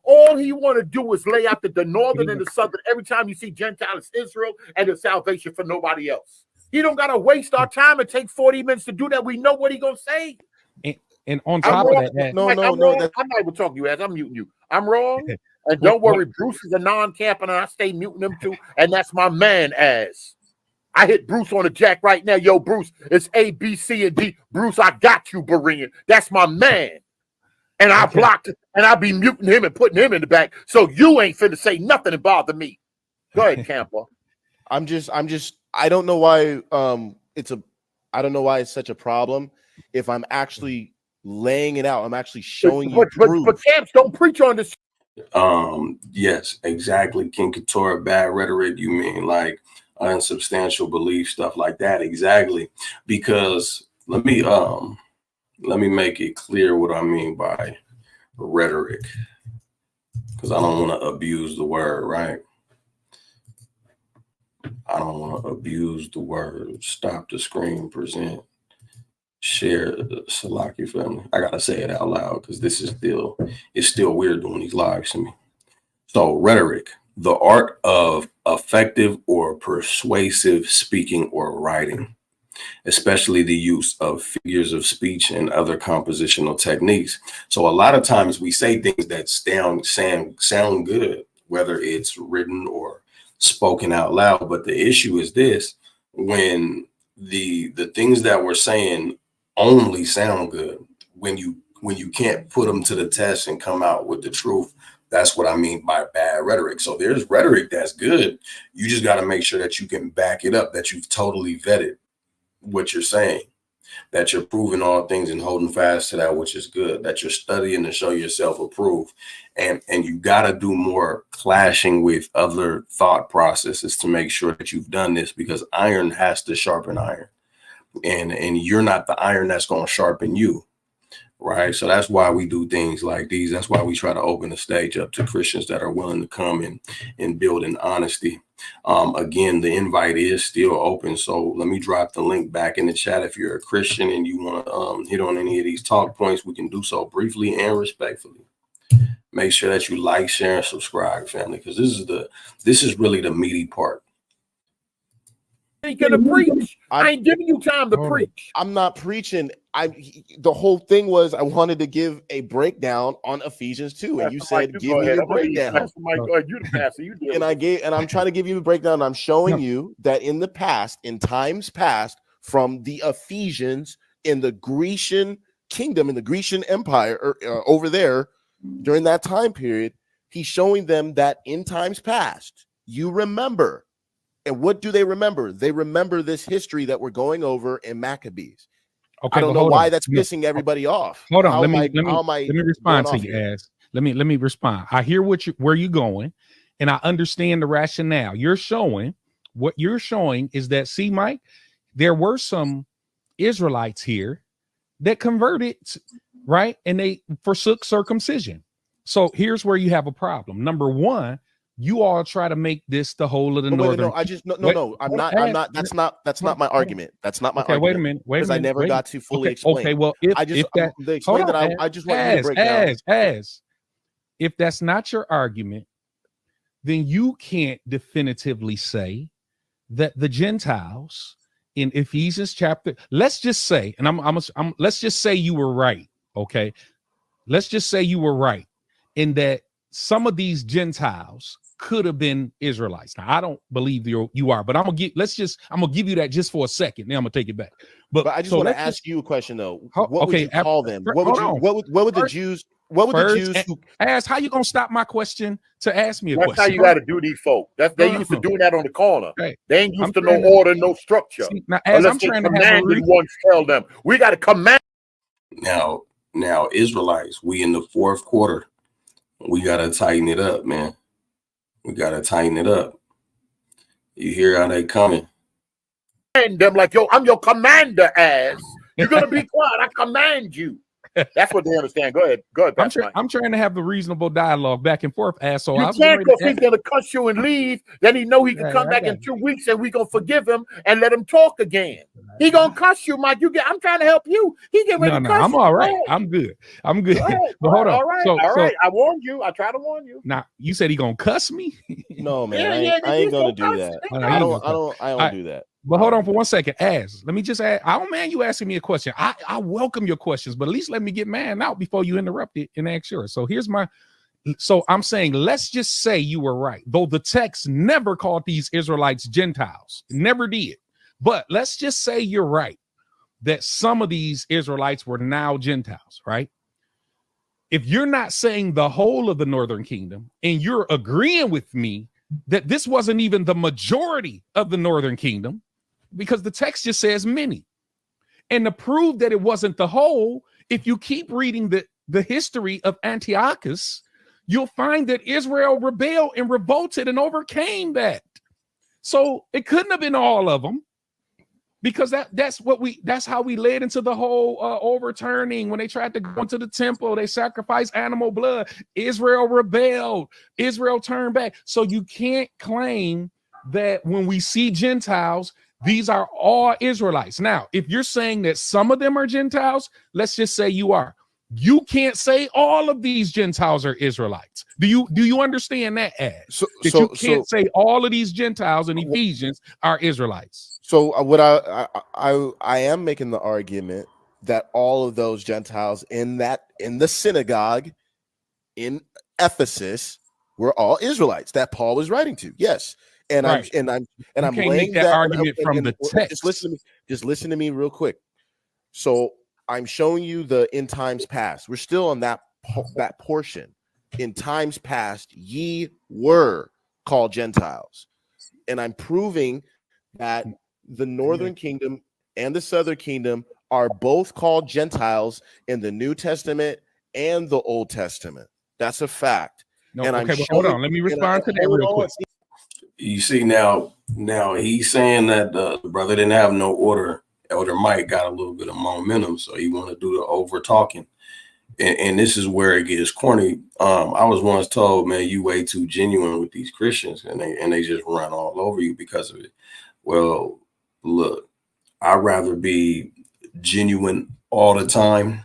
All he want to do is lay out the northern and the southern. Every time you see Gentile, it's Israel and the salvation for nobody else. He don't got to waste our time and take 40 minutes to do that. We know what he going to say. And on top of that, I'm not even talking to you, as I'm muting you. I'm wrong. And don't worry, Bruce is a non-camper, and I stay muting him too. And that's my man, as I hit Bruce on the jack right now. Yo, Bruce, it's A, B, C, and D. Bruce, I got you, Berean. That's my man. And I blocked it, and I be muting him and putting him in the back. So you ain't finna say nothing and bother me. Go ahead, Camper. I don't know why I don't know why it's such a problem if I'm actually laying it out. I'm actually showing you proof. But camps don't preach on this. Yes, exactly. King Keturah, bad rhetoric. You mean like unsubstantial belief, stuff like that? Exactly. Because let me make it clear what I mean by rhetoric, because I don't want to abuse the word, right? I don't want to abuse the word. Stop the screen, present, share the Salaki family. I gotta say it out loud because this is still weird doing these lives to me. So rhetoric, the art of effective or persuasive speaking or writing, especially the use of figures of speech and other compositional techniques. So a lot of times we say things that sound good, whether it's written or spoken out loud. But the issue is this: when the things that we're saying only sound good, when you can't put them to the test and come out with the truth, that's what I mean by bad rhetoric. So there's rhetoric that's good. You just got to make sure that you can back it up, that you've totally vetted what you're saying, that you're proving all things and holding fast to that which is good, that you're studying to show yourself approved. And you got to do more clashing with other thought processes to make sure that you've done this, because iron has to sharpen iron, and you're not the iron that's going to sharpen you. Right. So that's why we do things like these. That's why we try to open the stage up to Christians that are willing to come and build in honesty. Again, the invite is still open. So let me drop the link back in the chat. If you're a Christian and you want to hit on any of these talk points, we can do so briefly and respectfully. Make sure that you like, share, and subscribe, family, because this is really the meaty part. Ain't gonna preach. I ain't giving you time to preach. I'm not preaching. The whole thing was I wanted to give a breakdown on Ephesians 2, and you said give me a breakdown. You the pastor. You do. And I'm trying to give you a breakdown. I'm showing you that in the past, in times past, from the Ephesians in the Grecian kingdom, in the Grecian empire, over there during that time period, he's showing them that in times past, you remember. And what do they remember? They remember this history that we're going over in Maccabees. Okay, I don't know why that's pissing everybody off. Hold on, let me respond to you, as let me respond. I hear where you're going, and I understand the rationale. What you're showing is that, see, Mike, there were some Israelites here that converted, right? And they forsook circumcision. So here's where you have a problem. Number one, you all try to make this the whole of the northern. That's not my argument. That's not my argument. Wait a minute. Because I never got to fully explain. Okay, well, I just want you to break down. If that's not your argument, then you can't definitively say that the Gentiles in Ephesians chapter, let's just say, and let's just say you were right. Okay, let's just say you were right in that some of these Gentiles could have been Israelites. Now, I don't believe you are, but I'm gonna give you that just for a second. Now I'm gonna take it back. But I just so want to let's ask you a question though. Ho- What would okay, you call them? What would hold you on. what would the First- Jews what would the First, Jews who ask how you gonna stop my question to ask me a That's how question? you got to do these folk. They No, used to no. doing that on the corner. Hey, They ain't I'm used to no trying to order, no structure. see, now, as Unless I'm they trying to have a commanded ones tell them. We got to command. Now, Israelites, we in the fourth quarter. We gotta tighten it up, man. We gotta tighten it up. You hear how they coming? Them like, yo, I'm your commander, ass. You're gonna be quiet. I command you. That's what they understand. Go ahead, Pastor Mike. I'm trying to have a reasonable dialogue back and forth, asshole. You can't, because he's gonna cuss you and leave. Then he know he can come back in 2 weeks and we gonna forgive him and let him talk again. He gonna cuss you, Mike. I'm trying to help you. He get ready to cuss I'm you. all right. I'm good. I'm good. But hold on. All right. I warned you. I try to warn you. Now you said he gonna cuss me? No, man. I ain't gonna do that. I don't do that. But hold on for 1 second. Let me just ask. I don't mind you asking me a question. I welcome your questions, but at least let me get mine out before you interrupt it and ask yours. So I'm saying, let's just say you were right, though the text never called these Israelites Gentiles, never did. But let's just say you're right, that some of these Israelites were now Gentiles, right? If you're not saying the whole of the northern kingdom and you're agreeing with me that this wasn't even the majority of the northern kingdom, because the text just says many. And to prove that it wasn't the whole, if you keep reading the history of Antiochus, you'll find that Israel rebelled and revolted and overcame that. So it couldn't have been all of them, because that's how we led into the whole overturning. When they tried to go into the temple, they sacrificed animal blood. Israel rebelled. Israel turned back. So you can't claim that when we see Gentiles, these are all Israelites. Now, if you're saying that some of them are Gentiles, let's just say you are. You can't say all of these Gentiles are Israelites. Do you understand that? You can't say all of these Gentiles in Ephesians are Israelites. So what I am making the argument that all of those Gentiles in the synagogue in Ephesus were all Israelites that Paul was writing to. Yes. And right. I'm laying that argument from the text. Just listen to me real quick. So I'm showing you the in times past. We're still on that portion. In times past, ye were called Gentiles. And I'm proving that the northern kingdom and the southern kingdom are both called Gentiles in the New Testament and the Old Testament. That's a fact. No, and okay, but hold on. Let me respond to that real quick. You see, now he's saying that the brother didn't have no order. Elder Mike got a little bit of momentum, so he want to do the over talking. And this is where it gets corny. I was once told, man, you way too genuine with these Christians, and they just run all over you because of it. Well, look, I'd rather be genuine all the time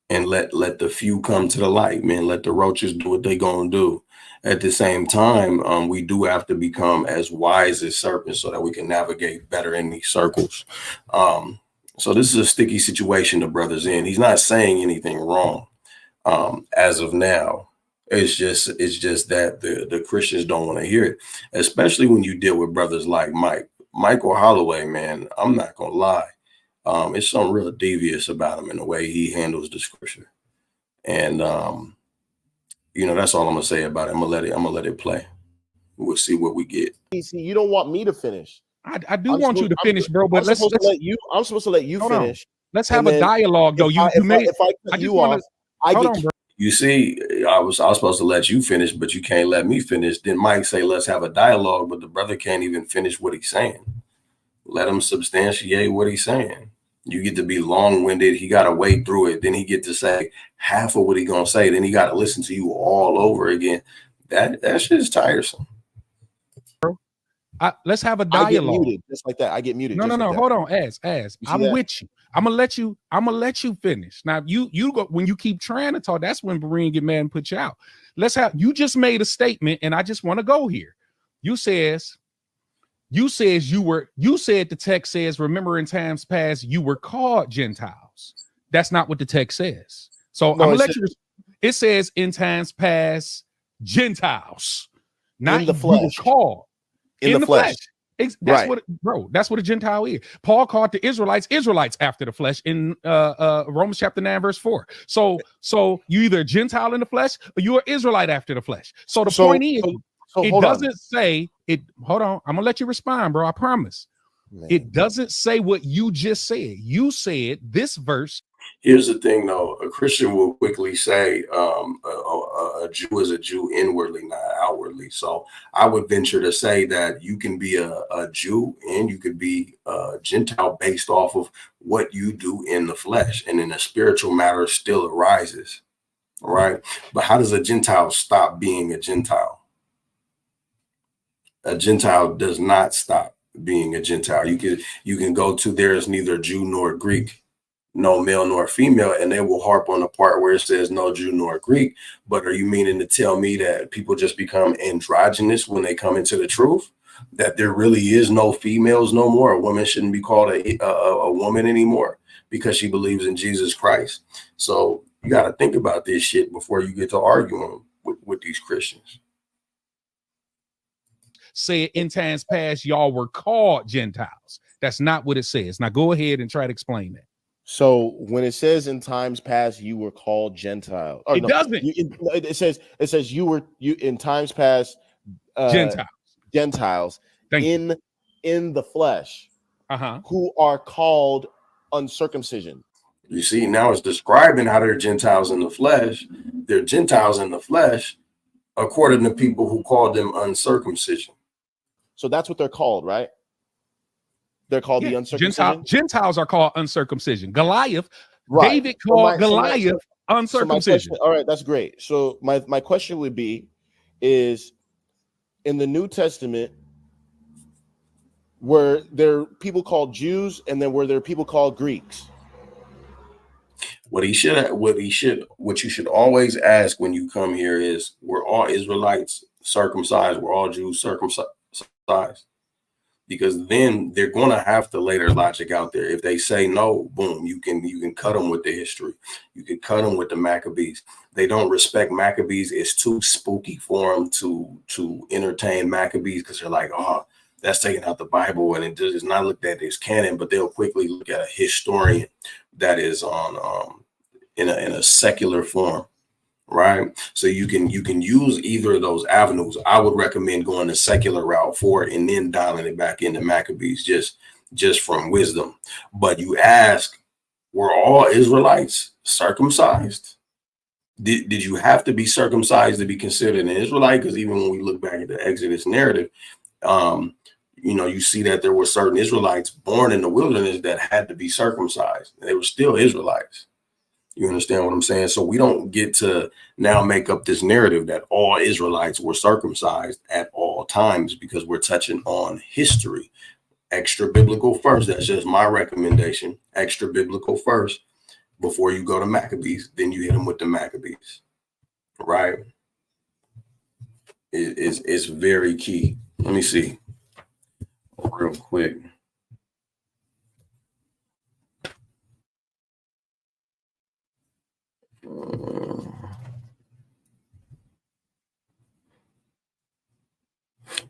and let the few come to the light, man. Let the roaches do what they gonna do. At the same time, we do have to become as wise as serpents so that we can navigate better in these circles. So this is a sticky situation the brother's in. He's not saying anything wrong as of now. It's just that the Christians don't want to hear it, especially when you deal with brothers like Michael Holloway, man. I'm not gonna lie. It's something real devious about him in the way he handles the scripture. And that's all I'm gonna say about it. I'm gonna let it play. We'll see what we get. See, you don't want me to finish. I do want you to finish, bro. But I'm supposed to let you finish. Let's have a dialogue, though. If I cut you off, You see, I was supposed to let you finish, but you can't let me finish. Then Mike say, let's have a dialogue, but the brother can't even finish what he's saying. Let him substantiate what he's saying. You get to be long-winded. He got to wade through it. Then he get to say half of what he gonna say. Then he got to listen to you all over again. That shit is tiresome. Let's have a dialogue. I get muted just like that. I get muted. No. Hold on. As I'm with you. I'm gonna let you finish. Now you go when you keep trying to talk. That's when Berean get mad and put you out. You just made a statement, and I just want to go here. You said the text says, remember in times past you were called Gentiles. That's not what the text says. So I'm gonna let you. It says in times past Gentiles. Not in the you were flesh. called In the flesh. That's Right. what, bro. That's what a Gentile is. Paul called the Israelites after the flesh in Romans chapter 9 verse 4. So you either a Gentile in the flesh or you're an Israelite after the flesh. So the point is, it doesn't say it. Hold on, I'm gonna let you respond, bro. I promise. Man. It doesn't say what you just said. You said this verse. Here's the thing, though. A Christian will quickly say a Jew is a Jew inwardly, not outwardly. So I would venture to say that you can be a Jew and you could be a Gentile based off of what you do in the flesh, and then a spiritual matter still arises. All right. But how does a Gentile stop being a Gentile? A Gentile does not stop being a Gentile. You can go to there is neither Jew nor Greek, no male nor female, and they will harp on the part where it says no Jew nor Greek. But are you meaning to tell me that people just become androgynous when they come into the truth? That there really is no females no more? A woman shouldn't be called a woman anymore because she believes in Jesus Christ. So you got to think about this shit before you get to arguing with these Christians. Said in times past, y'all were called Gentiles. That's not what it says. Now go ahead and try to explain that. So when it says in times past you were called Gentile, it doesn't. It says you in times past Gentiles in the flesh, who are called uncircumcision. You see, now it's describing how they're Gentiles in the flesh. They're Gentiles in the flesh, according to people who called them uncircumcision. So that's what they're called, right? They're called the uncircumcision. Gentiles are called uncircumcision. Goliath, right. David called Goliath uncircumcision. All right, that's great. So my question would be, is in the New Testament, were there people called Jews, and then were there people called Greeks? What you should always ask when you come here is, we're all Israelites circumcised, we're all Jews circumcised. Because then they're going to have to lay their logic out there. If they say no, boom, you can cut them with the history. You can cut them with the Maccabees. They don't respect Maccabees. It's too spooky for them to entertain Maccabees because they're like, oh, that's taking out the Bible and it does not looked at as canon. But they'll quickly look at a historian that is on in a secular form. Right. So you can use either of those avenues. I would recommend going the secular route for it and then dialing it back into Maccabees just from wisdom. But you ask, were all Israelites circumcised? Did you have to be circumcised to be considered an Israelite? Because even when we look back at the Exodus narrative, you see that there were certain Israelites born in the wilderness that had to be circumcised. They were still Israelites. You understand what I'm saying? So we don't get to now make up this narrative that all Israelites were circumcised at all times, because we're touching on history. Extra biblical first. That's just my recommendation. Extra biblical first before you go to Maccabees. Then you hit them with the Maccabees. Right? It's very key. Let me see real quick.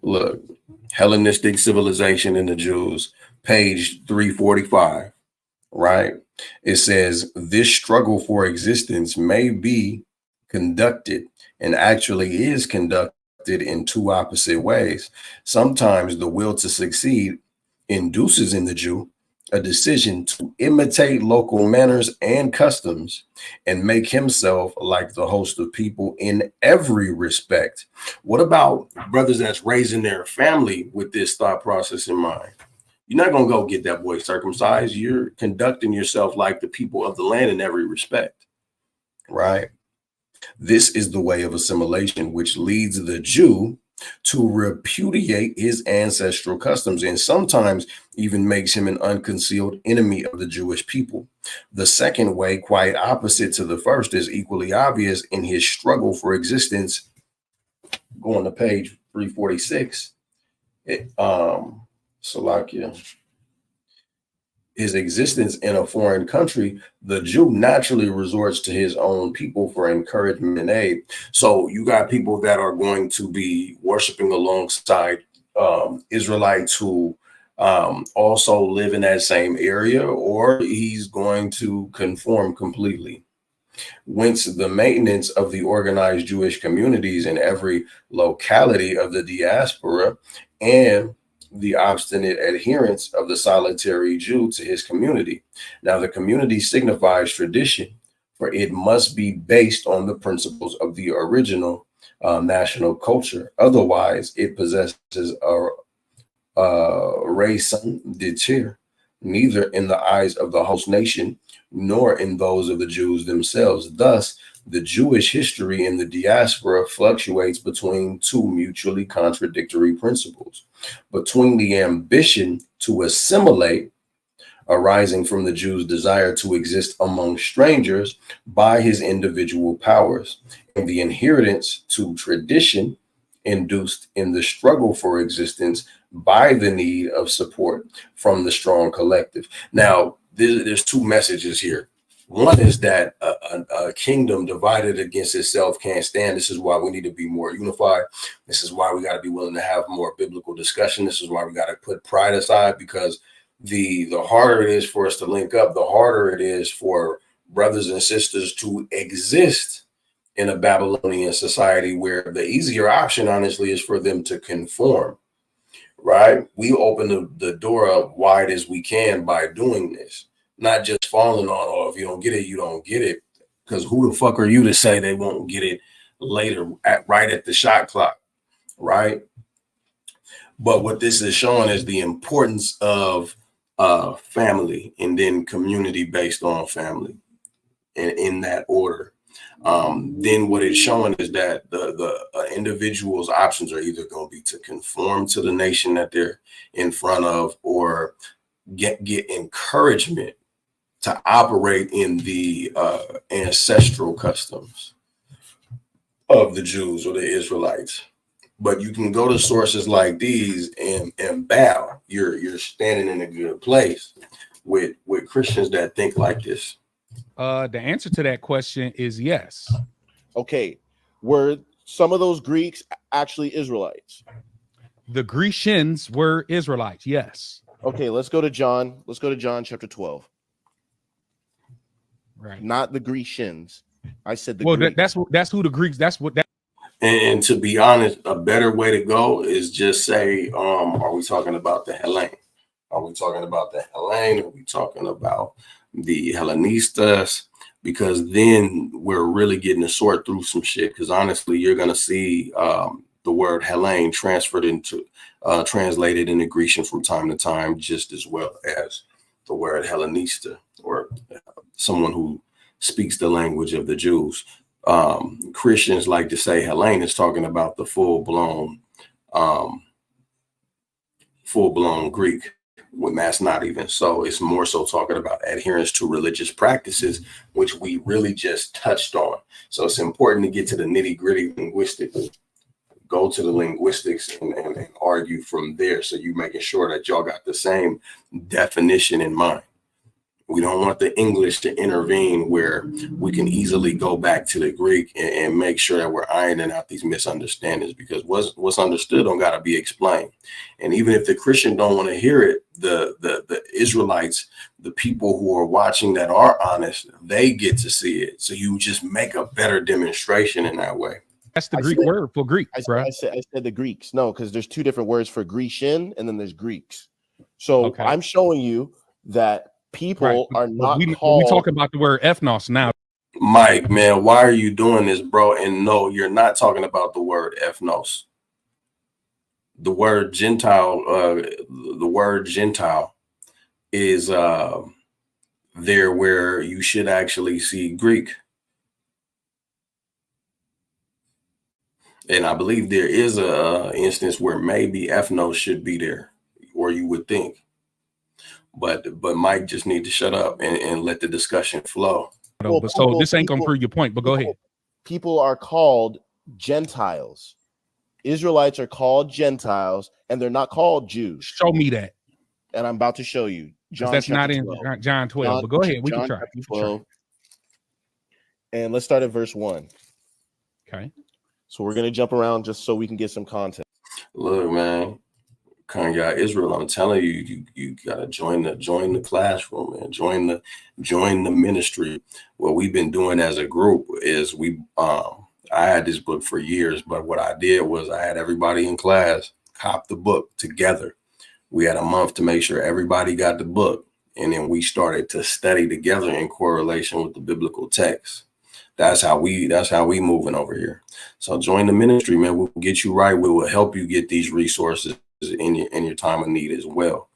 Look, Hellenistic civilization and the Jews, page 345, right? It says this struggle for existence may be conducted and actually is conducted in two opposite ways. Sometimes the will to succeed induces in the Jew a decision to imitate local manners and customs and make himself like the host of people in every respect. What about brothers that's raising their family with this thought process in mind? You're not going to go get that boy circumcised. You're conducting yourself like the people of the land in every respect, right? This is the way of assimilation, which leads the Jew to repudiate his ancestral customs and sometimes even makes him an unconcealed enemy of the Jewish people. The second way, quite opposite to the first, is equally obvious in his struggle for existence. Going to page 346. Salakia. his existence in a foreign country, the Jew naturally resorts to his own people for encouragement and aid. So you got people that are going to be worshiping alongside Israelites who also live in that same area, or he's going to conform completely. Whence the maintenance of the organized Jewish communities in every locality of the diaspora and the obstinate adherence of the solitary Jew to his community. Now, the community signifies tradition, for it must be based on the principles of the original national culture. Otherwise, it possesses a raison d'etre, neither in the eyes of the host nation nor in those of the Jews themselves. Thus, the Jewish history in the diaspora fluctuates between two mutually contradictory principles: between the ambition to assimilate, arising from the Jew's desire to exist among strangers by his individual powers, and the inheritance to tradition induced in the struggle for existence by the need of support from the strong collective. Now, there's two messages here. One is that a kingdom divided against itself can't stand. This is why we need to be more unified. This is why we got to be willing to have more biblical discussion. This is why we got to put pride aside, because the harder it is for us to link up, the harder it is for brothers and sisters to exist in a Babylonian society, where the easier option, honestly, is for them to conform, right? We open the door up wide as we can by doing this, not just falling on, oh, if you don't get it, you don't get it. Because who the fuck are you to say they won't get it later, right at the shot clock, right? But what this is showing is the importance of family, and then community based on family, and in that order. Then what it's showing is that the individual's options are either going to be to conform to the nation that they're in front of, or get encouragement to operate in the ancestral customs of the Jews or the Israelites. But you can go to sources like these and bow. You're standing in a good place with Christians that think like this. The answer to that question is yes. Okay, were some of those Greeks actually Israelites? The Grecians were Israelites, yes. Okay, let's go to John. Let's go to John chapter 12. Right. Not the Grecians. I said the well, Greeks. That's who the Greeks. That's what that. And to be honest, a better way to go is just say, are we talking about the Hellene? Are we talking about the Hellene? Are we talking about the Hellenistas? Because then we're really getting to sort through some shit. Because honestly, you're going to see the word Hellene transferred into, translated into Grecian from time to time, just as well as the word Hellenista, or someone who speaks the language of the Jews. Christians like to say Hellene is talking about the full-blown Greek, when that's not even so. It's more so talking about adherence to religious practices, which we really just touched on. So it's important to get to the nitty-gritty linguistics, go to the linguistics and argue from there, so you're making sure that y'all got the same definition in mind. We don't want the English to intervene, where we can easily go back to the Greek and make sure that we're ironing out these misunderstandings, because what's understood don't got to be explained. And even if the Christian don't want to hear it, the Israelites, the people who are watching that are honest, they get to see it. So you just make a better demonstration in that way. That's the Greek word for Greek, I said the Greeks. No, because there's two different words for Grecian, and then there's Greeks. So okay. I'm showing you that people are not called. We talking about the word ethnos now. Mike, man, why are you doing this, bro? And no, you're not talking about the word ethnos. The word Gentile, is there where you should actually see Greek. And I believe there is a instance where maybe ethnos should be there, or you would think. But Mike just need to shut up and let the discussion flow. Well, so this ain't gonna prove your point, but go ahead. People are called Gentiles. Israelites are called Gentiles, and they're not called Jews. Show me that. And I'm about to show you. That's not in 12. John 12. But go ahead. We can John try. chapter 12. And let's start at verse 1. Okay. So we're going to jump around just so we can get some context. Look, man, Kanye Israel, I'm telling you, you gotta join the classroom and join the ministry. What we've been doing as a group is I had this book for years, but what I did was I had everybody in class cop the book together. We had a month to make sure everybody got the book, and then we started to study together in correlation with the biblical text. That's how we moving over here. So join the ministry, man. We'll get you right. We will help you get these resources in your time of need as well.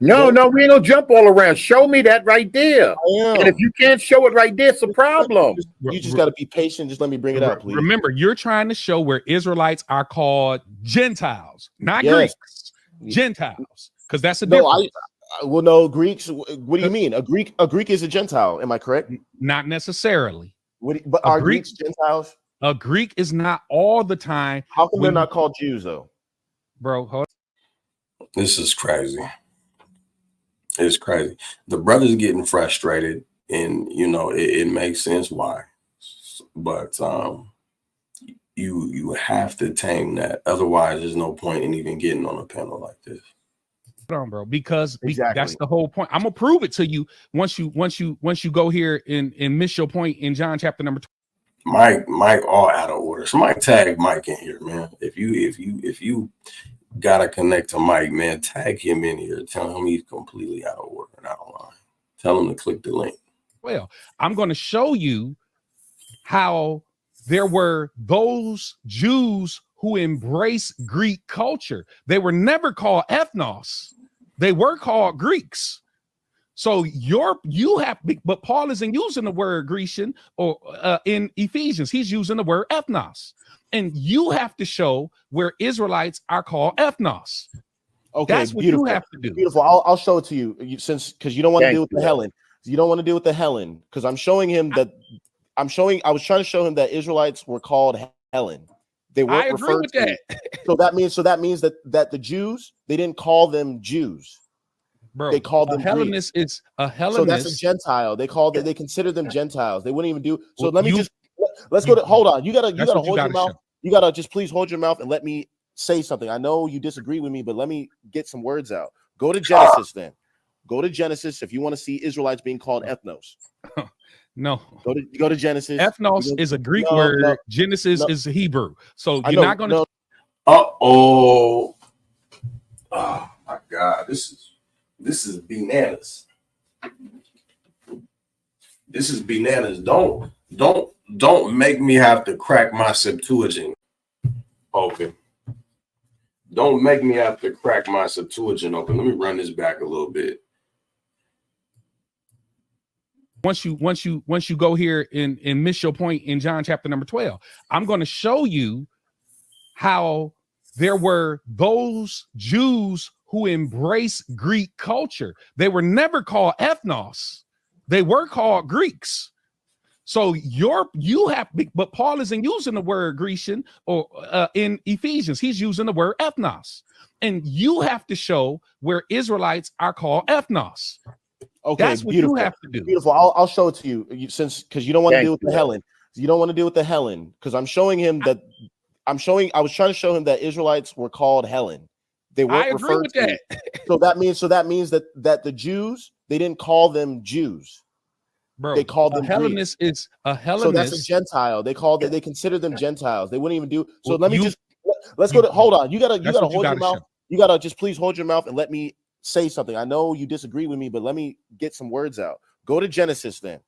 No, we ain't gonna jump all around. Show me that right there. And if you can't show it right there, it's a problem. You just got to be patient. Just let me bring it out, please. Remember, you're trying to show where Israelites are called Gentiles, not Greeks. Gentiles, because that's a difference. Well, no, Greeks. What do you mean? A Greek is a Gentile. Am I correct? Not necessarily. But are Greeks Gentiles? A Greek is not all the time. How come they're not called Jews though? Bro, hold on. This is crazy. It's crazy. The brother's getting frustrated, and it makes sense why. But you have to tame that. Otherwise, there's no point in even getting on a panel like this. On, bro, because that's the whole point. I'm gonna prove it to you once you go here and miss your point in John chapter number 12. Mike all out of order. Somebody tag Mike in here, man. If you gotta connect to Mike, man, tag him in here. Tell him he's completely out of order and out of line. Tell him to click the link. Well, I'm gonna show you how there were those Jews who embrace Greek culture. They were never called ethnos. They were called Greeks. So but Paul isn't using the word Grecian or in Ephesians. He's using the word ethnos. And you have to show where Israelites are called ethnos. Okay, that's what you have to do. Beautiful. I'll show it to you because you don't want to deal with the Helen. You don't want to deal with the Helen because I'm showing him that I was trying to show him that Israelites were called Helen. They weren't referred to. So that means that the Jews, they didn't call them Jews. Bro, they called them Hellenist. Greeks. It's a Hellenist. So that's a Gentile. They consider them Gentiles. They wouldn't even do. So let's go to hold on. You gotta hold your mouth. You gotta just please hold your mouth and let me say something. I know you disagree with me, but let me get some words out. Go to Genesis then. Go to Genesis if you want to see Israelites being called ethnos. No. Go to Genesis. Ethnos is a Greek word. No. Genesis is Hebrew. So you're not going to. Oh my God! This is bananas. This is bananas. Don't make me have to crack my Septuagint open. Don't make me have to crack my Septuagint open. Let me run this back a little bit. Once you go here and miss your point in John chapter number 12, I'm going to show you how there were those Jews who embrace Greek culture. They were never called ethnos. They were called Greeks. So but Paul isn't using the word Grecian or in Ephesians. He's using the word ethnos. And you have to show where Israelites are called ethnos. Okay, that's what you have to do. Beautiful. I'll show it to you because you don't want to deal with the Helen. You don't want to deal with the Helen because I'm showing him that I was trying to show him that Israelites were called Helen. They weren't referred to. That. So that means that the Jews, they didn't call them Jews. Bro, they called them Hellenist. Is a Hellenist. So that's a Gentile. They consider them Gentiles. They wouldn't even do. So let's go to hold on. You gotta hold your mouth. You gotta just please hold your mouth and let me say something. I know you disagree with me, but let me get some words out. Go to Genesis then.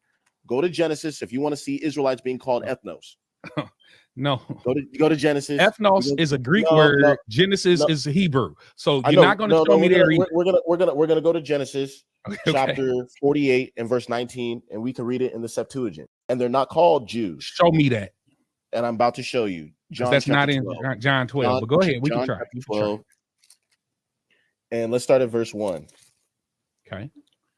Go to Genesis if you want to see Israelites being called ethnos. No. Go to Genesis. Ethnos is a Greek word. No. Genesis is Hebrew. So you're not going to show me there. We're gonna go to Genesis chapter 48 and verse 19, and we can read it in the Septuagint. And they're not called Jews. Show me that. And I'm about to show you. John. That's not in John 12. But go ahead. We can try. 12. And let's start at verse 1. Okay.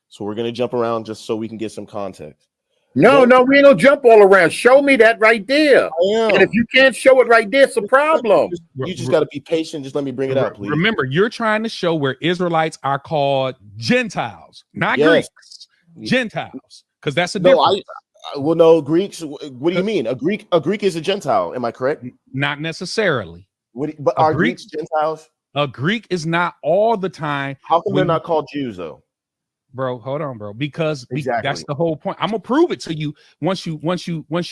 So we're going to jump around just so we can get some context. No, we ain't gonna jump all around. Show me that right there. And if am. you can't show it right there, it's a problem. You just got to be patient. Just let me bring it out, please. Remember, you're trying to show where Israelites are called Gentiles, not Yes. Greeks. Gentiles, because that's a No, difference. well, no, Greeks. What do you mean? A Greek is a Gentile. Am I correct? Not necessarily. But are Greeks Gentiles? A Greek is not all the time. How come they're not called Jews though? Bro, hold on, bro. Because Exactly. that's the whole point. I'm gonna prove it to you once you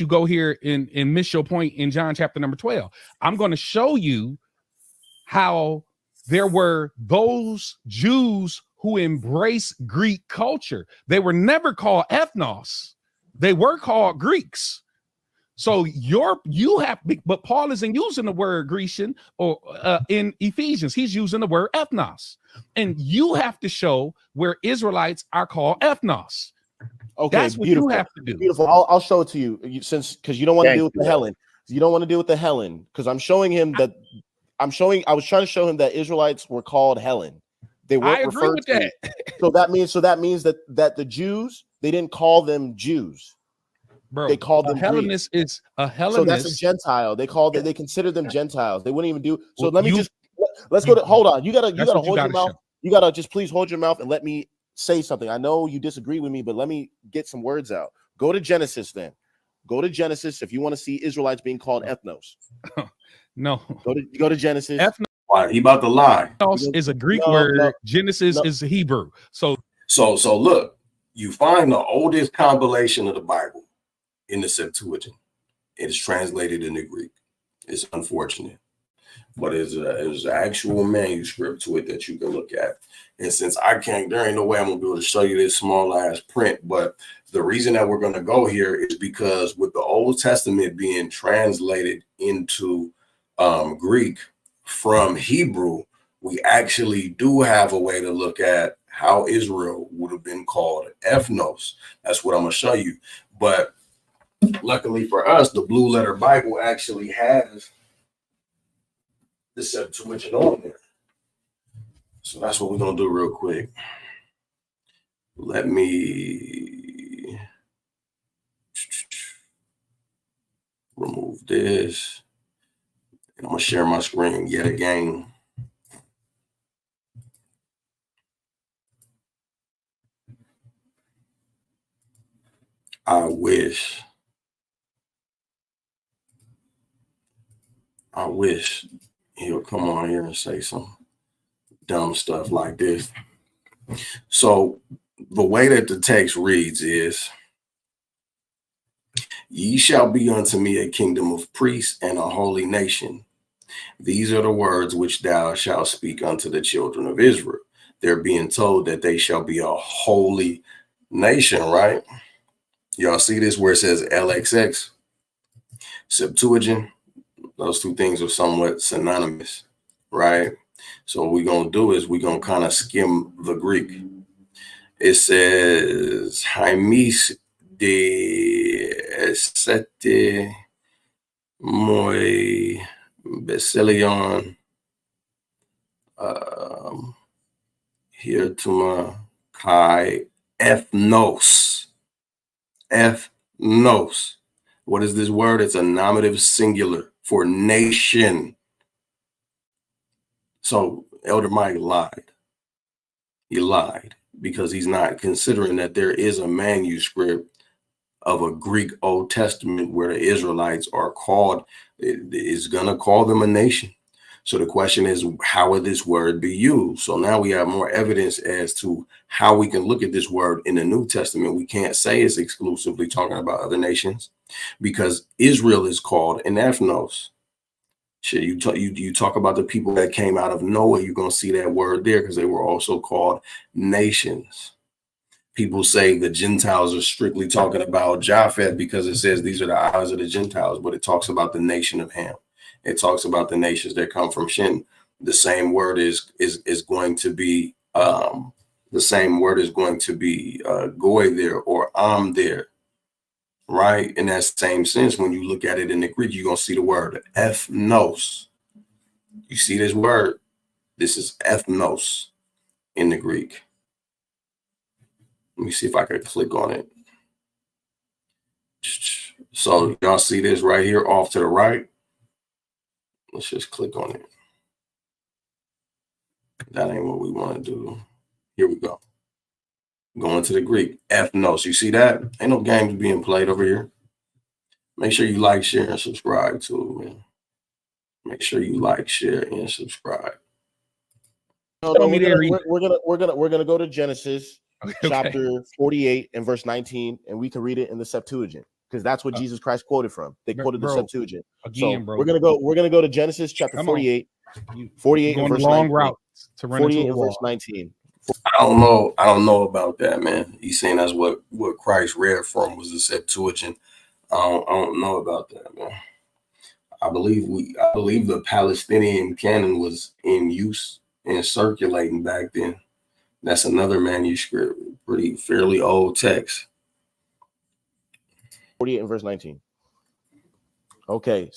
go here and miss your point in John chapter number 12. I'm gonna show you how there were those Jews who embrace Greek culture. They were never called ethnos. They were called Greeks. So but Paul isn't using the word Grecian or in Ephesians. He's using the word ethnos. And you have to show where Israelites are called ethnos. Okay, that's what beautiful. you have to do. Beautiful. I'll show it to you because you don't want to deal with the Helen. You don't want to deal with the Helen because I'm showing him that I was trying to show him that Israelites were called Helen. They weren't I agree referred with to. that. So that means that the Jews, they didn't call them Jews. Bro, they called them Hellenist Greeks. is a Hellenist. So that's a Gentile. They consider them Gentiles. They wouldn't even do. So let's go to. Hold on. You gotta hold your mouth. You gotta just please hold your mouth and let me say something. I know you disagree with me, but let me get some words out. Go to Genesis then. Go to Genesis if you want to see Israelites being called ethnos. No. Go to Genesis. Why he about to lie? Is a Greek word. Genesis is Hebrew. So look, you find the oldest compilation of the Bible in the Septuagint. It is translated into Greek. It's unfortunate, but there's an actual manuscript to it that you can look at. And since there ain't no way I'm gonna be able to show you this small ass print, but the reason that we're gonna go here is because with the Old Testament being translated into Greek from Hebrew, we actually do have a way to look at how Israel would have been called ethnos. That's what I'm gonna show you. But luckily for us, the Blue Letter Bible actually has the Septuagint on there. So that's what we're gonna do real quick. Let me remove this. And I'm gonna share my screen yet again. I wish he'll come on here and say some dumb stuff like this. So the way that the text reads is, ye shall be unto me a kingdom of priests and a holy nation. These are the words which thou shalt speak unto the children of Israel. They're being told that they shall be a holy nation, right? Y'all see this where it says LXX, Septuagint? Those two things are somewhat synonymous, right? So what we're going to do is we're going to kind of skim the Greek. It says, Haimis de esete moi beselion here to my kai ethnos. Ethnos. What is this word? It's a nominative singular for nation. So Elder Mike lied. He lied because he's not considering that there is a manuscript of a Greek Old Testament where the Israelites are called, is going to call them a nation. So the question is, how would this word be used? So now we have more evidence as to how we can look at this word in the New Testament. We can't say it's exclusively talking about other nations because Israel is called an ethnos. Shit, you talk about the people that came out of Noah, you're going to see that word there because they were also called nations. People say the Gentiles are strictly talking about Japheth because it says these are the eyes of the Gentiles, but it talks about the nation of Ham. It talks about the nations that come from Shin. The same word is going to be goy there or am there, right? In that same sense, when you look at it in the Greek, you're gonna see the word ethnos. You see this word? This is ethnos in the Greek. Let me see if I could click on it. So y'all see this right here off to the right? Let's just click on it. That ain't what we want to do. Here we go. Going to the Greek. Ethnos. You see that? Ain't no games being played over here. Make sure you like, share, and subscribe too, man. Make sure you like, share, and subscribe. No, we're gonna go to Genesis chapter 48 and verse 19, and we can read it in the Septuagint because that's what Jesus Christ quoted from. They quoted the Septuagint. Again, so bro. We're gonna go to Genesis chapter 48, 48 and verse long 19. route to run 48 into a and wall. verse 19. I don't know about that, man. He's saying that's what Christ read from was the Septuagint. I don't know about that, man. I believe the Palestinian canon was in use and circulating back then. That's another manuscript, fairly old text. 48 and verse 19. Okay,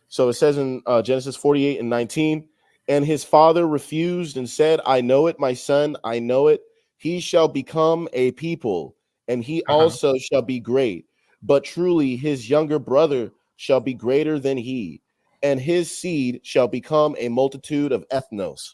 so it says in Genesis 48 and 19, and his father refused and said, I know it, my son, I know it. He shall become a people, and he also shall be great. But truly his younger brother shall be greater than he, and his seed shall become a multitude of ethnos.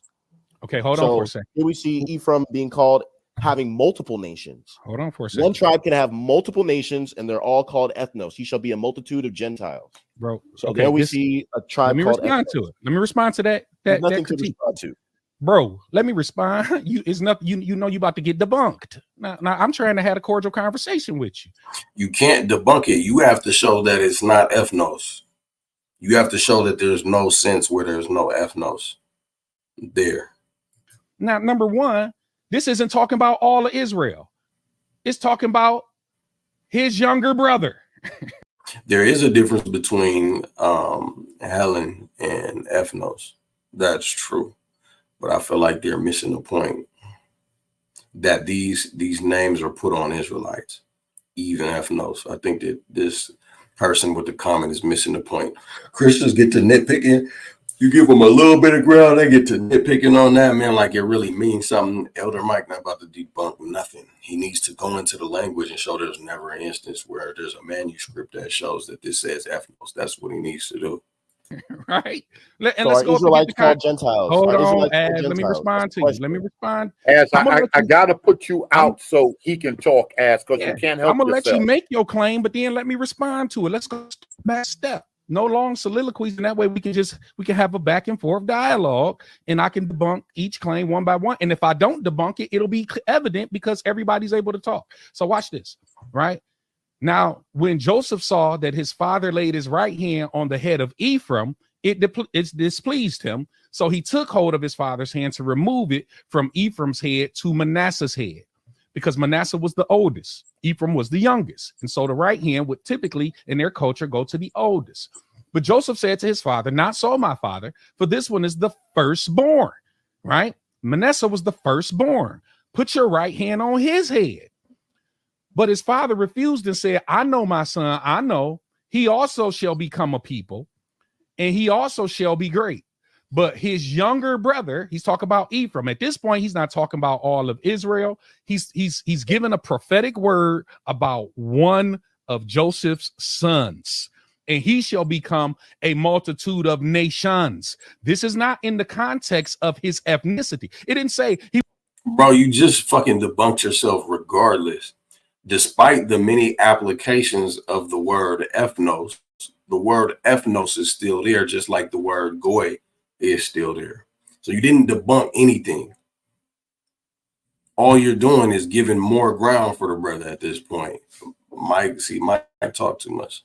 Okay, hold on for a second. Here we see Ephraim being called having multiple nations. Hold on for a second. One tribe can have multiple nations, and they're all called ethnos. He shall be a multitude of Gentiles. Bro, so there we see a tribe called respond ethnos. to it. Let me respond to that. That nothing that to respond to. Bro, let me respond. It's nothing. You know you about to get debunked. Now I'm trying to have a cordial conversation with you. You can't debunk it. You have to show that it's not ethnos. You have to show that there's no sense where there's no ethnos there. Now, number one, this isn't talking about all of Israel. It's talking about his younger brother. There is a difference between Helen and ethnos. That's true. But I feel like they're missing the point that these names are put on Israelites, even ethnos. I think that this person with the comment is missing the point. Christians get to nitpicking. You give them a little bit of ground, they get to nitpicking on that, man, like it really means something. Elder Mike not about to debunk nothing. He needs to go into the language and show there's never an instance where there's a manuscript that shows that this says ethnos. That's what he needs to do. Right? Let's go Israelites called Gentiles. Hold on, Az. Let me respond to you. Let me respond. As I gotta put you out so he can talk, Az, because you can't help I'm gonna yourself. let you make your claim, but then let me respond to it. Let's go back step. No long soliloquies, and that way we can have a back and forth dialogue, and I can debunk each claim one by one. And if I don't debunk it, it'll be evident because everybody's able to talk. So watch this, right? Now, when Joseph saw that his father laid his right hand on the head of Ephraim, it displeased him. So he took hold of his father's hand to remove it from Ephraim's head to Manasseh's head, because Manasseh was the oldest. Ephraim was the youngest. And so the right hand would typically, in their culture, go to the oldest. But Joseph said to his father, not so, my father, for this one is the firstborn, right? Manasseh was the firstborn. Put your right hand on his head. But his father refused and said, I know, my son, I know. He also shall become a people, and he also shall be great. But his younger brother, he's talking about Ephraim. At this point, he's not talking about all of Israel. He's given a prophetic word about one of Joseph's sons, and he shall become a multitude of nations. This is not in the context of his ethnicity. It didn't say he. Bro, you just fucking debunked yourself regardless. Despite the many applications of the word ethnos, the word ethnos is still there, just like the word goy is still there. So you didn't debunk anything. All you're doing is giving more ground for the brother at this point. Mike talk too much.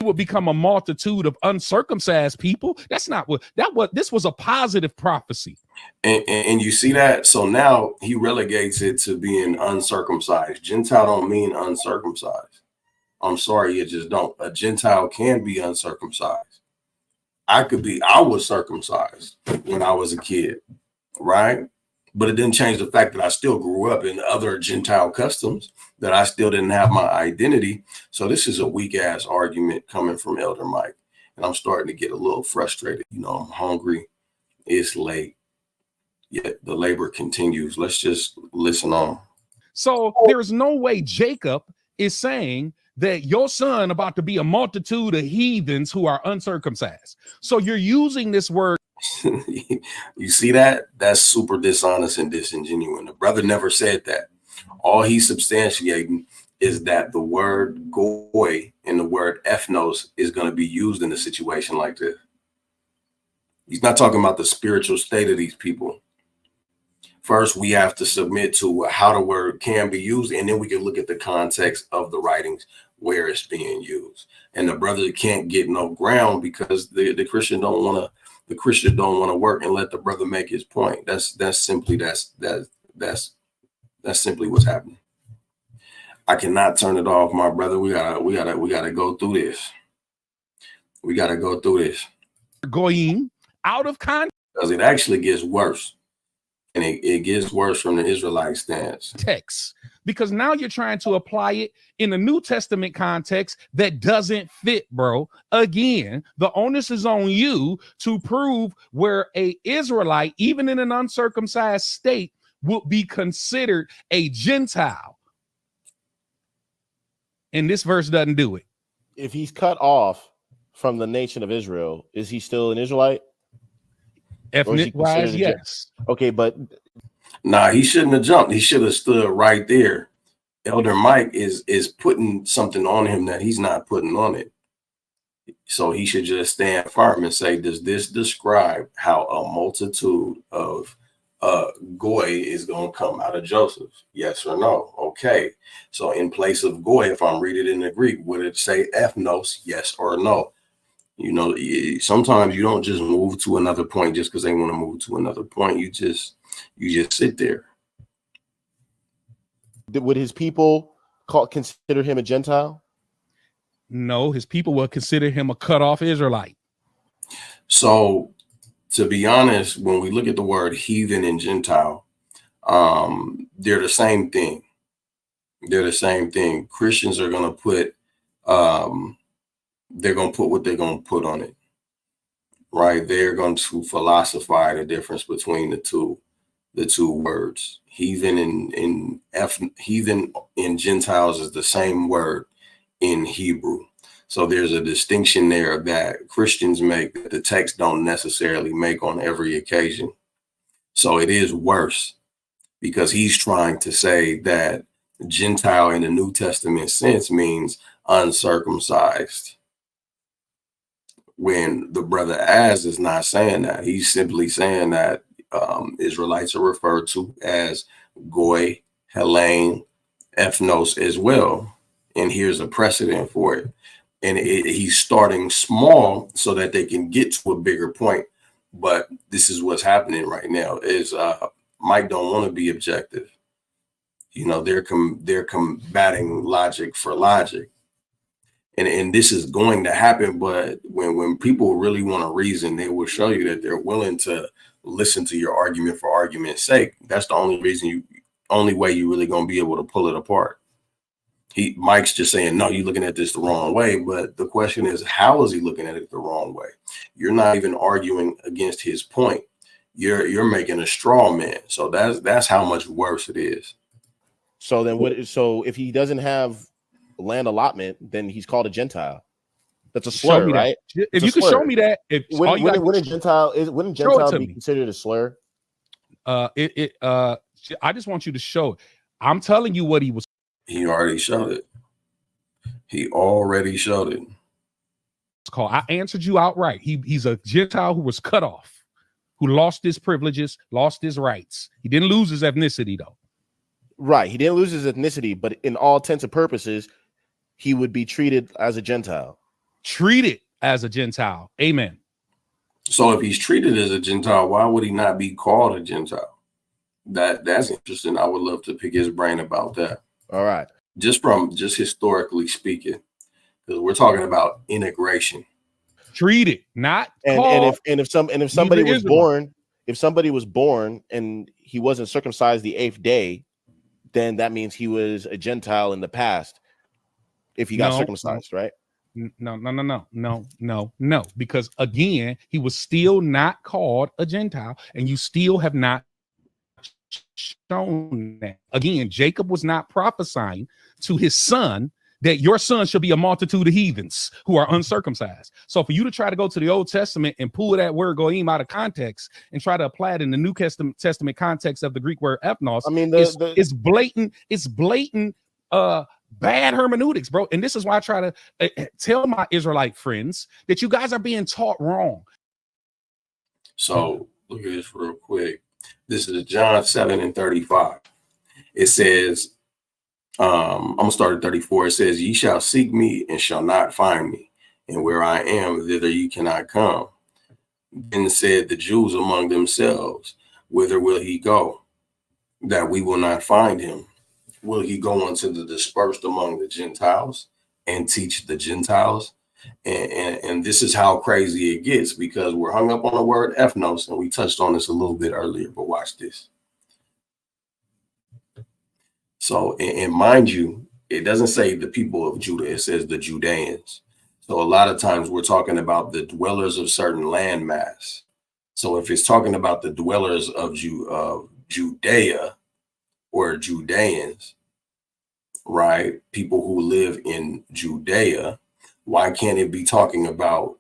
Will become a multitude of uncircumcised people. That's not what this was a positive prophecy. And you see that? So now he relegates it to being uncircumcised. Gentile don't mean uncircumcised. I'm sorry, it just don't. A Gentile can be uncircumcised. I was circumcised when I was a kid, right? But it didn't change the fact that I still grew up in other Gentile customs, that I still didn't have my identity. So this is a weak ass argument coming from Elder Mike. And I'm starting to get a little frustrated. You know, I'm hungry. It's late. Yet the labor continues. Let's just listen on. So there's no way Jacob is saying that your son about to be a multitude of heathens who are uncircumcised. So you're using this word. You see that? That's super dishonest and disingenuous. The brother never said that. All he's substantiating is that the word goy and the word ethnos is going to be used in a situation like this. He's not talking about the spiritual state of these people. First, we have to submit to how the word can be used, and then we can look at the context of the writings where it's being used. And the brother can't get no ground because the Christian don't want to work and let the brother make his point. That's simply what's happening. I cannot turn it off, my brother. We gotta go through this. We gotta go through this. Goyim out of context. Because it actually gets worse. And it gets worse from the Israelite stance. Text, because now you're trying to apply it in the New Testament context that doesn't fit, bro. Again, the onus is on you to prove where a Israelite, even in an uncircumcised state, would be considered a Gentile. And this verse doesn't do it. If he's cut off from the nation of Israel, is he still an Israelite? Ethnic wise, yes. Okay, but nah, he shouldn't have jumped. He should have stood right there. Elder Mike is putting something on him that he's not putting on it. So he should just stand firm and say, does this describe how a multitude of goy is going to come out of Joseph? Yes or no? Okay. So in place of goy, if I'm reading it in the Greek, would it say ethnos? Yes or no? You know, sometimes you don't just move to another point just because they want to move to another point. You just sit there. Would his people consider him a Gentile? No, his people will consider him a cut off Israelite. So to be honest, when we look at the word heathen and Gentile, they're the same thing. They're the same thing. Christians are going to put they're going to put what they're going to put on it, right? They're going to philosophize the difference between the two words. Heathen and Gentiles is the same word in Hebrew. So there's a distinction there that Christians make that the text don't necessarily make on every occasion. So it is worse because he's trying to say that Gentile in the New Testament sense means uncircumcised, when the brother Az is not saying that. He's simply saying that Israelites are referred to as goy, Hellene, ethnos as well. And here's a precedent for it. And he's starting small so that they can get to a bigger point. But this is what's happening right now is Mike don't want to be objective. You know, they're combating logic for logic. And this is going to happen, but when people really want to reason, they will show you that they're willing to listen to your argument for argument's sake. That's the only way you're really going to be able to pull it apart. Mike's just saying, no, you're looking at this the wrong way. But the question is, how is he looking at it the wrong way? You're not even arguing against his point. You're making a straw man. So that's how much worse it is. So then so if he doesn't have land allotment, then he's called a Gentile. That's a slur, right? If you could show me that, wouldn't Gentile be considered a slur? I just want you to show it. I'm telling you what he was. He already showed it. He already showed it. It's called. I answered you outright. He's a Gentile who was cut off, who lost his privileges, lost his rights. He didn't lose his ethnicity though. Right. He didn't lose his ethnicity, but in all intents and purposes, he would be treated as a Gentile. Treated as a Gentile. Amen. So if he's treated as a Gentile, why would he not be called a Gentile? That's interesting. I would love to pick his brain about that. All right. Just historically speaking, because we're talking about integration. Treated, not and if somebody was born and he wasn't circumcised the 8th day, then that means he was a Gentile in the past. If he got circumcised, right? No. Because again, he was still not called a Gentile, and you still have not shown that. Again, Jacob was not prophesying to his son that your son should be a multitude of heathens who are uncircumcised. So for you to try to go to the Old Testament and pull that word goyim out of context and try to apply it in the New Testament context of the Greek word ethnos, I mean, it's blatant bad hermeneutics, bro. And this is why I try to tell my Israelite friends that you guys are being taught wrong. So look at this real quick. This is John 7:35. It says, I'm gonna start at 34. It says, "Ye shall seek me and shall not find me, and where I am, thither ye cannot come." Then said the Jews among themselves, "Whither will he go, that we will not find him? Will he go unto the dispersed among the Gentiles and teach the Gentiles?" And this is how crazy it gets, because we're hung up on the word ethnos, and we touched on this a little bit earlier, but watch this. So, and mind you, it doesn't say the people of Judah, it says the Judeans. So a lot of times we're talking about the dwellers of certain landmass. So if it's talking about the dwellers of Judea or Judeans, right, people who live in Judea, why can't it be talking about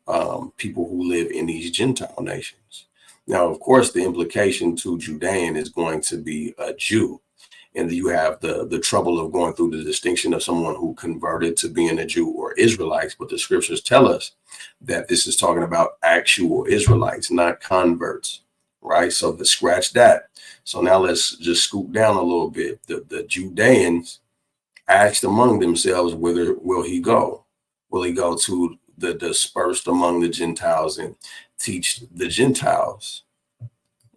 people who live in these Gentile nations? Now, of course, the implication to Judean is going to be a Jew. And you have the trouble of going through the distinction of someone who converted to being a Jew or Israelites. But the scriptures tell us that this is talking about actual Israelites, not converts, right? So scratch that. So now let's just scoop down a little bit. The Judeans asked among themselves, whither will he go? Will he go to the dispersed among the Gentiles and teach the Gentiles?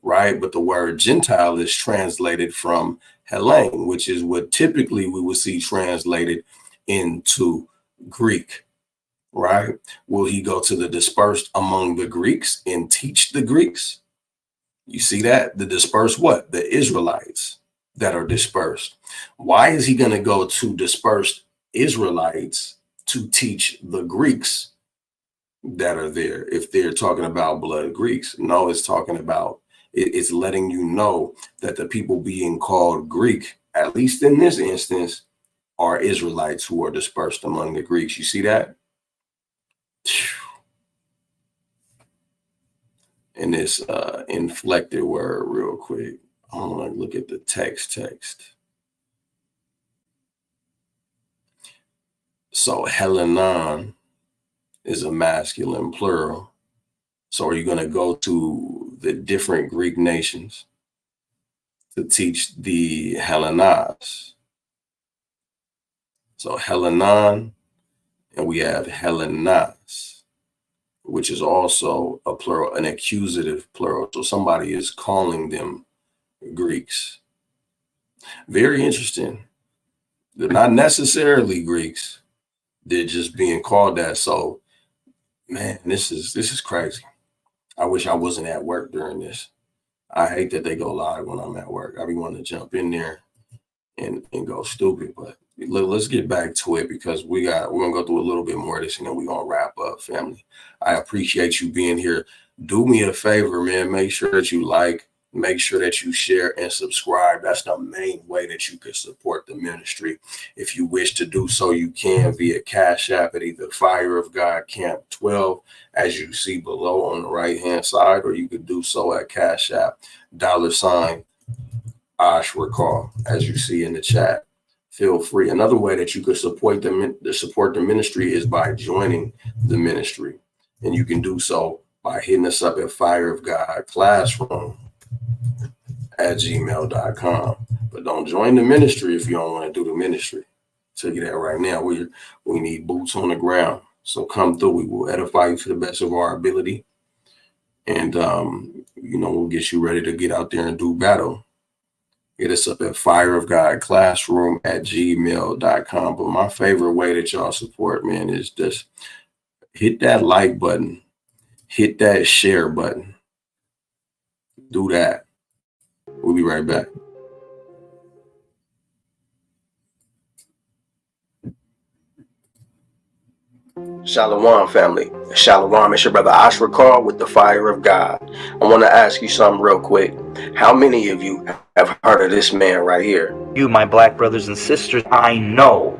Right? But the word Gentile is translated from Hellen, which is what typically we would see translated into Greek, right? Will he go to the dispersed among the Greeks and teach the Greeks? You see that? The dispersed what? The Israelites that are dispersed. Why is he going to go to dispersed Israelites to teach the Greeks that are there if they're talking about blood Greeks? No, it's talking about, it's letting you know that the people being called Greek, at least in this instance, are Israelites who are dispersed among the Greeks. You see that? And this inflected word real quick. I want to look at the text. So Hellenon is a masculine plural. So are you going to go to the different Greek nations to teach the Hellenized? So Hellenon, and we have Hellenized, which is also a plural, an accusative plural. So somebody is calling them Greeks. Very interesting. They're not necessarily Greeks. They're just being called that. So, man, this is crazy. I wish I wasn't at work during this. I hate that they go live when I'm at work. I be wanting to jump in there and go stupid. But let's get back to it, because we're gonna go through a little bit more of this and then we're gonna wrap up, family. I appreciate you being here. Do me a favor, man. Make sure that you like, make sure that you share and subscribe. That's the main way that you can support the ministry. If you wish to do so, you can via Cash App at either Fire of God Camp 12, as you see below on the right hand side, or you could do so at Cash App $ Ashrakar, as you see in the chat. Feel free. Another way that you could support the ministry is by joining the ministry, and you can do so by hitting us up at Fire of God Classroom at gmail.com. But don't join the ministry if you don't want to do the ministry. Tell you that right now. We need boots on the ground. So come through. We will edify you to the best of our ability, and we'll get you ready to get out there and do battle. Hit us up at Fire of God Classroom at gmail.com. But my favorite way that y'all support, man, is just hit that like button, hit that share button. Do that. We'll be right back. Shalom, family. Shalom, it's your brother Ashrakar with the Fire of God. I want to ask you something real quick. How many of you have heard of this man right here? You, my black brothers and sisters, I know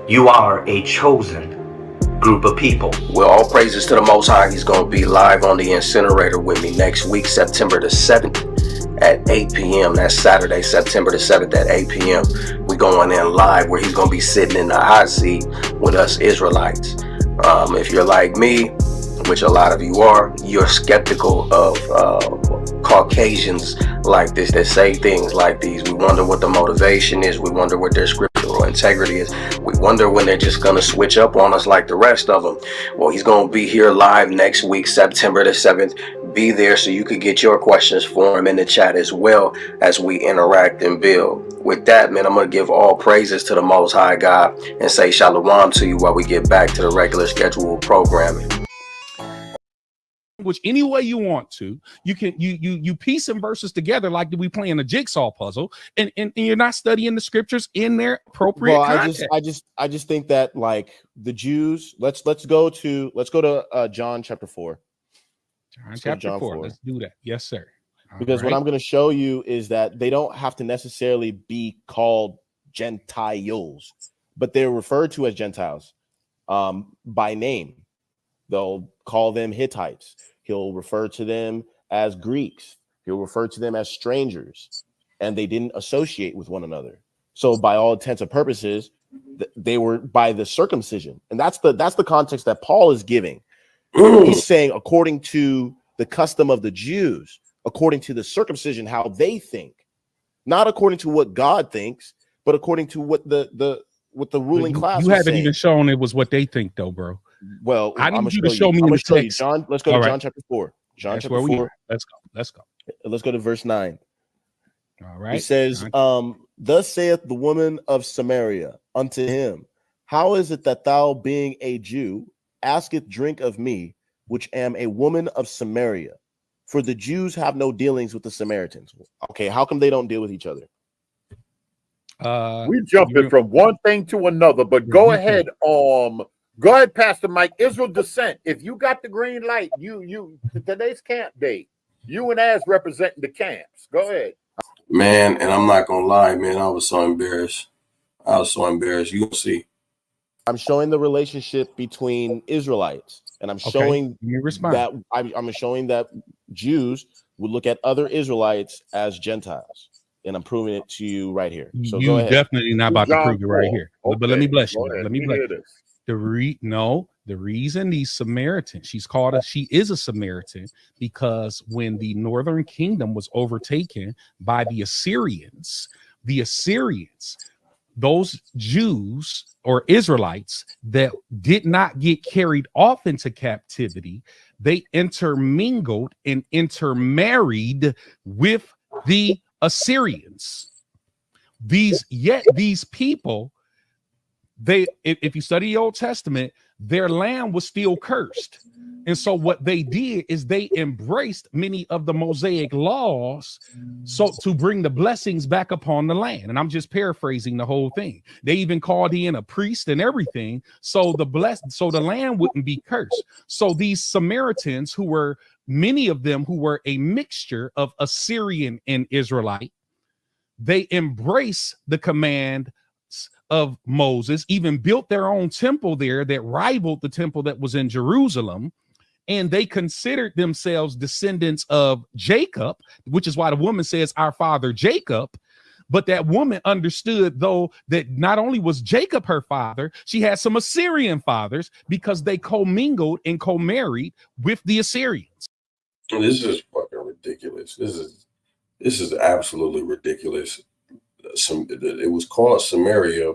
You are a chosen group of people. Well, all praises to the Most High. He's going to be live on the incinerator with me next week, September the 7th at 8 p.m. That's Saturday, September the 7th at 8 p.m. We going in live where he's going to be sitting in the hot seat with us Israelites. If you're like me, which a lot of you are, you're skeptical of Caucasians like this that say things like these. We wonder what the motivation is. We wonder what their scriptural integrity is. We wonder when they're just going to switch up on us like the rest of them. Well, he's going to be here live next week, September the 7th. Be there so you could get your questions for him in the chat as well as we interact and build. With that, man, I'm going to give all praises to the Most High God and say shalom to you while we get back to the regular scheduled programming. Which any way you want to, you can you piece some verses together like we playing a jigsaw puzzle, and you're not studying the scriptures in their appropriate context. I just think that, like, the Jews, let's go to John chapter 4. John chapter 4. Let's do that. Yes, sir. Because what I'm going to show you is that they don't have to necessarily be called Gentiles, but they're referred to as Gentiles by name. They'll call them Hittites. He'll refer to them as Greeks. He'll refer to them as strangers, and they didn't associate with one another. So by all intents and purposes, they were by the circumcision. And that's the context that Paul is giving. He's saying, according to the custom of the Jews, according to the circumcision, how they think, not according to what God thinks, but according to what the ruling class. You haven't even shown it was what they think, though, bro. Well, I need you to show me in the the text. John, let's go to John chapter 4. John chapter 4. Let's go. Let's go to verse 9. All right. He says, thus saith the woman of Samaria unto him, how is it that thou, being a Jew, asketh drink of me, which am a woman of Samaria? For the Jews have no dealings with the Samaritans. Okay, how come they don't deal with each other? We jumping from one thing to another, but go ahead. Go ahead, Pastor Mike. Israel Descent. If you got the green light, you today's camp day. You and Az representing the camps. Go ahead. Man, and I'm not gonna lie, man, I was so embarrassed. You'll see. I'm showing the relationship between Israelites, and I'm showing that I'm showing that Jews would look at other Israelites as Gentiles, and I'm proving it to you right here. So go ahead. Definitely not about to prove it right here. Okay. But let me bless you. Let me hear this. The reason these Samaritans, she is a Samaritan because when the northern kingdom was overtaken by the Assyrians, those Jews or Israelites that did not get carried off into captivity, they intermingled and intermarried with the Assyrians. These people, if you study the Old Testament, their land was still cursed. And so what they did is they embraced many of the Mosaic laws so to bring the blessings back upon the land. And I'm just paraphrasing the whole thing. They even called in a priest and everything so the land wouldn't be cursed. So these Samaritans, many of them who were a mixture of Assyrian and Israelite, they embrace the command of Moses, even built their own temple there that rivaled the temple that was in Jerusalem. And they considered themselves descendants of Jacob, which is why the woman says, our father Jacob. But that woman understood, though, that not only was Jacob her father, she had some Assyrian fathers because they commingled and co-married with the Assyrians. This is fucking ridiculous. This is absolutely ridiculous. It was called Samaria.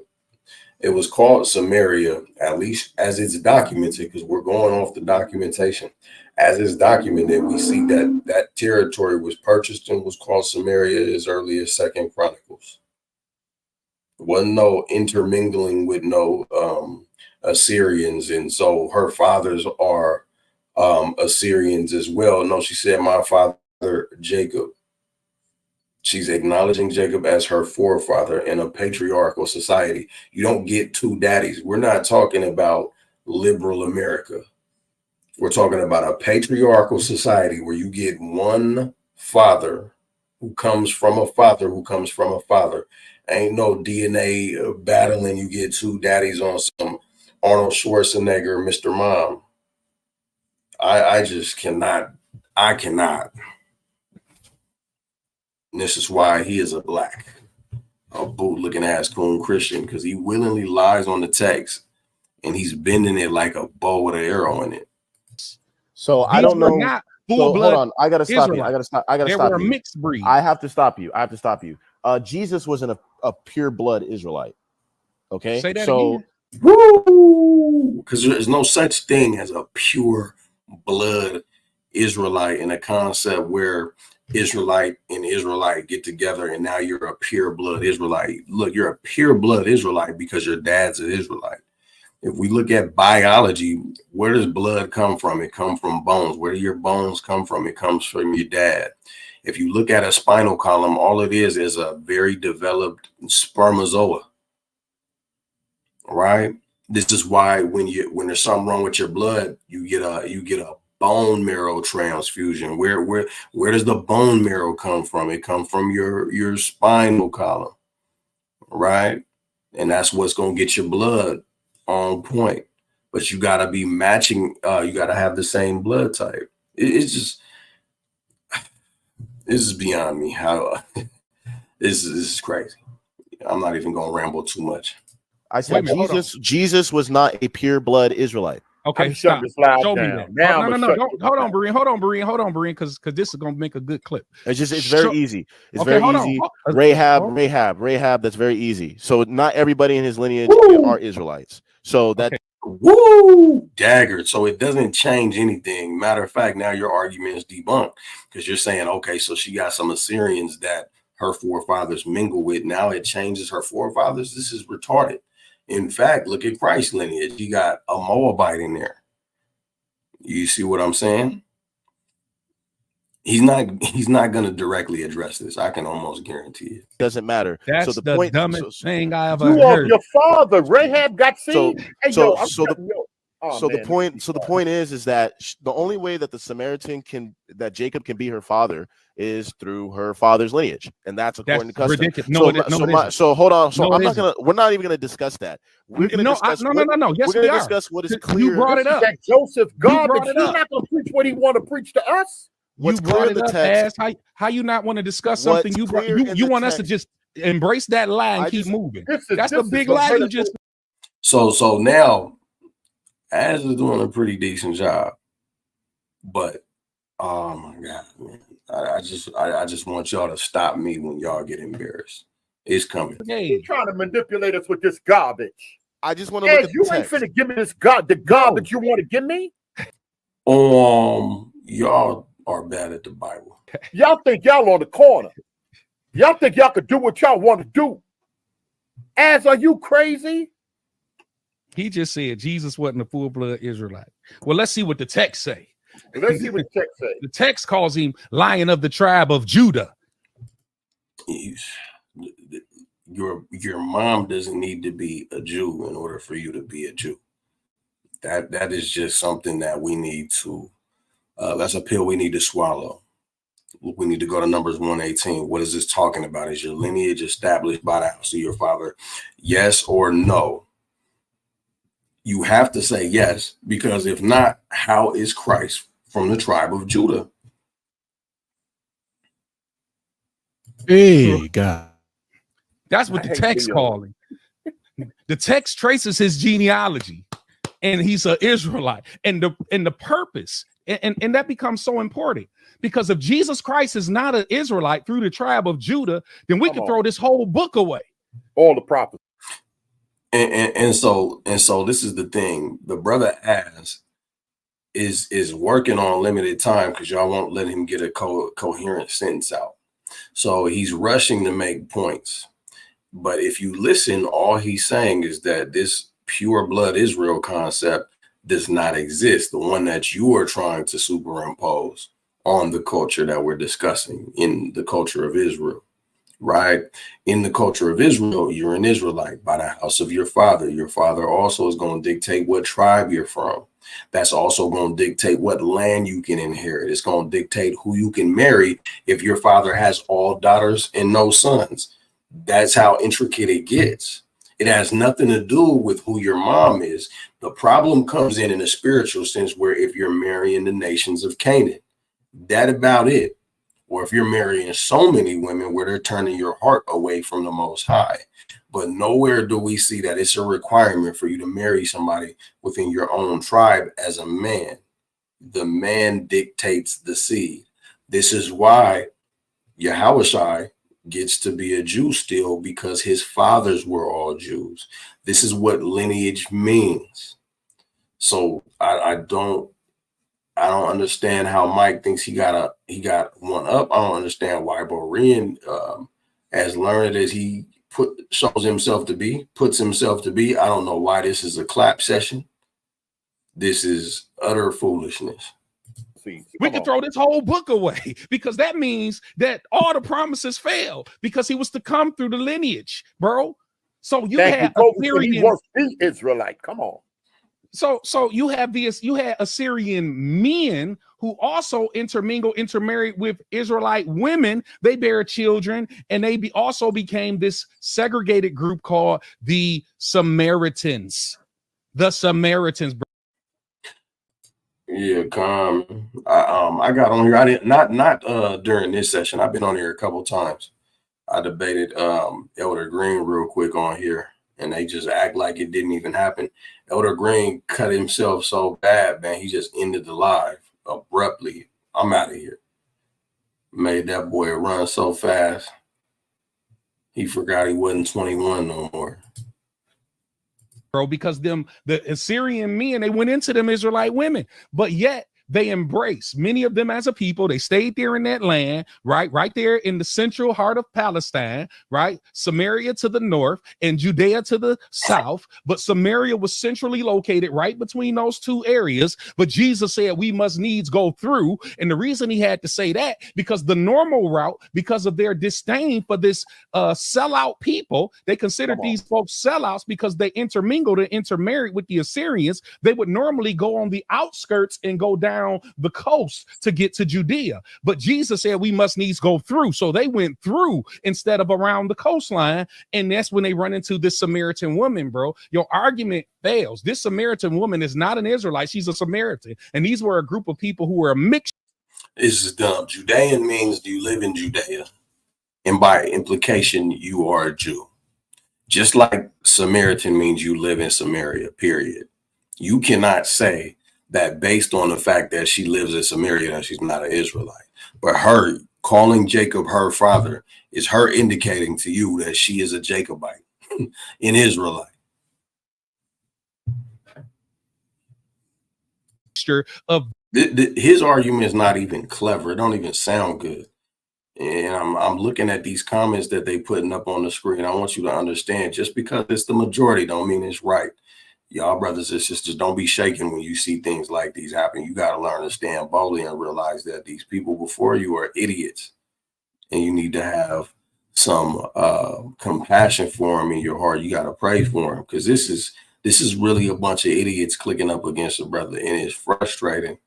It was called Samaria, at least as it's documented, because we're going off the documentation. As it's documented, we see that territory was purchased and was called Samaria as early as 2nd Chronicles. There wasn't no intermingling with no Assyrians, and so her fathers are Assyrians as well. No, she said, my father Jacob. She's acknowledging Jacob as her forefather in a patriarchal society. You don't get two daddies. We're not talking about liberal America. We're talking about a patriarchal society where you get one father who comes from a father who comes from a father. Ain't no DNA battling. You get two daddies on some Arnold Schwarzenegger, Mr. Mom. I just cannot. I cannot. And this is why he is a boot looking ass coon Christian, because he willingly lies on the text and he's bending it like a bow with an arrow in it. So I These don't were know. not So full hold blood on. I gotta stop you. I Israelites. gotta stop. I gotta They stop were a you. mixed breed. I have to stop you. I have to stop you. Jesus wasn't a pure blood Israelite. Okay. Say that so again. Woo! Because there's no such thing as a pure blood Israelite in a concept where Israelite and Israelite get together and now you're a pure blood Israelite. Look, you're a pure blood Israelite because your dad's an Israelite. If we look at biology, where does blood come from? It comes from bones. Where do your bones come from? It comes from your dad. If you look at a spinal column, all it is a very developed spermatozoa, right? This is why when there's something wrong with your blood, you get a bone marrow transfusion. Where does the bone marrow come from? It comes from your spinal column, right? And that's what's going to get your blood on point. But you got to be matching. You got to have the same blood type. It's just, this is beyond me. How this is crazy. I'm not even going to ramble too much. I said Jesus was not a pure blood Israelite. Okay, Show me that. Now No. Hold on, Berean, because this is gonna make a good clip. It's very easy. It's okay, very easy. Rahab. That's very easy. So not everybody in his lineage are Israelites. So that woo dagger. So it doesn't change anything. Matter of fact, now your argument is debunked because you're saying, okay, so she got some Assyrians that her forefathers mingle with. Now it changes her forefathers. This is retarded. In fact, look at Christ's lineage. You got a Moabite in there. You see what I'm saying? He's not going to directly address this. I can almost guarantee it. Doesn't matter. That's so the the point, dumbest thing I ever You heard. are your father. Rahab got seed. The point is that the only way that the Samaritan that Jacob can be her father is through her father's lineage, and that's according to custom. Ridiculous. So hold on. So we're not even gonna discuss that. We're gonna discuss. No. Yes, we're gonna discuss what is clear. You brought it up. That Joseph garbage. He's not gonna preach what he want to preach to us. What's clear in the text? How you not want to discuss something you want us to just embrace that lie and keep moving? That's the big lie you just. So now, Az is doing a pretty decent job, but oh my God, man. I just want y'all to stop me when y'all get embarrassed. It's coming. He's trying to manipulate us with this garbage. I just want to look at you ain't finna give me the garbage you want to give me. Y'all are bad at the Bible. Y'all think y'all on the corner. Y'all think y'all could do what y'all want to do. Az, are you crazy? He just said Jesus wasn't a full-blood Israelite. Well, let's see what the text say. Let's see what the text say. The text calls him Lion of the tribe of Judah. Your mom doesn't need to be a Jew in order for you to be a Jew. That is just something that we need to. That's a pill we need to swallow. We need to go to Numbers 1:18. What is this talking about? Is your lineage established by the house of your father? Yes or no? You have to say yes, because if not, how is Christ from the tribe of Judah? Hey, God. That's what the text calling. The text traces his genealogy, and he's an Israelite, and the purpose, and that becomes so important, because if Jesus Christ is not an Israelite through the tribe of Judah, then we can throw this whole book away. All the prophets. And so this is the thing. The brother Az is working on limited time because y'all won't let him get a coherent sentence out. So he's rushing to make points. But if you listen, all he's saying is that this pure blood Israel concept does not exist. The one that you are trying to superimpose on the culture that we're discussing in the culture of Israel. Right? In the culture of Israel, you're an Israelite by the house of your father. Your father also is going to dictate what tribe you're from. That's also going to dictate what land you can inherit. It's going to dictate who you can marry if your father has all daughters and no sons. That's how intricate it gets. It has nothing to do with who your mom is. The problem comes in a spiritual sense, where if you're marrying the nations of Canaan, that about it. Or if you're marrying so many women where they're turning your heart away from the Most High. But nowhere do we see that it's a requirement for you to marry somebody within your own tribe as a man. The man dictates the seed. This is why Yahawashi gets to be a Jew still, because his fathers were all Jews. This is what lineage means. So I don't understand how Mike thinks he got one up. I don't understand why Berean, as learned as he puts himself to be, I don't know why this is a clap session. This is utter foolishness. We could throw this whole book away, because that means that all the promises fail, because he was to come through the lineage, bro. So you had Assyrian Israelite. Come on. So you had Assyrian men who also intermarried with Israelite women. They bear children, and they also became this segregated group called the Samaritans. The Samaritans, bro. Yeah, I got on here. I didn't not during this session. I've been on here a couple times. I debated Elder Green real quick on here, and they just act like it didn't even happen. Elder Green cut himself so bad, man. He just ended the live abruptly. I'm out of here. Made that boy run so fast. He forgot he wasn't 21 no more. Bro, because the Assyrian men, they went into them Israelite women, but yet they embraced many of them as a people. They stayed there in that land, right there in the central heart of Palestine, right? Samaria to the north and Judea to the south. But Samaria was centrally located right between those two areas. But Jesus said we must needs go through. And the reason he had to say that, because the normal route, because of their disdain for this sellout people, they considered these folks sellouts because they intermingled and intermarried with the Assyrians. They would normally go on the outskirts and go down the coast to get to Judea. But Jesus said we must needs go through. So they went through instead of around the coastline. And that's when they run into this Samaritan woman, bro. Your argument fails. This Samaritan woman is not an Israelite. She's a Samaritan. And these were a group of people who were a mixture. This is dumb. Judean means do you live in Judea? And by implication, you are a Jew. Just like Samaritan means you live in Samaria, period. You cannot say that based on the fact that she lives in Samaria that she's not an Israelite. But her calling Jacob her father is her indicating to you that she is a Jacobite, an Israelite. Of his argument is not even clever. It don't even sound good. And I'm looking at these comments that they putting up on the screen. I want you to understand, just because it's the majority don't mean it's right. Y'all brothers and sisters, don't be shaken when you see things like these happen. You got to learn to stand boldly and realize that these people before you are idiots, and you need to have some compassion for them in your heart. You got to pray for them, because this is really a bunch of idiots clicking up against a brother, and it's frustrating.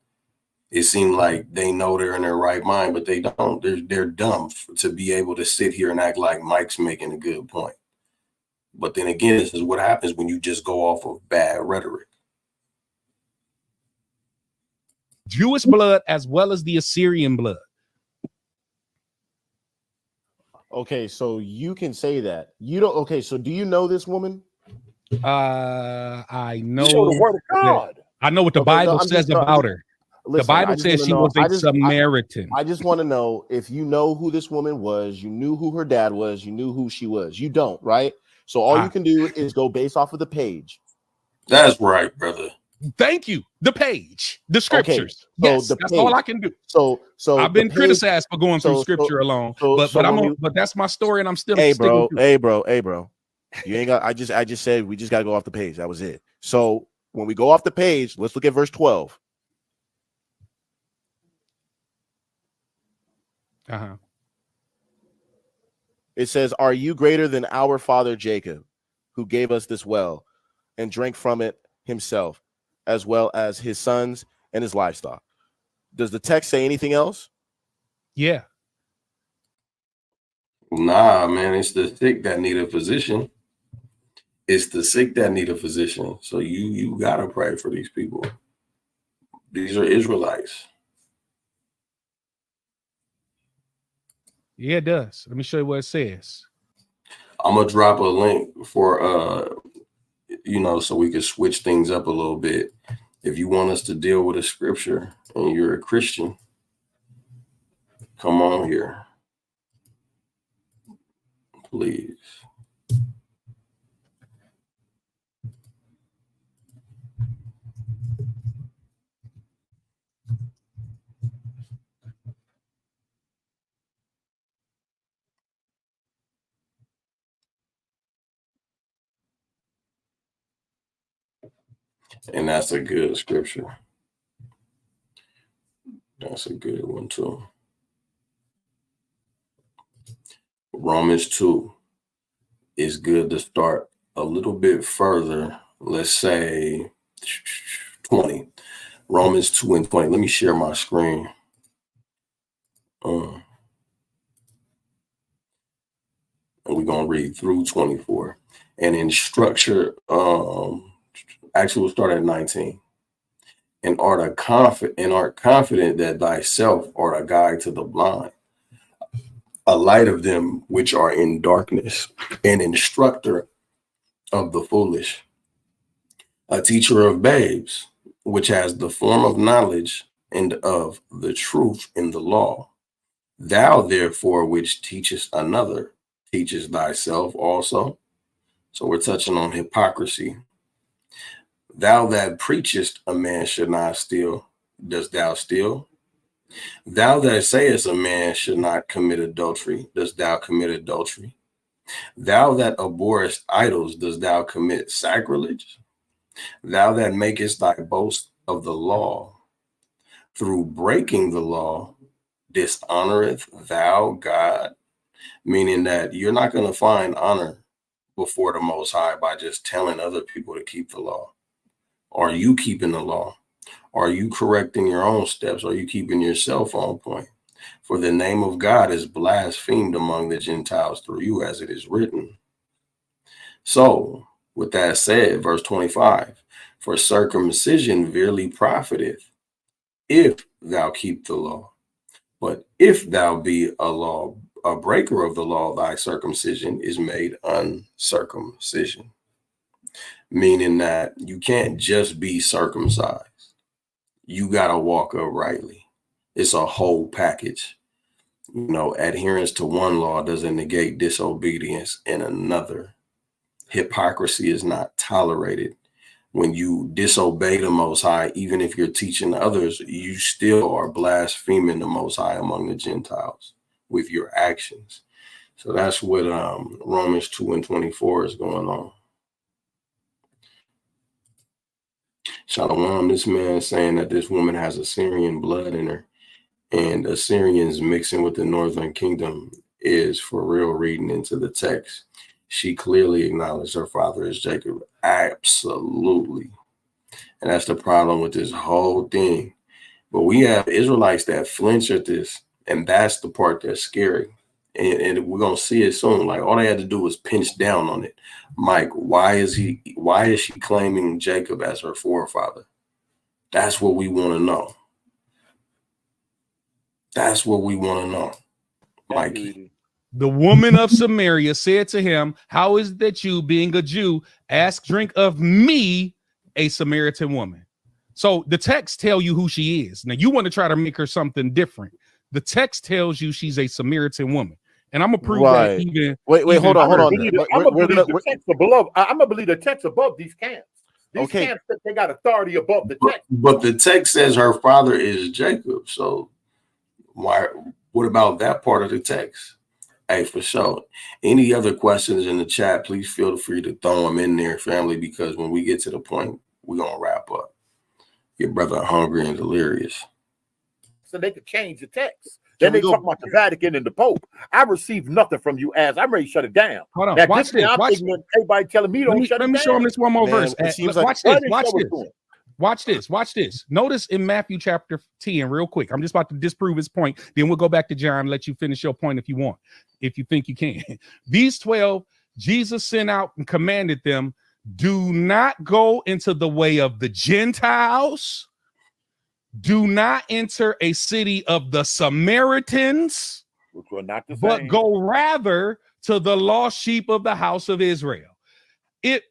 It seems like they know they're in their right mind, but they don't. They're dumb to be able to sit here and act like Mike's making a good point. But then again, this is what happens when you just go off of bad rhetoric. Jewish blood as well as the Assyrian blood. Okay, so you can say that. You don't. Okay, so do you know this woman? I know the word of God. I know what the Bible says about her. Listen, the Bible says she was a Samaritan. I just want to know if you know who this woman was, you knew who her dad was, you knew who she was. You don't, right? So all you can do is go based off of the page. That's right, brother. Thank you. The page, the scriptures. Okay, so yes, that's page. all I can do. So I've been criticized for going through scripture alone, but that's my story, and I'm still hey, bro. You ain't got. I just said we just got to go off the page. That was it. So when we go off the page, let's look at verse 12. It says, "Are you greater than our father Jacob, who gave us this well, and drank from it himself, as well as his sons and his livestock?" Does the text say anything else? Yeah. Nah, man, it's the sick that need a physician. It's the sick that need a physician. So you gotta pray for these people. These are Israelites. Yeah, it does. Let me show you what it says. I'm gonna drop a link for so we can switch things up a little bit. If you want us to deal with a scripture and you're a Christian, come on here, please. And that's a good scripture. That's a good one too. Romans 2 is good to start a little bit further. Let's say 20. Romans 2 and 20. Let me share my screen. And we're going to read through 24. And in structure, actually we'll start at 19. And art confident that thyself art a guide to the blind, a light of them which are in darkness, an instructor of the foolish, a teacher of babes, which has the form of knowledge and of the truth in the law. Thou therefore which teachest another, teachest thyself also. So we're touching on hypocrisy. Thou that preachest a man should not steal, dost thou steal? Thou that sayest a man should not commit adultery, dost thou commit adultery? Thou that abhorrest idols, dost thou commit sacrilege? Thou that makest thy boast of the law, through breaking the law, dishonoreth thou God? Meaning that you're not going to find honor before the Most High by just telling other people to keep the law. Are you keeping the law? Are you correcting your own steps? Are you keeping yourself on point? For the name of God is blasphemed among the Gentiles through you, as it is written. So, with that said, verse 25, for circumcision verily profiteth, if thou keep the law. But if thou be a breaker of the law, thy circumcision is made uncircumcision. Meaning that you can't just be circumcised. You got to walk uprightly. It's a whole package. Adherence to one law doesn't negate disobedience in another. Hypocrisy is not tolerated. When you disobey the Most High, even if you're teaching others, you still are blaspheming the Most High among the Gentiles with your actions. So that's what Romans 2 and 24 is going on. Shalom, this man is saying that this woman has Assyrian blood in her, and Assyrians mixing with the northern kingdom is for real reading into the text. She clearly acknowledged her father is Jacob. Absolutely. And that's the problem with this whole thing. But we have Israelites that flinch at this, and that's the part that's scary. And we're gonna see it soon. Like all they had to do was pinch down on it. Mike, why is she claiming Jacob as her forefather? That's what we want to know. That's what we want to know, Mikey. The woman of Samaria said to him, how is it that you, being a Jew, ask drink of me, a Samaritan woman? So the text tell you who she is. Now you want to try to make her something different. The text tells you she's a Samaritan woman. And I'm gonna prove that even. Wait, hold on. I'm gonna believe the text above. I'm gonna believe the text above these camps. These camps, they got authority above the text. But the text says her father is Jacob. So what about that part of the text? Hey, for sure. Any other questions in the chat, please feel free to throw them in there, family, because when we get to the point, we're going to wrap up. Your brother hungry and delirious. So they could change the text. Then they talk about the Vatican and the Pope. I received nothing from you as I'm ready to shut it down. Hold on. Now, Watch this. Everybody telling me don't shut it down. Let me show him this one more verse. Watch this. Watch this. Watch this. Notice in Matthew chapter 10, real quick. I'm just about to disprove his point. Then we'll go back to John and let you finish your point if you want, if you think you can. These 12, Jesus sent out and commanded them, do not go into the way of the Gentiles. Do not enter a city of the Samaritans, which were not the but same. go rather to the lost sheep of the house of Israel.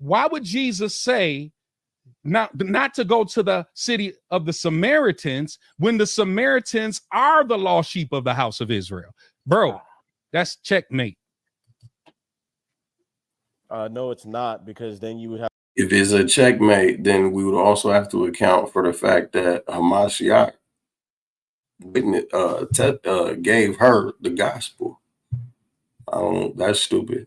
Why would Jesus say not to go to the city of the Samaritans when the Samaritans are the lost sheep of the house of Israel? Bro, that's checkmate. No, it's not, because then you would have. If it's a checkmate, then we would also have to account for the fact that hamashiach gave her the gospel. That's stupid.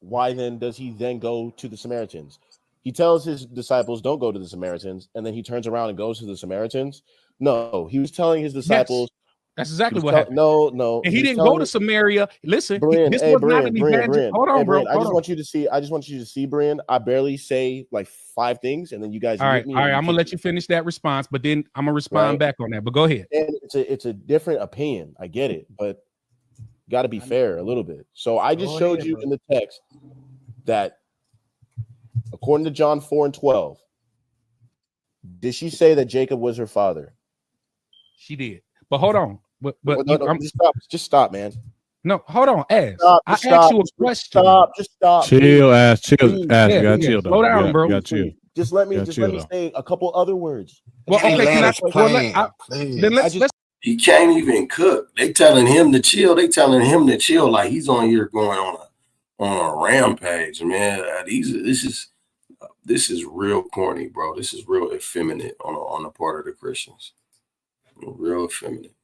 Why then does he then go to the Samaritans? He tells his disciples, don't go to the Samaritans, and then he turns around and goes to the Samaritans. No, he was telling his disciples. Yes, that's exactly what happened. No. And he didn't go to Samaria. Listen, this was not an evangel. Hold on, bro. I just want you to see, Brian. I barely say like 5 things, and then you guys. All right. I'm gonna let you finish that response, but then I'm gonna respond back on that. But go ahead. And it's a different opinion. I get it, but got to be fair a little bit. So I just showed you in the text that according to John 4:12, did she say that Jacob was her father? She did. But hold on. But just stop, man. No, hold on. I asked you a question. Just stop. Chill, ass. Chill. You gotta chill. Slow down, bro. You gotta chill. Just let me say a couple other words. Well, okay. He can't even cook. They telling him to chill. Like he's on here going on a rampage, man. This is real corny, bro. This is real effeminate on the part of the Christians. Real effeminate.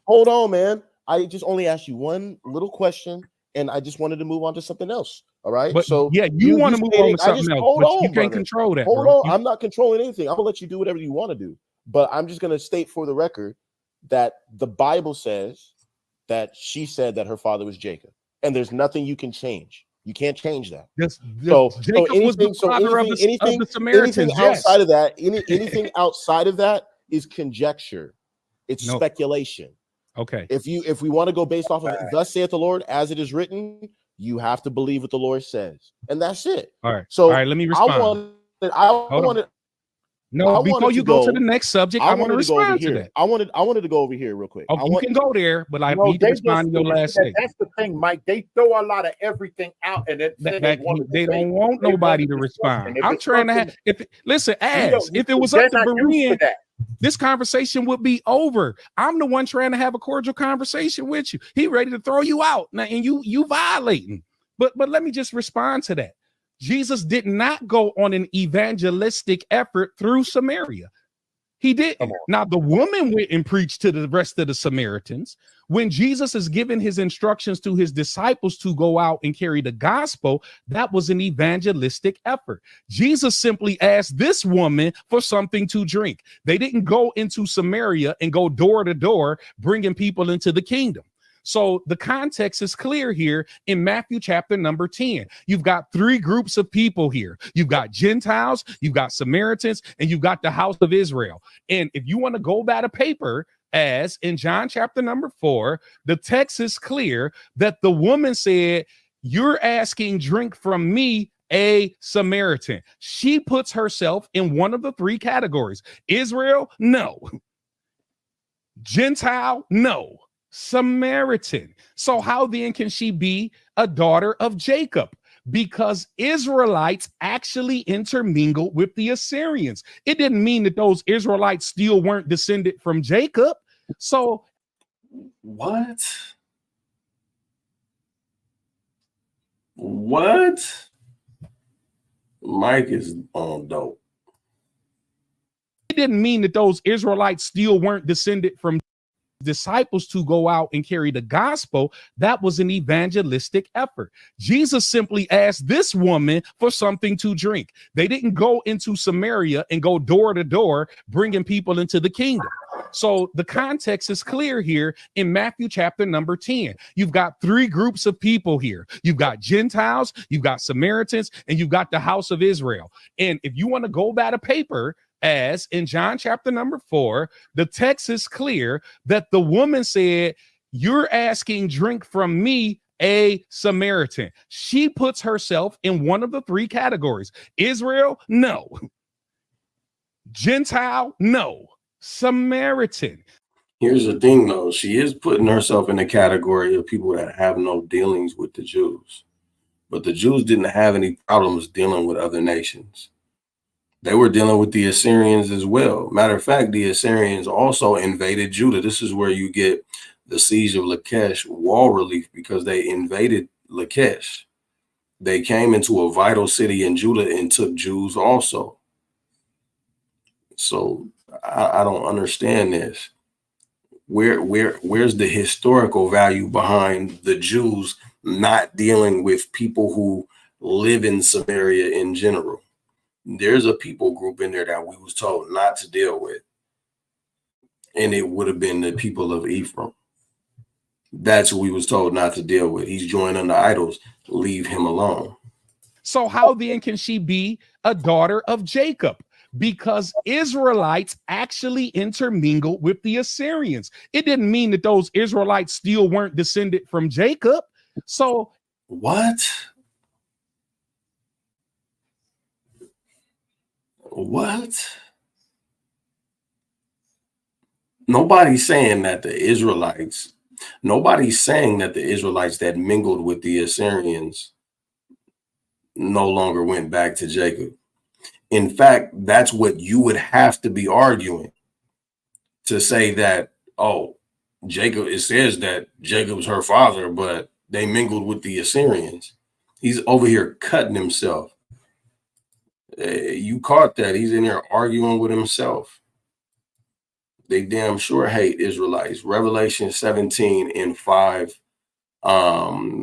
Hold on, man. I just only asked you one little question, and I just wanted to move on to something else. All right. But so you want to move on to something else, but you can't control that. Hold on. I'm not controlling anything. I'm gonna let you do whatever you want to do. But I'm just gonna state for the record that the Bible says that she said that her father was Jacob, and there's nothing you can anything outside of that, anything outside of that is conjecture. It's speculation. Okay. If we want to go based off of thus saith the Lord as it is written, you have to believe what the Lord says, and that's it. All right. So let me respond. Before you go to the next subject, I want to respond to that. I wanted to go over here real quick. You can go there, but I need to respond to your last statement. That's the thing, Mike. They throw a lot of everything out, and then they don't want nobody to respond. I'm trying to have. If it was up to Berean, this conversation would be over. I'm the one trying to have a cordial conversation with you. He ready to throw you out now, and you violating. But let me just respond to that. Jesus did not go on an evangelistic effort through Samaria. He didn't. Now, the woman went and preached to the rest of the Samaritans. When Jesus is giving his instructions to his disciples to go out and carry the gospel, that was an evangelistic effort. Jesus simply asked this woman for something to drink. They didn't go into Samaria and go door to door, bringing people into the kingdom. So the context is clear here in Matthew chapter number 10. You've got 3 groups of people here. You've got Gentiles, you've got Samaritans, and you've got the house of Israel. And if you want to go by the paper, as in John chapter number 4, the text is clear that the woman said, "You're asking drink from me, a Samaritan." She puts herself in one of the 3 categories. Israel, no. Gentile, no. Samaritan. So how then can she be a daughter of Jacob? Because Israelites actually intermingled with the Assyrians. It didn't mean that those Israelites still weren't descended from Jacob. So what? Mike is on dope. It didn't mean that those Israelites still weren't descended from disciples to go out and carry the gospel. That was an evangelistic effort. Jesus simply asked this woman for something to drink. They didn't go into Samaria and go door to door, bringing people into the kingdom. So the context is clear here in Matthew chapter number 10. You've got three groups of people here. You've got Gentiles, you've got Samaritans, and you've got the house of Israel. And if you want to go by the paper, as in John chapter number 4, the text is clear that the woman said, "You're asking drink from me, a Samaritan." She puts herself in one of the three categories. Israel, no. Gentile, no. Samaritan. Here's the thing, though. She is putting herself in the category of people that have no dealings with the Jews. But the Jews didn't have any problems dealing with other nations. They were dealing with the Assyrians as well. Matter of fact, the Assyrians also invaded Judah. This is where you get the siege of Lachish wall relief, because they invaded Lachish. They came into a vital city in Judah and took Jews also. So I don't understand this. Where's the historical value behind the Jews not dealing with people who live in Samaria in general? There's a people group in there that we was told not to deal with, and it would have been the people of Ephraim. That's who we was told not to deal with. He's joining the idols. Leave him alone. So how then can she be a daughter of Jacob? Because Israelites actually intermingled with the Assyrians. It didn't mean that those Israelites still weren't descended from Jacob. So what? Nobody's saying that the Israelites that mingled with the Assyrians no longer went back to Jacob. In fact, that's what you would have to be arguing, to say that, oh, Jacob, it says that Jacob's her father, but they mingled with the Assyrians. He's over here cutting himself. You caught that. He's in there arguing with himself. They damn sure hate Israelites. Revelation 17:5,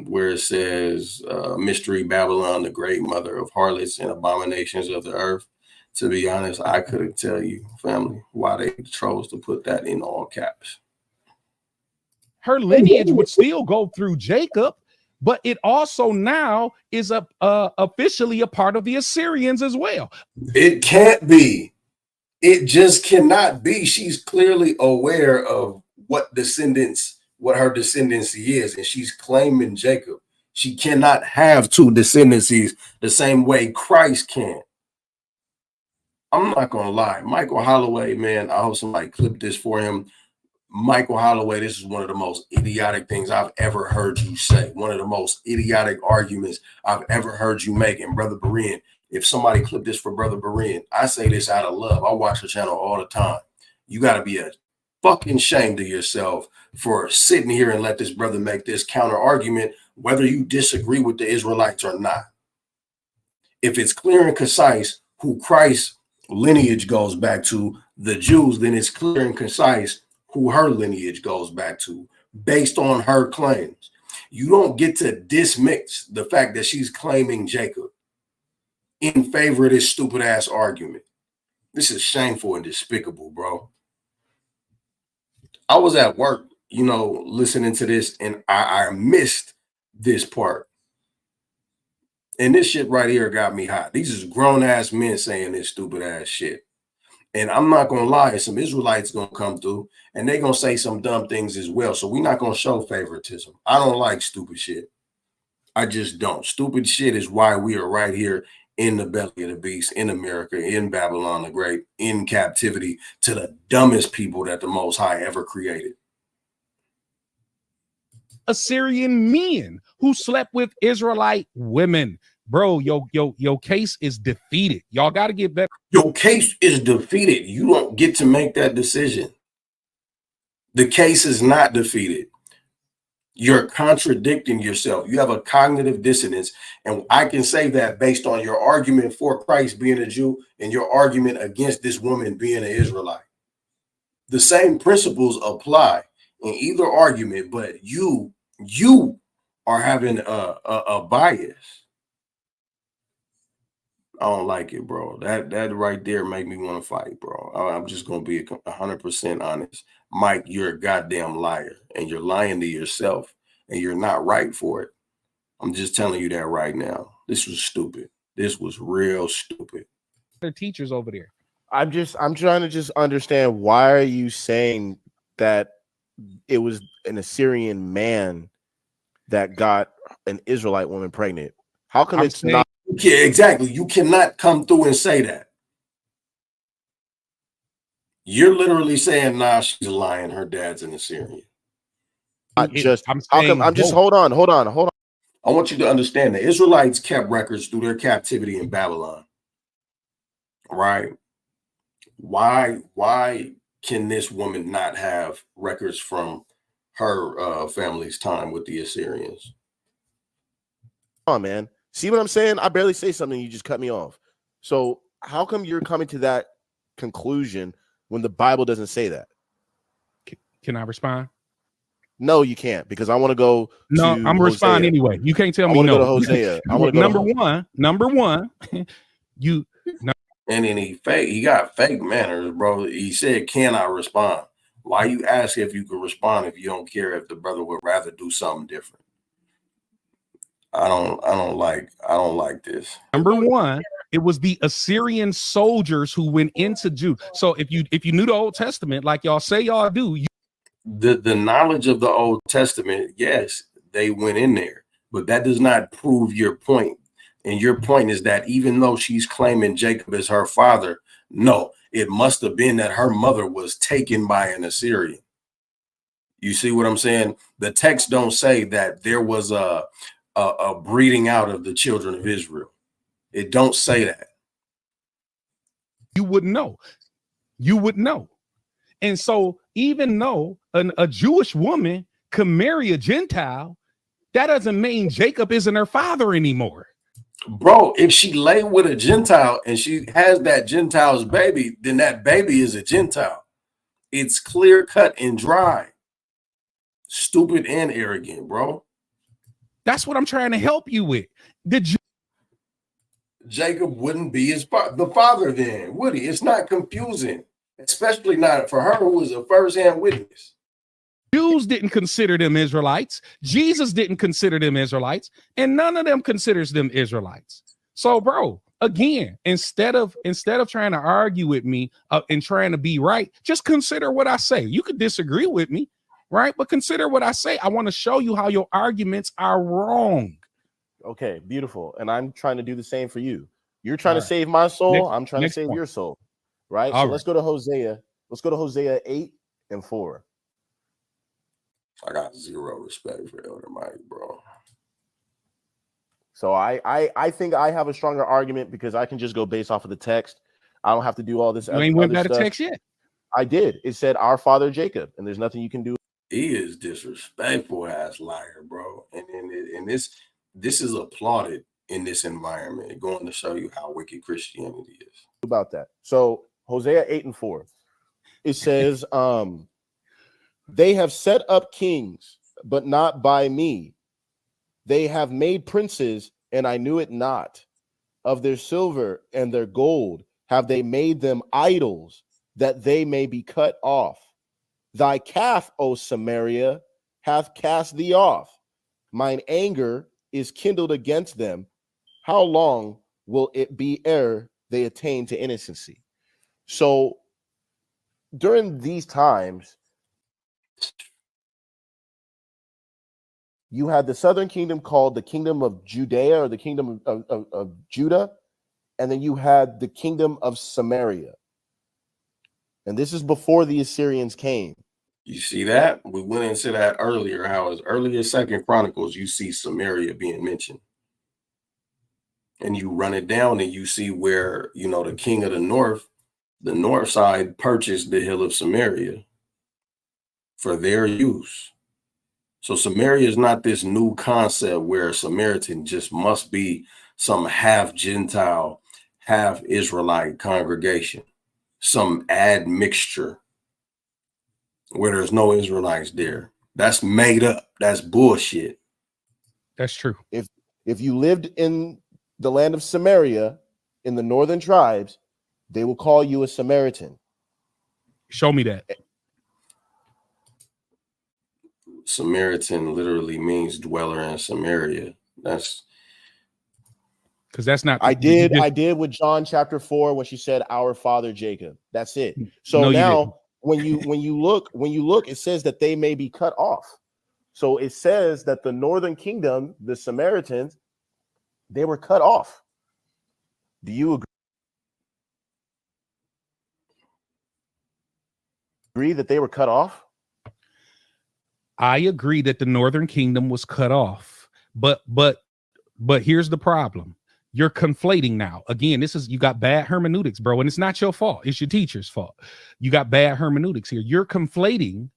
where it says, Mystery Babylon, the great mother of harlots and abominations of the earth. To be honest, I couldn't tell you, family, why they chose to put that in all caps. Her lineage would still go through Jacob, but it also now is officially a part of the Assyrians as well. It can't be. It just cannot be. She's clearly aware of what her descendancy is, and she's claiming Jacob. She cannot have two descendancies the same way Christ can. I'm not gonna lie, Michael Holloway, man, I hope somebody clip this for him. Michael Holloway, this is one of the most idiotic things I've ever heard you say. One of the most idiotic arguments I've ever heard you make. And Brother Berean, if somebody clip this for Brother Berean, I say this out of love. I watch the channel all the time. You got to be a fucking ashamed of yourself for sitting here and let this brother make this counter argument, whether you disagree with the Israelites or not. If it's clear and concise who Christ's lineage goes back to, the Jews, then it's clear and concise who her lineage goes back to based on her claims. You don't get to dismiss the fact that she's claiming Jacob in favor of this stupid ass argument. This is shameful and despicable, bro. I was at work, listening to this, and I missed this part. And this shit right here got me hot. These is grown ass men saying this stupid ass shit. And I'm not gonna lie, some Israelites gonna come through and they gonna say some dumb things as well. So we're not gonna show favoritism. I don't like stupid shit. I just don't. Stupid shit is why we are right here in the belly of the beast, in America, in Babylon the Great, in captivity to the dumbest people that the Most High ever created. Assyrian men who slept with Israelite women. Bro, your case is defeated. Y'all got to get better. Your case is defeated. You don't get to make that decision. The case is not defeated. You're contradicting yourself. You have a cognitive dissonance. And I can say that based on your argument for Christ being a Jew and your argument against this woman being an Israelite. The same principles apply in either argument, but you are having a bias. I don't like it, bro. That right there make me want to fight, bro. I'm just gonna be 100% honest. Mike, you're a goddamn liar, and you're lying to yourself, and you're not right for it. I'm just telling you that right now. This was stupid. This was real stupid. They're teachers over there. I'm trying to just understand, why are you saying that it was an Assyrian man that got an Israelite woman pregnant? How come it's not? Yeah, exactly. You cannot come through and say that. You're literally saying, nah, she's lying. Her dad's an Assyrian. Not just, how come? I'm just, hold on. I want you to understand, the Israelites kept records through their captivity in Babylon. Right? Why can this woman not have records from her family's time with the Assyrians? Come on, man. See what I'm saying? I barely say something, you just cut me off. So how come you're coming to that conclusion when the Bible doesn't say that? Can I respond? No, you can't, because I want to go. No, I'm responding anyway. You can't tell me no. I no. want to go to Hosea. I want to go. Number one. You. And then he got fake manners, bro. He said, "Can I respond?" Why you ask if you can respond if you don't care if the brother would rather do something different? I don't like this. Number one, it was the Assyrian soldiers who went into Judah. So if you knew the Old Testament, like y'all say y'all do, the knowledge of the Old Testament, yes, they went in there, but that does not prove your point. And your point is that even though she's claiming Jacob is her father, no, it must have been that her mother was taken by an Assyrian. You see what I'm saying? The text don't say that there was a breeding out of the children of Israel. It don't say that. You wouldn't know. You would know. And so even though a Jewish woman could marry a Gentile, that doesn't mean Jacob isn't her father anymore. Bro, if she lay with a Gentile and she has that Gentile's baby, then that baby is a Gentile. It's clear cut and dry. Stupid and arrogant, bro. That's what I'm trying to help you with. Jacob wouldn't be the father then, would he? It's not confusing, especially not for her, who was a first-hand witness. Jews didn't consider them Israelites. Jesus didn't consider them Israelites, and none of them considers them Israelites. So, bro, again, instead of trying to argue with me and trying to be right, just consider what I say. You could disagree with me, right? But consider what I say. I want to show you how your arguments are wrong. Okay, beautiful. And I'm trying to do the same for you. You're trying to save my soul. I'm trying to save your soul. Right? So let's go to Hosea. Let's go to Hosea 8:4. I got zero respect for Elder Mike, bro. So I think I have a stronger argument because I can just go based off of the text. I don't have to do all this. You ain't went by the text yet. I did. It said our father Jacob, and there's nothing you can do. He is disrespectful ass liar, bro. And this is applauded in this environment, going to show you how wicked Christianity is. About that. So Hosea 8:4, it says, they have set up kings, but not by me. They have made princes, and I knew it not. Of their silver and their gold have they made them idols, that they may be cut off. Thy calf, O Samaria, hath cast thee off. Mine anger is kindled against them. How long will it be ere they attain to innocency? So during these times, you had the southern kingdom called the kingdom of Judea, or the kingdom of Judah, and then you had the kingdom of Samaria. And this is before the Assyrians came. You see that? We went into that earlier, how as early as 2nd Chronicles, you see Samaria being mentioned. And you run it down and you see where, the king of the north side purchased the hill of Samaria for their use. So Samaria is not this new concept where a Samaritan just must be some half Gentile, half Israelite congregation, some admixture where there's no Israelites there. That's made up. That's bullshit. That's true. If you lived in the land of Samaria, in the northern tribes, they will call you a Samaritan. Show me that. Samaritan literally means dweller in Samaria. That's because that's not. I did with John chapter 4 when she said our father Jacob. That's it. So no, now when you look, it says that they may be cut off. So it says that the northern kingdom, the Samaritans, they were cut off. Do you agree that they were cut off? I agree that the northern kingdom was cut off, but here's the problem. You're conflating now. Again, you got bad hermeneutics, bro, and it's not your fault. It's your teacher's fault. You got bad hermeneutics here. You're conflating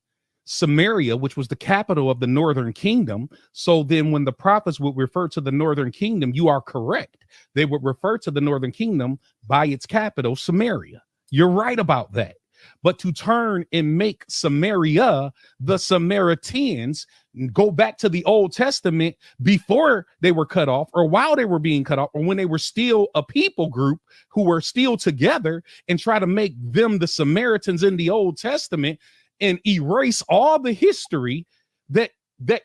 Samaria, which was the capital of the northern kingdom. So then when the prophets would refer to the northern kingdom, you are correct. They would refer to the northern kingdom by its capital, Samaria. You're right about that. But to turn and make Samaria the Samaritans, go back to the Old Testament before they were cut off, or while they were being cut off, or when they were still a people group who were still together, and try to make them the Samaritans in the Old Testament and erase all the history that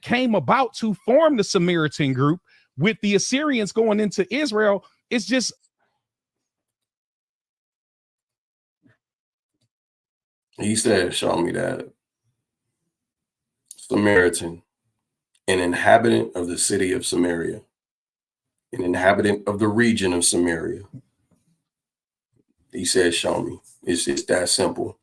came about to form the Samaritan group with the Assyrians going into Israel. It's just he said, show me that. Samaritan, an inhabitant of the city of Samaria, an inhabitant of the region of Samaria. He said, show me. It's that simple.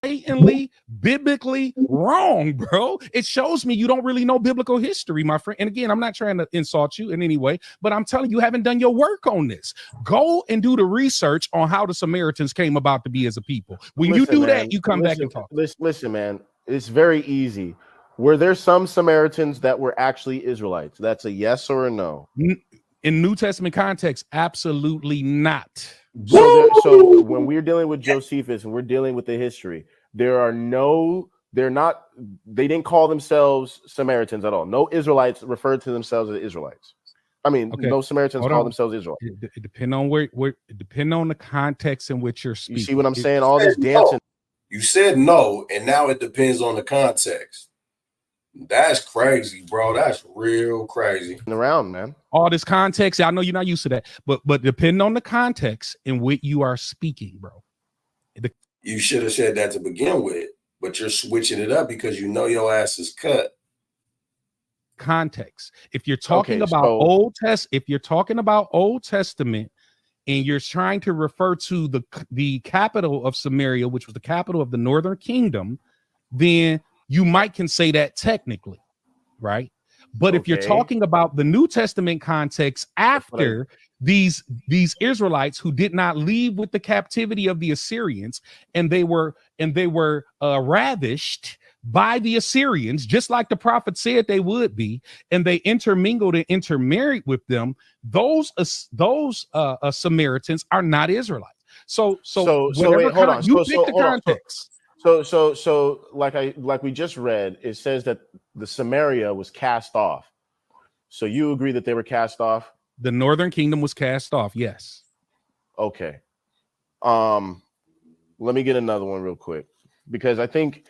blatantly biblically wrong, bro. It shows me you don't really know biblical history, my friend. And again, I'm not trying to insult you in any way, but I'm telling you, haven't done your work on this. Go and do the research on how the Samaritans came about to be as a people. When you do that, you come back and talk. Listen, man, it's very easy. Were there some Samaritans that were actually Israelites? That's a yes or a no. In New Testament context, absolutely not. So when we're dealing with Josephus and we're dealing with the history, they didn't call themselves Samaritans at all. No Israelites referred to themselves as Israelites. I mean, no Samaritans call themselves Israelites. It depends on where depend on the context in which you're speaking. You see what I'm saying? All this dancing. You said no, and now it depends on the context. That's crazy, bro. That's real crazy. Around, man. All this context, I know you're not used to that, but depending on the context in which you are speaking, bro. You should have said that to begin with, but you're switching it up because you know your ass is cut. Context. If you're talking about Old Testament, and you're trying to refer to the capital of Samaria, which was the capital of the northern kingdom, then you can say that technically, right? But if you're talking about the New Testament context after these Israelites who did not leave with the captivity of the Assyrians, and they were ravished by the Assyrians, just like the prophet said they would be, and they intermingled and intermarried with them, those Samaritans are not Israelites. So wait, hold on. You pick the context. So like we just read, it says that the Samaria was cast off. So you agree that they were cast off? The northern kingdom was cast off, yes. Okay. Let me get another one real quick, because I think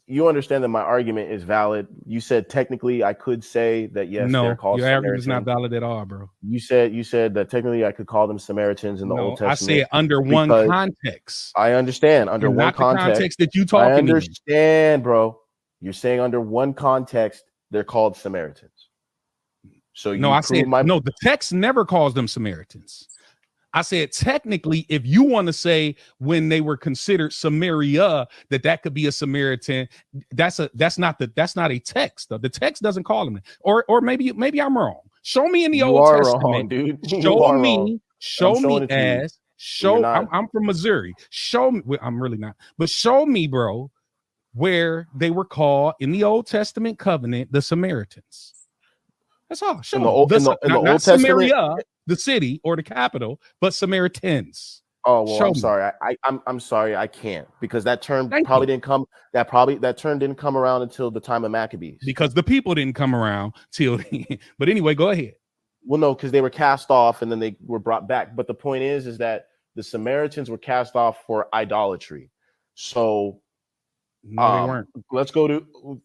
you understand that my argument is valid. You said technically I could say that yes, they're called your argument is not valid at all, bro. You said that technically I could call them Samaritans in the Old Testament. I said under one context. I understand under one context that you talking. I understand, bro. You're saying under one context they're called Samaritans. So the text never calls them Samaritans. I said technically, if you want to say when they were considered Samaria, that could be a Samaritan, that's not a text. The text doesn't call them, or maybe I'm wrong. Show me in the Old Testament, wrong, dude. I'm from Missouri. Show me. I'm really not, but show me, bro, where they were called in the Old Testament covenant the Samaritans. That's all. Show in the Old Testament, Samaria, the city or the capital, but Samaritans. Oh well, Show I'm me. sorry. I'm sorry. I can't because that term Thank probably you. didn't come. That term didn't come around until the time of Maccabees. Because the people didn't come around till. But anyway, go ahead. Well, no, because they were cast off and then they were brought back. But the point is that the Samaritans were cast off for idolatry. So, No, they weren't. let's go to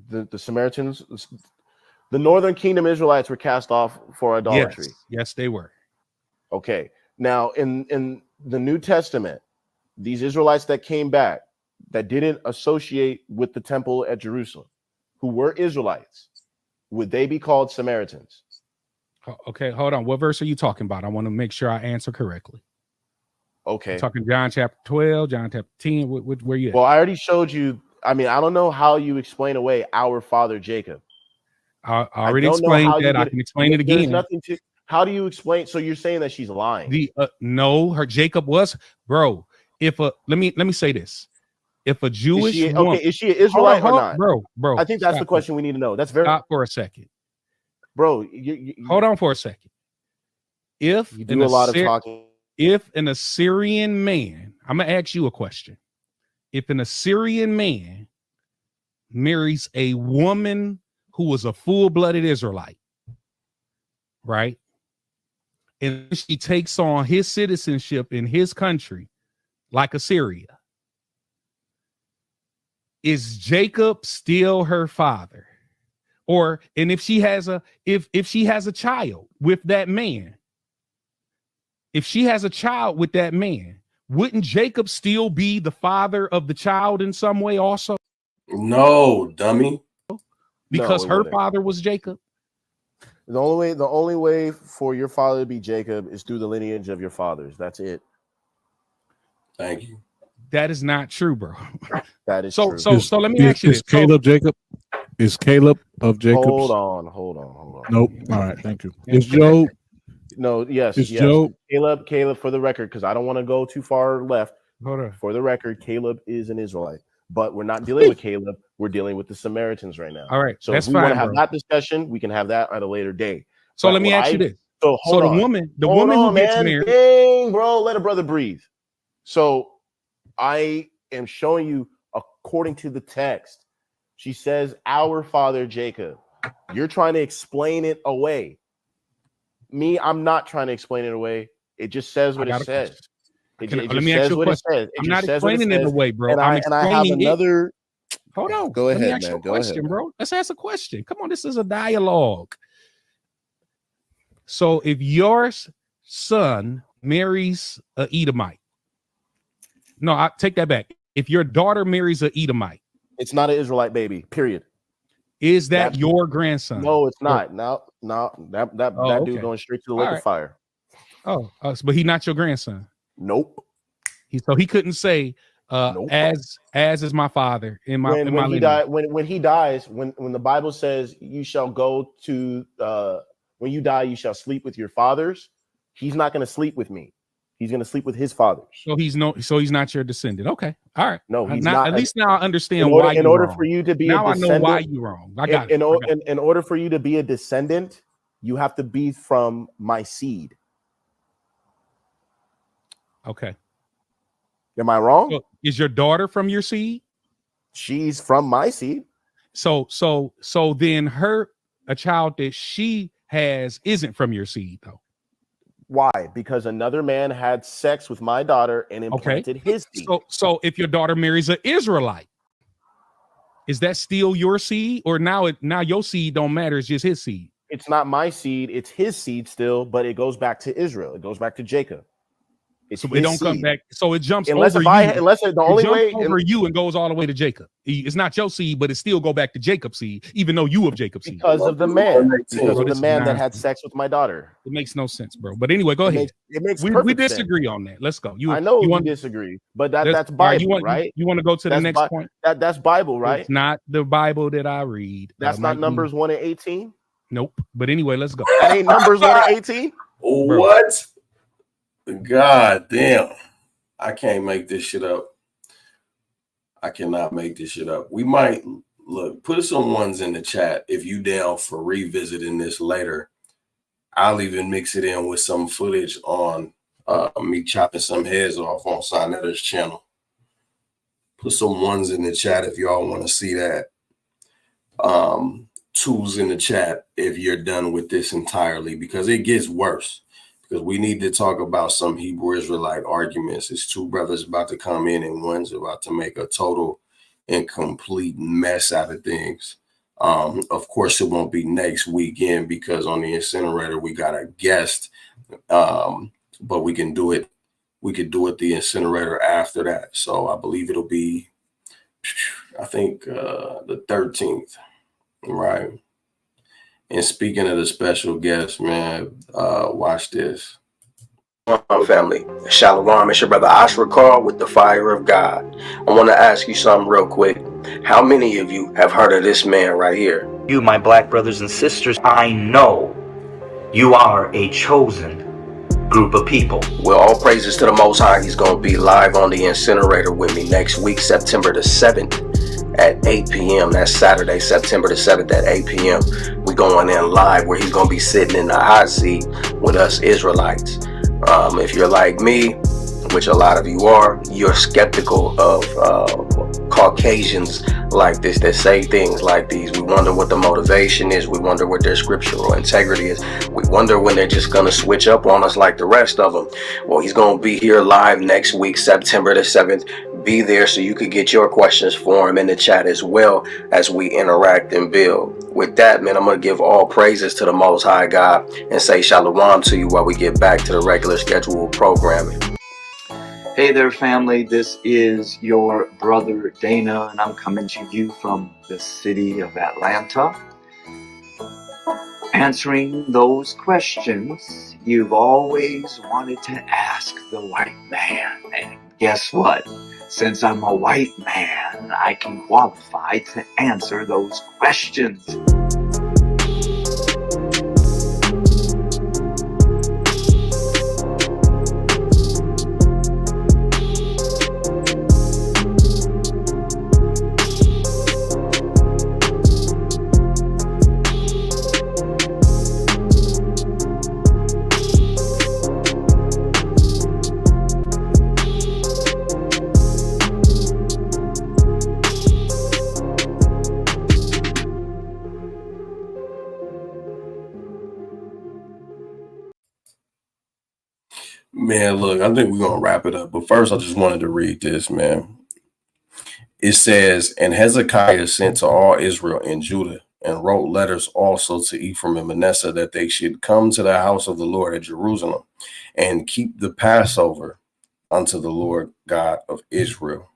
the Samaritans. The Northern Kingdom Israelites were cast off for idolatry. Yes, they were. Okay. Now, in the New Testament, these Israelites that came back that didn't associate with the temple at Jerusalem, who were Israelites, would they be called Samaritans? Okay, hold on. What verse are you talking about? I want to make sure I answer correctly. Okay. You're talking John chapter 12, John chapter 10. Where you at? Well, I already showed you. I mean, I don't know how you explain away our father Jacob. I already explained that. I can explain it again. There's nothing to. How do you explain? So you're saying that she's lying? No, her Jacob was, bro. If a let me say this. If a Jewish woman, is she an Israelite or not, bro? I think that's the question we need to know. That's very. Stop for a second, bro. Hold on for a second. If you do a lot of talking, if an Assyrian man, I'm gonna ask you a question. If an Assyrian man marries a woman who was a full-blooded Israelite, right? And she takes on his citizenship in his country, like Assyria, is Jacob still her father? Or and if she has a child with that man, if she has a child with that man, wouldn't Jacob still be the father of the child in some way also? No, dummy. Because her father was Jacob. The only way for your father to be Jacob is through the lineage of your fathers. That's it. Thank you. That is not true, bro. That is true. So let me ask you this. Is Caleb Jacob? Is Caleb of Jacob's? Hold on. Nope. All right, thank you. Is Job? No, yes. Job? Caleb, for the record, because I don't want to go too far left. Hold on. For the record, Caleb is an Israelite. But we're not dealing with Caleb. We're dealing with the Samaritans right now. All right. So that's if we want to fine, have that discussion, we can have that at a later date. So let me ask you this. So hold on. The woman who gets married. Dang, bro, let a brother breathe. So I am showing you according to the text. She says, our father Jacob. You're trying to explain it away. Me, I'm not trying to explain it away. It just says what it says. Let me ask you a question. I'm not explaining it away, bro. And I have another. Hold on. Go ahead, Let me ask you a Go question, ahead, bro. Let's ask a question. Come on, this is a dialogue. So if your son marries an Edomite, no, I take that back. If your daughter marries an Edomite, it's not an Israelite baby. Period. Is that your grandson? No, it's not. No, that dude going straight to the lake of fire. But he's not your grandson. Nope. So he couldn't say, nope. as is my father in my when he died. When he dies, when the Bible says you shall go to when you die, you shall sleep with your fathers. He's not going to sleep with me. He's going to sleep with his fathers. So he's not your descendant. Okay. All right. No, he's not. At least now I understand why. In order for you to be now a descendant, I know why you're wrong. I got it. In order for you to be a descendant, you have to be from my seed. Okay. Am I wrong? So is your daughter from your seed? She's from my seed. So then a child that she has isn't from your seed though. Why? Because another man had sex with my daughter and implanted his seed. So if your daughter marries an Israelite, is that still your seed? Or now your seed don't matter, it's just his seed? It's not my seed, it's his seed still, but it goes back to Israel. It goes back to Jacob. So it don't come back. So it jumps over you and goes all the way to Jacob. It's not your seed, but it still go back to Jacob's seed, even though you of Jacob's seed. Because of the man. Because of the man that had sex with my daughter. It makes no sense, bro. But anyway, go ahead. We disagree on that. Let's go. I know you disagree, but that's Bible, right? You want to go to the next point? That's Bible, right? It's not the Bible that I read. That's not Numbers 1:18. Nope. But anyway, let's go. That ain't Numbers 1:18. What? God damn. I can't make this shit up. I cannot make this shit up. We might put some ones in the chat if you down for revisiting this later. I'll even mix it in with some footage on me chopping some heads off on Sonetter's channel. Put some ones in the chat if y'all want to see that. Twos in the chat if you're done with this entirely, because it gets worse. Because we need to talk about some Hebrew Israelite arguments. It's two brothers about to come in and one's about to make a total and complete mess out of things. Of course, it won't be next weekend because on the incinerator we got a guest, but we can do it. We could do it the incinerator after that. So I believe it'll be, I think, the 13th, right? And speaking of the special guest, man, watch this. Family, Shalom, it's your brother Ashra Carl with the Fire of God. I want to ask you something real quick. How many of you have heard of this man right here? You, my black brothers and sisters, I know you are a chosen group of people. Well, all praises to the Most High. He's going to be live on the incinerator with me next week, September the 7th at 8 p.m. That's Saturday, September the 7th at 8 p.m. We going in live where he's going to be sitting in the hot seat with us Israelites. If you're like me, which a lot of you are, you're skeptical of Caucasians like this that say things like these. We wonder what the motivation is. We wonder what their scriptural integrity is. We wonder when they're just going to switch up on us like the rest of them. Well, he's going to be here live next week, September the 7th. Be there so you could get your questions for him in the chat as well as we interact and build. With that, man, I'm going to give all praises to the Most High God and say shalom to you while we get back to the regular scheduled programming. Hey there, family. This is your brother Dana, and I'm coming to you from the city of Atlanta, answering those questions you've always wanted to ask the white man. And guess what? Since I'm a white man, I can qualify to answer those questions. Man, look, I think we're going to wrap it up. But first, I just wanted to read this, man. It says, and Hezekiah sent to all Israel and Judah and wrote letters also to Ephraim and Manasseh that they should come to the house of the Lord at Jerusalem and keep the Passover unto the Lord God of Israel.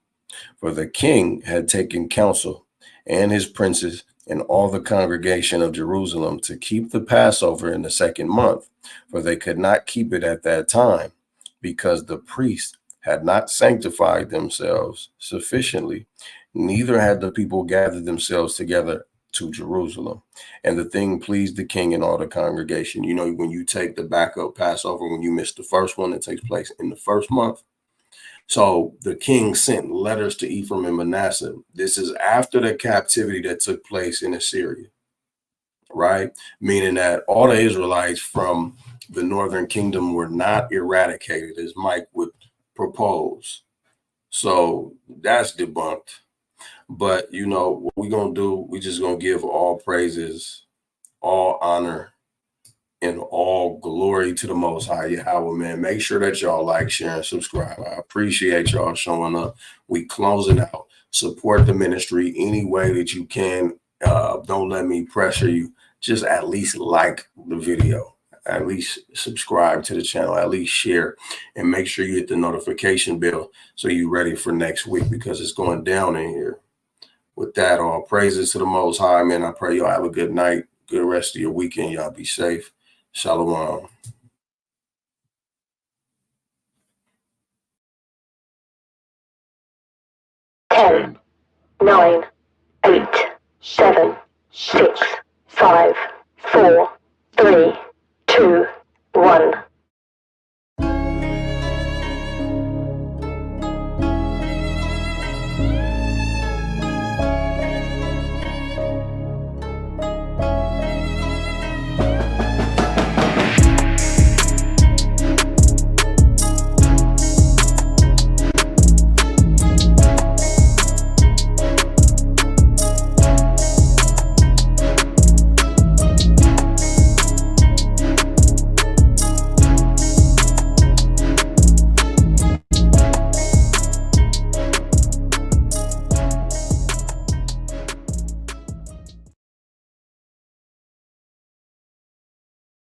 For the king had taken counsel and his princes and all the congregation of Jerusalem to keep the Passover in the 2nd month, for they could not keep it at that time, because the priests had not sanctified themselves sufficiently, neither had the people gathered themselves together to Jerusalem. And the thing pleased the king and all the congregation. You know, when you take the backup Passover, when you miss the first one, it takes place in the 1st month. So the king sent letters to Ephraim and Manasseh. This is after the captivity that took place in Assyria, right? Meaning that all the Israelites from the northern kingdom were not eradicated, as Mike would propose. So that's debunked. But, you know, what we're going to do, we just going to give all praises, all honor, and all glory to the Most High Yahweh, man. Make sure that y'all like, share, and subscribe. I appreciate y'all showing up. We closing out. Support the ministry any way that you can. Don't let me pressure you. Just at least like the video. At least subscribe to the channel. At least share. And make sure you hit the notification bell so you're ready for next week, because it's going down in here. With that, all praises to the Most High, man. I pray y'all have a good night. Good rest of your weekend. Y'all be safe. Shalom. 10, 9, 8, 7, 6, 5, 4, 3, 2, 1.